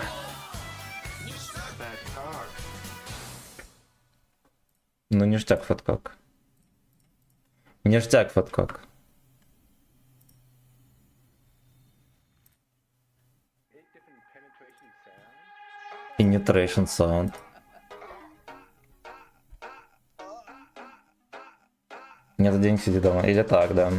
Ну, ништяк, фаткак. Ништяк, фаткак. Penetration sound. Нет, день сиди дома. Или так, да.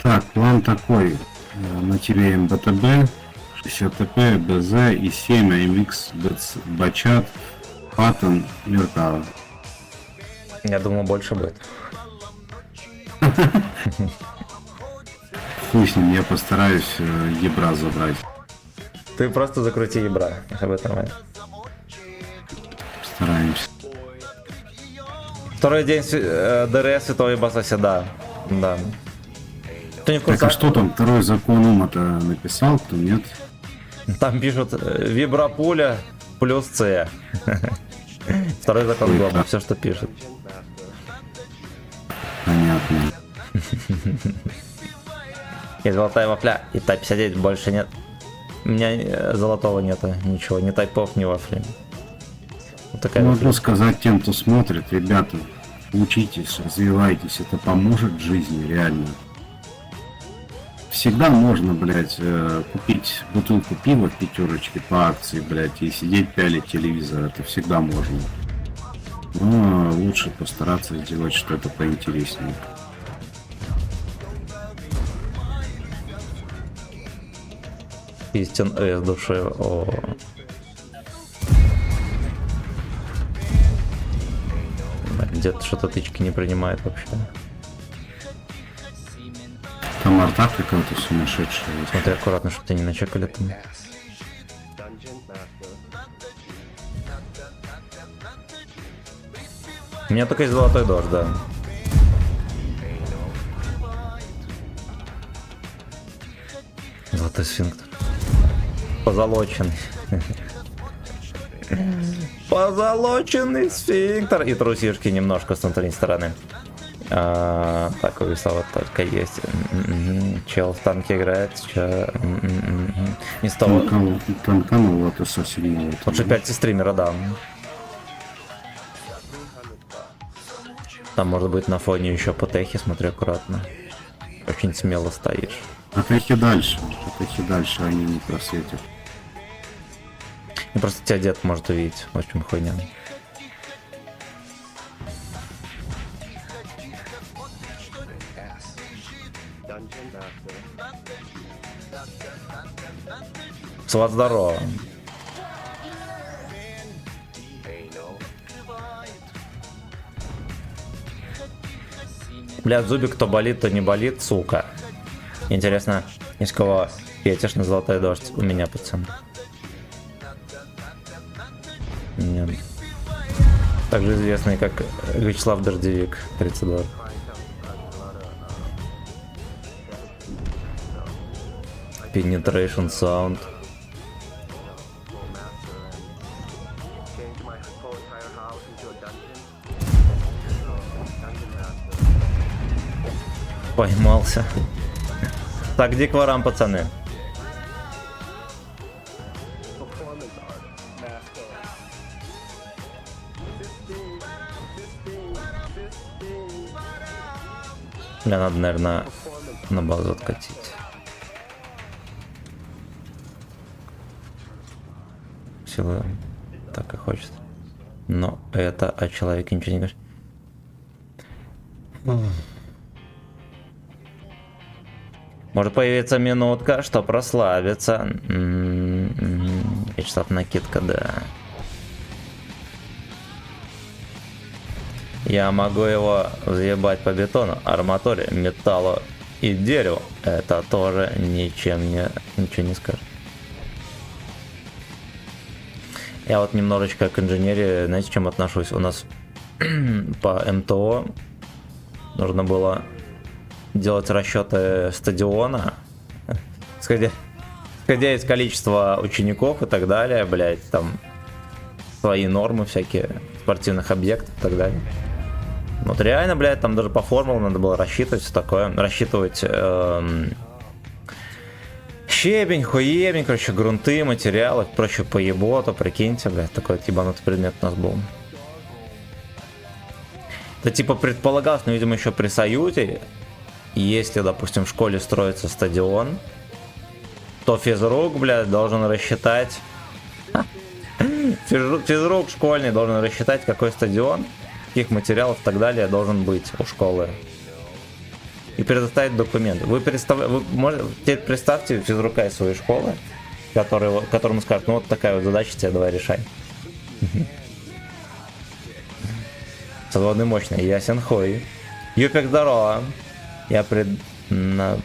Так, план такой. На тебе МБТБ, 60 ТП, БЗ и 7 AMX, Бачат, Паттон, Меркава. Я думал, больше будет. Хуй с ним, я постараюсь ебра забрать. Ты просто закрути ебра. Об этом. Постараемся. Второй день ДРС Святого Ебаса, да. Да. Кто не в Так, курсе? а что там, второй закон Ума-то написал, кто нет? Там пишут вибропуля плюс С. Второй закон Гома, все, что пишут. Понятно. И золотая вафля, и Type 59 больше нет. У меня золотого нету, ничего, ни тайпов, ни вафли. Вот такая Могу вафля. сказать тем, кто смотрит, ребята, учитесь, развивайтесь, это поможет в жизни, реально. Всегда можно, блядь, купить бутылку пива в пятерочке по акции, блядь, и сидеть пялить телевизор, это всегда можно. Но лучше постараться сделать что-то поинтереснее. Истин с души. О. Где-то что-то тычки не принимает вообще. Там арта какая-то сумасшедшая. Смотри аккуратно, чтобы тебя не начекали там. У меня только есть золотой дождь, да. Золотой сфинктер. Позолоченный. Позолоченный сфинктер. И трусишки немножко с внутренней стороны. Так, увесла вот только есть. Чел в танке играет. Не с того. Танканул это совсем. Лучше 5 стримера, да. Там может быть на фоне еще по техе, смотри аккуратно. Очень смело стоишь. Атахи дальше, они не просветят. И просто тебя дед может увидеть, в общем хуйня. Сват, здорово. Бля, зубик то болит, то не болит, сука. Интересно, из кого фетиш на золотой дождь? У меня, пацан. Нет. Также известный как Вячеслав Дождевик, 32. Penetration Sound. Поймался. Так, где к ворам, пацаны? Бля, надо, наверное, на базу откатить. Силы так и хочет. Но это о человеке ничего не говорит. Может появиться минутка, чтоб расслабиться. Вячеслав, накидка, да. Я могу его взъебать по бетону, арматуре, металлу и дереву. Это тоже ничего не скажет. Я вот немножечко к инженерии, знаете, к чем отношусь? У нас по МТО нужно было делать расчеты стадиона, исходя из количества учеников и так далее, блять, там свои нормы всякие спортивных объектов и так далее. Вот реально, блядь, там даже по формулам надо было рассчитывать все такое, рассчитывать щебень, хуебень, короче, грунты, материалы, прочее поеботу, прикиньте, блядь, такой вот ебанутый предмет у нас был. Это типа предполагалось, но, видимо, еще при Союзе, если, допустим, в школе строится стадион, то физрук, блядь, должен рассчитать, физрук школьный должен рассчитать, какой стадион, каких материалов и так далее должен быть у школы. И предоставить документ. Вы представьте физрука из своей школы, которому скажут, ну вот такая вот задача, тебе давай решай. Свободный, мощный, ясен хуй. Юпик, здорово. Я напряженно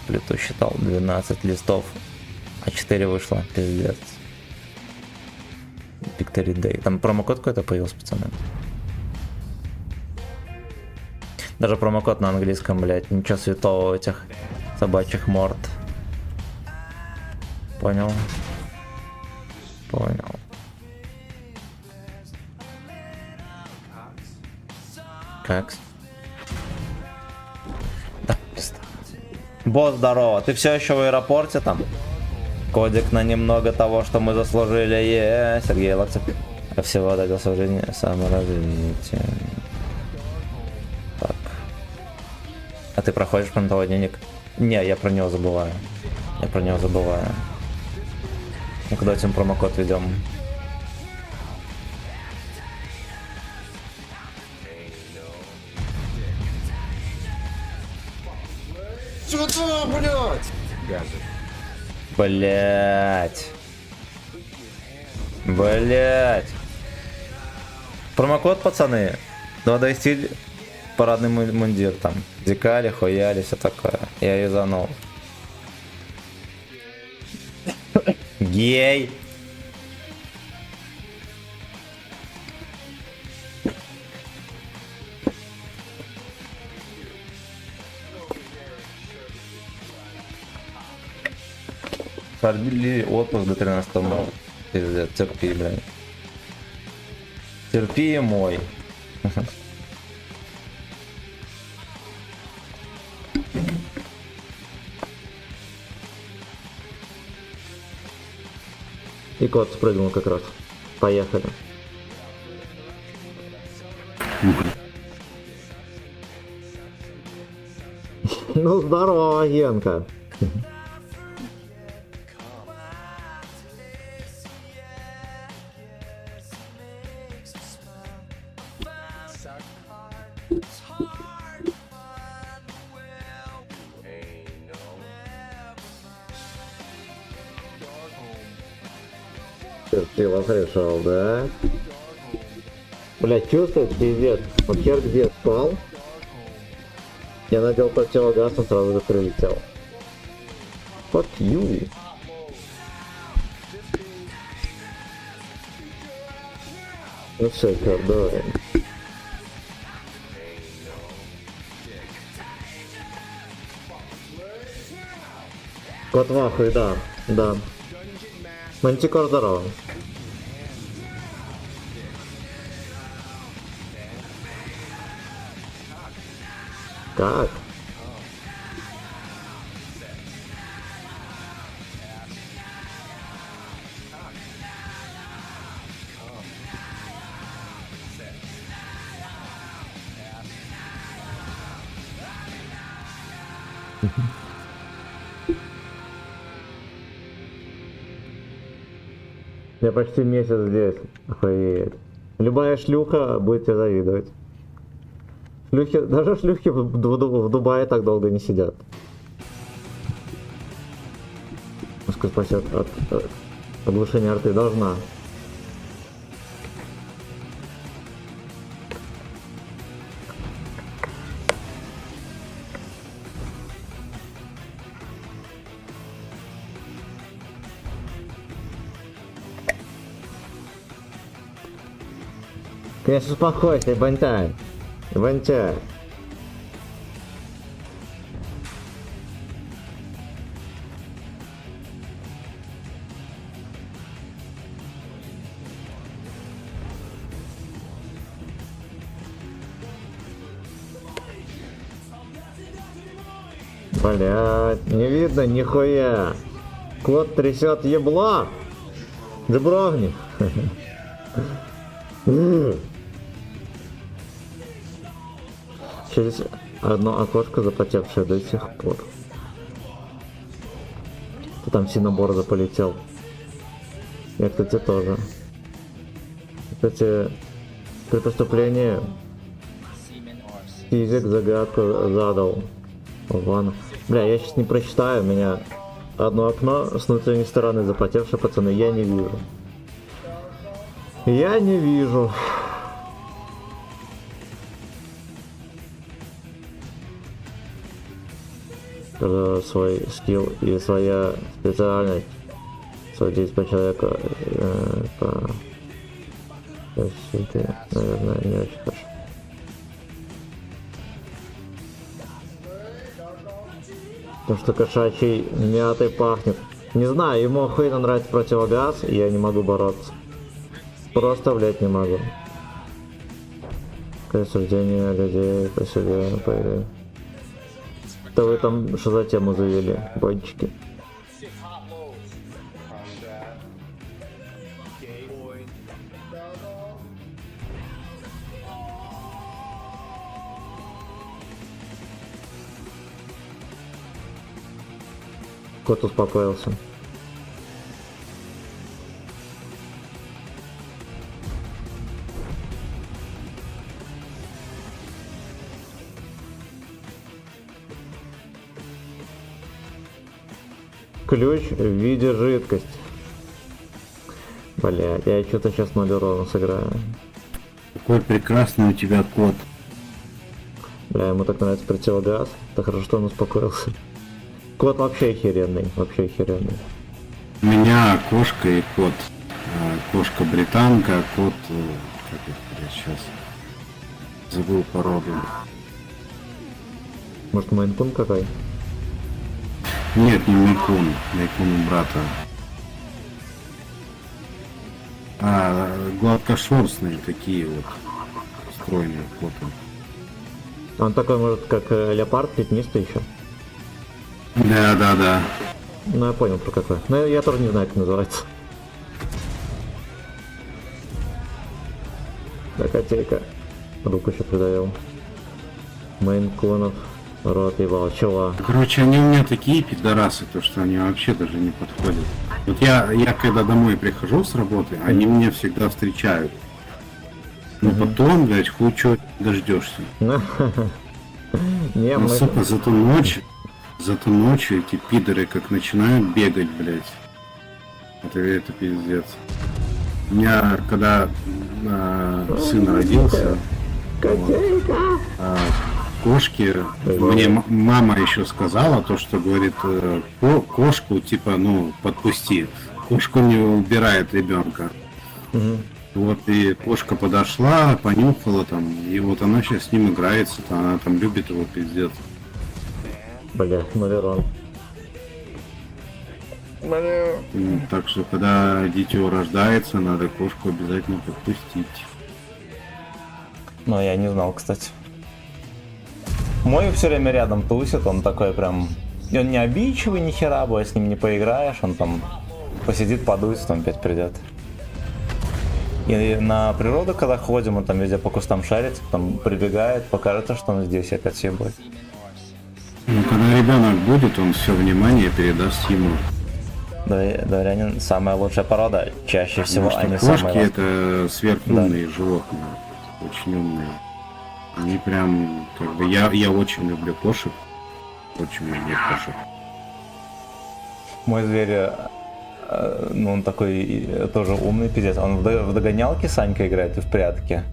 плиту считал 12 листов, а 4 вышло, пиздец. Victory Day. Там промокод какой-то появился, пацаны. Даже промокод на английском, блять, ничего святого у этих собачьих морд. Понял? Понял. Как? Да, пизда. Босс, здорово. Ты все еще в аэропорте там? Кодик на немного того, что мы заслужили. Сергей Лакцев. А всего добился в жизни саморазвития. Так. А ты проходишь прям того дневник? Не, я про него забываю. Ну, когда этим промокод ведем. Сюда, блядь! Газы. Блять. Блять. Промокод, пацаны. 2D стиль, парадный мундир там. Декали, хуяли, все такое. Я юзанул. Гей. Продлили отпуск до 13 мая. Пиздец, терпи, блядь. Терпи, мой. И кот спрыгнул как раз. Поехали. Ну здорово, Генка. Ты вас решал, да? Блять, чувствуешь, пиздец. Вот хер где спал. Я надел противогаз, он сразу же прилетел. Fuck you. Ну все, Кер, давай. Кот в ахуе, да, да. Мантикор, здорово. Как? Я почти месяц здесь. Охуеть. Любая шлюха будет тебе завидовать. Шлюхи, даже шлюхи в Дубае так долго не сидят. Пускай спасет от оглушения рты. Должна. Конечно, успокойся, Ибантай. Ибантай. Блядь, не видно нихуя. Кот трясет ебло. Забровни. Через одно окошко запотевшее до сих пор. Там синобор заполетел. Я, кстати, тоже. Кстати, при поступлении физик загадку задал. Ван. Бля, я сейчас не прочитаю, у меня одно окно с внутренней стороны запотевшее, пацаны, я не вижу. Я не вижу. Свой скилл и своя специальность. Судить по человеку по защите, наверное, не очень хорошо. Потому что кошачий мятой пахнет. Не знаю, ему охуенно нравится противогаз, и я не могу бороться. Просто, блять, не могу. Какое суждение людей по себе, по игре. Да вы там что за тему завели, бойчики? Кот успокоился. ключ в виде жидкости. Блядь, я что-то сейчас 0 урона сыграю. Какой прекрасный у тебя кот. Бля, ему так нравится противогаз. Так хорошо, что он успокоился. Кот вообще охеренный, вообще охеренный. У меня кошка и кот. Кошка британка, а кот... Как их, блядь, сейчас? Забыл породу. Может, мейн-кун какой? Нет, не Мейкун. Мейкун у брата. Гладкошерстные такие вот. Стройные коты. Он такой, может, как леопард, пятнистый еще. Да. Ну, я понял, про какой. Но я тоже не знаю, как называется. Да, котейка. Руку еще придавил. Мейн-кунов. Рот ебал, чего? Короче, они у меня такие пидорасы, то что они вообще даже не подходят. Вот я когда домой прихожу с работы, они меня всегда встречают. Но потом, блядь, хуй чё дождешься. Не, Ну, мы... сука, зато ночью эти пидоры как начинают бегать, блядь. Это пиздец. У меня, когда сын родился, кошки, мне мама еще сказала то, что говорит, кошку, типа, ну, подпусти. Кошку не убирает ребенка. Вот и кошка подошла, понюхала там, и вот она сейчас с ним играется, она там любит его пиздец. Бля, наверное. Так что, когда дитё рождается, надо кошку обязательно подпустить. Ну, я не знал, кстати. Мой все время рядом тусит, он такой прям... И он не обидчивый ни хера, бо с ним не поиграешь, он там посидит, подуется, там опять придет. И на природу, когда ходим, он там везде по кустам шарит, там прибегает, покажется, что он здесь, и опять съебает. Ну, когда ребенок будет, он все внимание передаст ему. Дворянин самая лучшая порода, чаще всего Потому они что кошки самые... это сверхумные животные, очень умные. Они прям, как бы, я очень люблю кошек, очень люблю кошек. Мой зверь, ну он такой тоже умный пиздец, он в догонялке Санька играет и в прятки.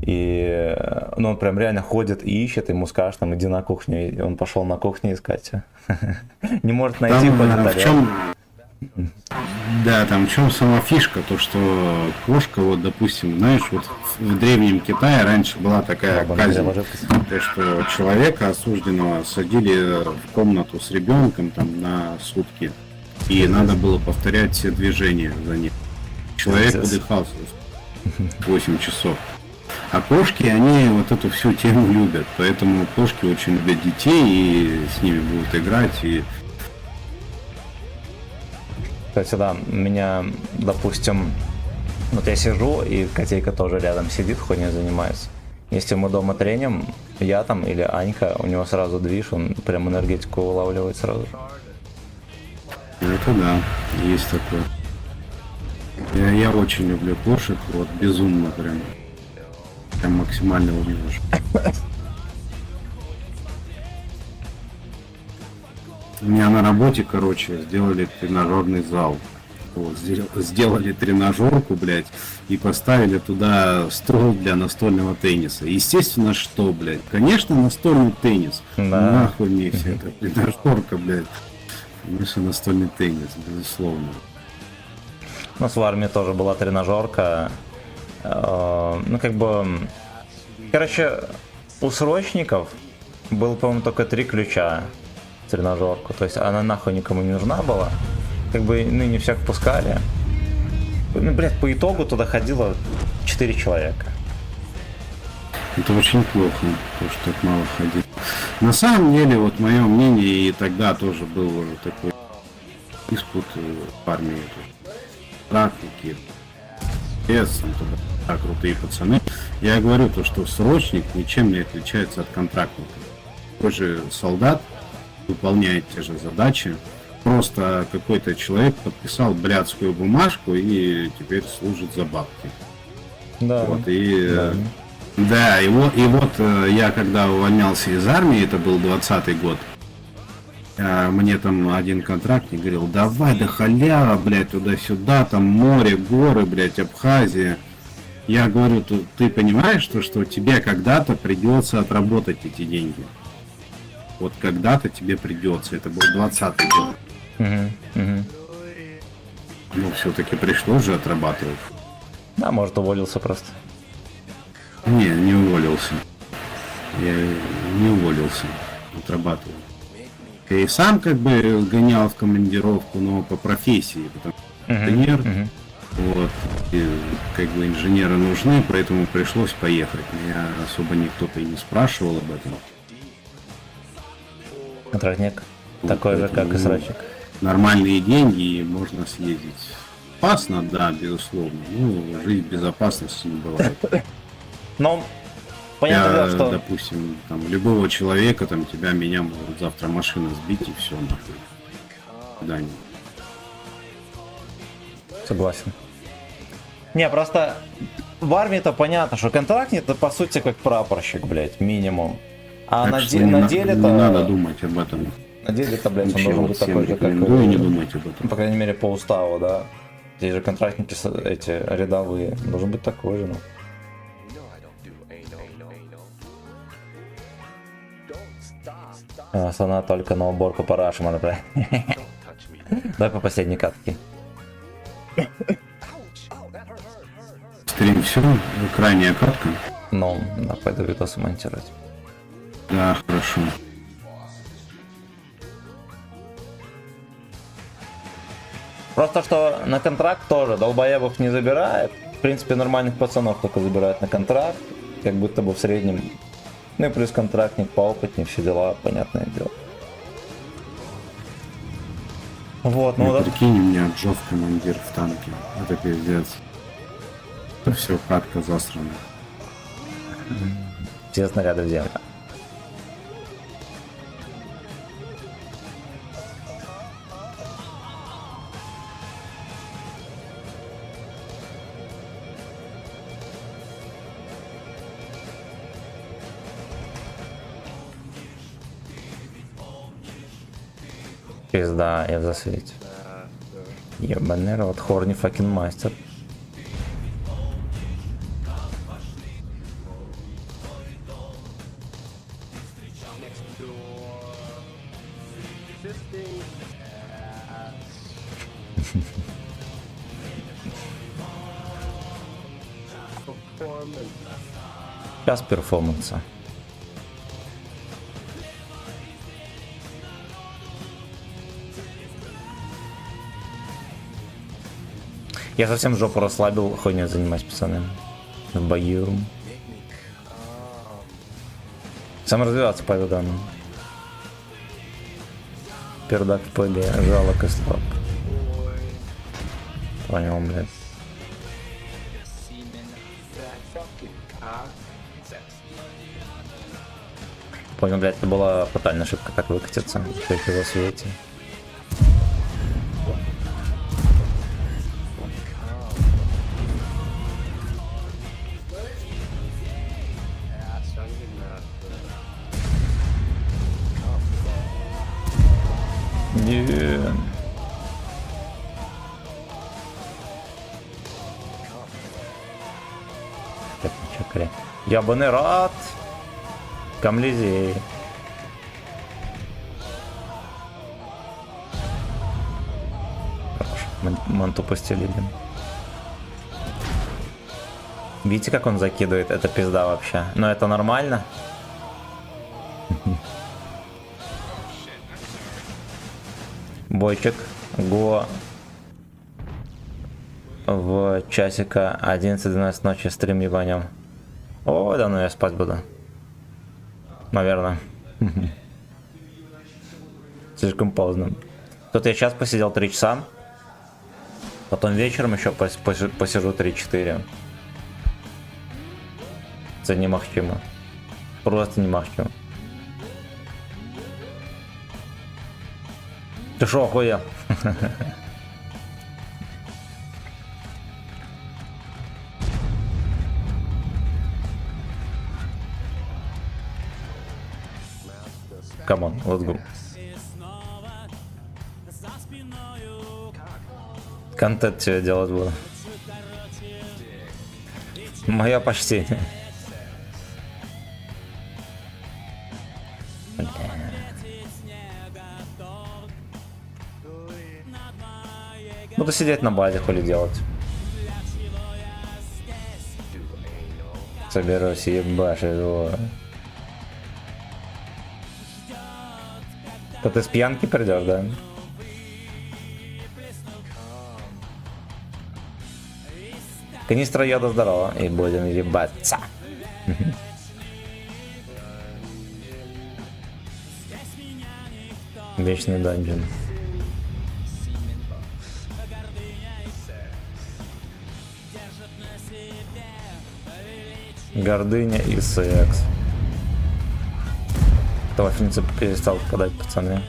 И ну, он прям реально ходит и ищет, ему скажешь, там, иди на кухню, и он пошел на кухню искать. Не может найти, ходит орёт. Да, там в чем сама фишка, то что кошка, вот допустим, знаешь, вот в древнем Китае раньше была такая казнь, то что человека осужденного садили в комнату с ребенком там на сутки, и надо было повторять все движения за ним. Человек выдыхался 8 часов. А кошки, они вот эту всю тему любят, поэтому кошки очень любят детей и с ними будут играть. И Кстати, да, меня, допустим, вот я сижу, и котейка тоже рядом сидит, хуйней занимается. Если мы дома треним, я там или Анька, у него сразу движ, он прям энергетику вылавливает сразу. это да, есть такое. Я очень люблю кошек, вот безумно прям максимально увидишь. У меня на работе, короче, сделали тренажерный зал. Вот, сделали тренажерку, блядь, и поставили туда стол для настольного тенниса. Естественно, что, блядь? Конечно, настольный теннис. Да. Нахуй мне все это. Тренажерка, блядь. Конечно, настольный теннис, безусловно. У нас в армии тоже была тренажерка. Ну, как бы... Короче, у срочников было, по-моему, только 3 ключа в тренажерку. То есть она нахуй никому не нужна была. Как бы, ну, не всех пускали. Ну, блядь, по итогу туда ходило 4 человека. Это очень плохо, то, что так мало ходит. На самом деле, вот мое мнение, и тогда тоже был такой диспут в армии. Практики, крутые пацаны. Я говорю то, что срочник ничем не отличается от контрактника. Такой же солдат выполняет те же задачи. Просто какой-то человек подписал блядскую бумажку и теперь служит за бабки. Да. Вот, и вот я когда увольнялся из армии, это был 20-й год, Мне там один контрактник говорил, давай, да халява, блядь, туда-сюда, там море, горы, блядь, Абхазия. Я говорю, ты понимаешь, что тебе когда-то придется отработать эти деньги? Вот когда-то тебе придется. Это был 20-й год. Ну, все-таки пришлось же отрабатывать. Да, может, уволился просто. Не уволился. Я не уволился. Отрабатывал. Я и сам как бы гонял в командировку, но по профессии. Потому что инженер. Вот. И, как бы инженеры нужны, поэтому пришлось поехать. Меня особо никто-то и не спрашивал об этом. Контрактник. Такой же, как и срачик. Нормальные деньги, и можно съездить. Опасно, да, безусловно. Ну, жизнь в безопасности не бывает. Ну, понятно, Я, что... допустим, там, любого человека, там, меня могут завтра машина сбить, и все, нахуй. Да, нет. Согласен. Не, просто в армии-то понятно, что контрактник это по сути как прапорщик, блядь, минимум. А Так на, что на не деле-то... не надо думать об этом. На деле-то, блядь, он Вообще, должен вот быть всем такой же, как... рекомендую не думать об этом. По крайней мере, по уставу, да. Здесь же контрактники, эти рядовые, должен быть такой же, ну. Она только на уборку параши, блядь. Давай по последней катке. Стрим все, крайняя катка. Ну, да, пойду видосы монтировать. Да, хорошо. Просто что на контракт тоже долбоебов не забирает. В принципе, нормальных пацанов только забирают на контракт. Как будто бы в среднем. Ну и плюс контрактник поопытнее, все дела, понятное дело. Вот, ну да. Прикинь, у меня Джов командир в танке. Это пиздец. Это все катка засрана. Все снаряды в землю. Пизда, я в засвете. Ебаный рот, хорни факин мастер. Сейчас перформанса. Я совсем жопу расслабил, хуйней занимаюсь, пацаны. В бою. Саморазвиваться по данным. Пердак в поле, жалок и слаб. Понял, блядь. Понял, блядь, это была фатальная ошибка, так выкатиться. Все еще во свете. Ябаный рад. Камлизей. Хорошо. Манту постелили. Видите, как он закидывает? Это пизда вообще. Но это нормально. Бойчик. Го. В часика 11-12 ночи стрим ебанем. О, да, ну я спать буду. Наверное. Слишком поздно. Тут я сейчас посидел 3 часа. Потом вечером еще посижу 3-4. Это немахчимо. Просто немахчимо. Ты шо, охуел? Come on, let's go. Контент тебе делать буду. Мое почтение. Буду сидеть на базе, хули делать. Соберусь и ебашь его. То ты с пьянки придешь, да? Канистра йода здорово, и будем ебаться. Вечный данжен. Гордыня и секс. Вафельница перестал подать, пацаны.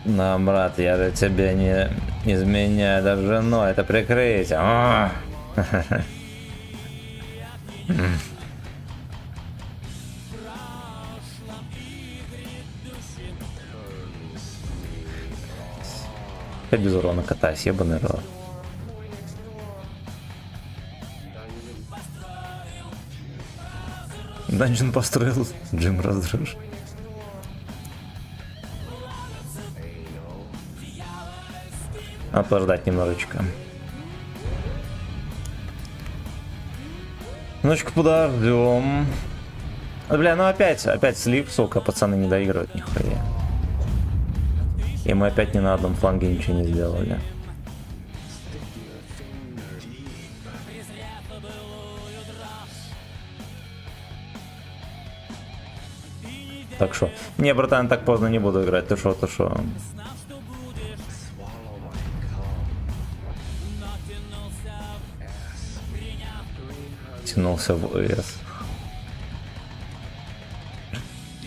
Но, брат, я же тебе не изменяю даже женой, это прикрытие. Опять без урона катаюсь, ебаный рот. Данжен построил, Джим разрушил. Надо подождать немножечко. Немножечко подождем. Бля, ну опять слив, сука, пацаны не доигрывают нихуя. И мы опять ни на одном фланге ничего не сделали. Так что, не, братан, так поздно не буду играть, ты шо, ты шо. Тянулся в ОС.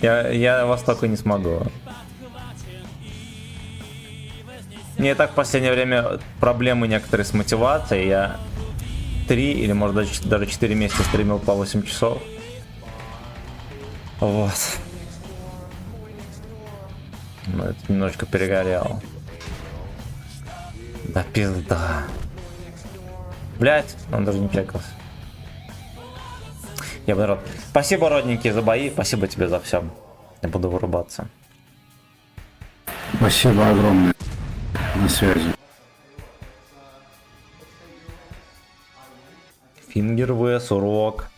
Я вас только не смогу. Мне и так в последнее время проблемы некоторые с мотивацией. Я 3 или может даже 4 месяца стримил по 8 часов. Вот. Ну, это немножечко перегорел. Да пизда. Блять, он даже не чекался. Я бы рад. Спасибо, родненький, за бои. Спасибо тебе за все. Я буду вырубаться. Спасибо огромное. На связи. Фингер vs урок.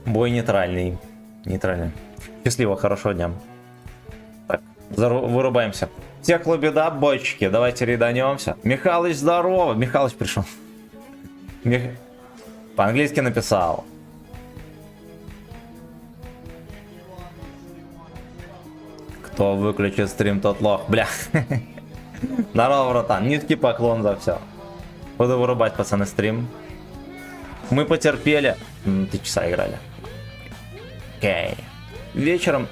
Бой нейтральный. Нейтральный. Счастливо, хорошего дня. Так, вырубаемся. Всех лобеда, бойчики, давайте рейданемся. Михалыч, здорово. Михалыч пришел. По-английски написал. Кто выключит стрим, тот лох. Бля. Здорово, братан. Низкий поклон за все. Буду вырубать, пацаны, стрим. Мы потерпели. 3 часа играли. Окей. Вечером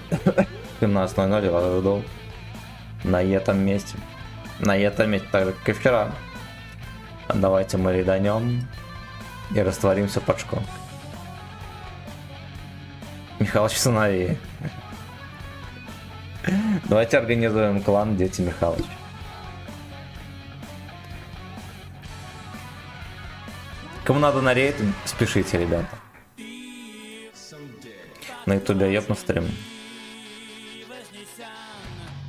17:00 я вас жду. На этом месте. На этом месте, так же, как и вчера. Давайте мы рейданем и растворимся под школой. Михалыч, сыновей. Давайте организуем клан Дети Михалыч. Кому надо на рейд, спешите, ребята. На ютубе я ебну стрим.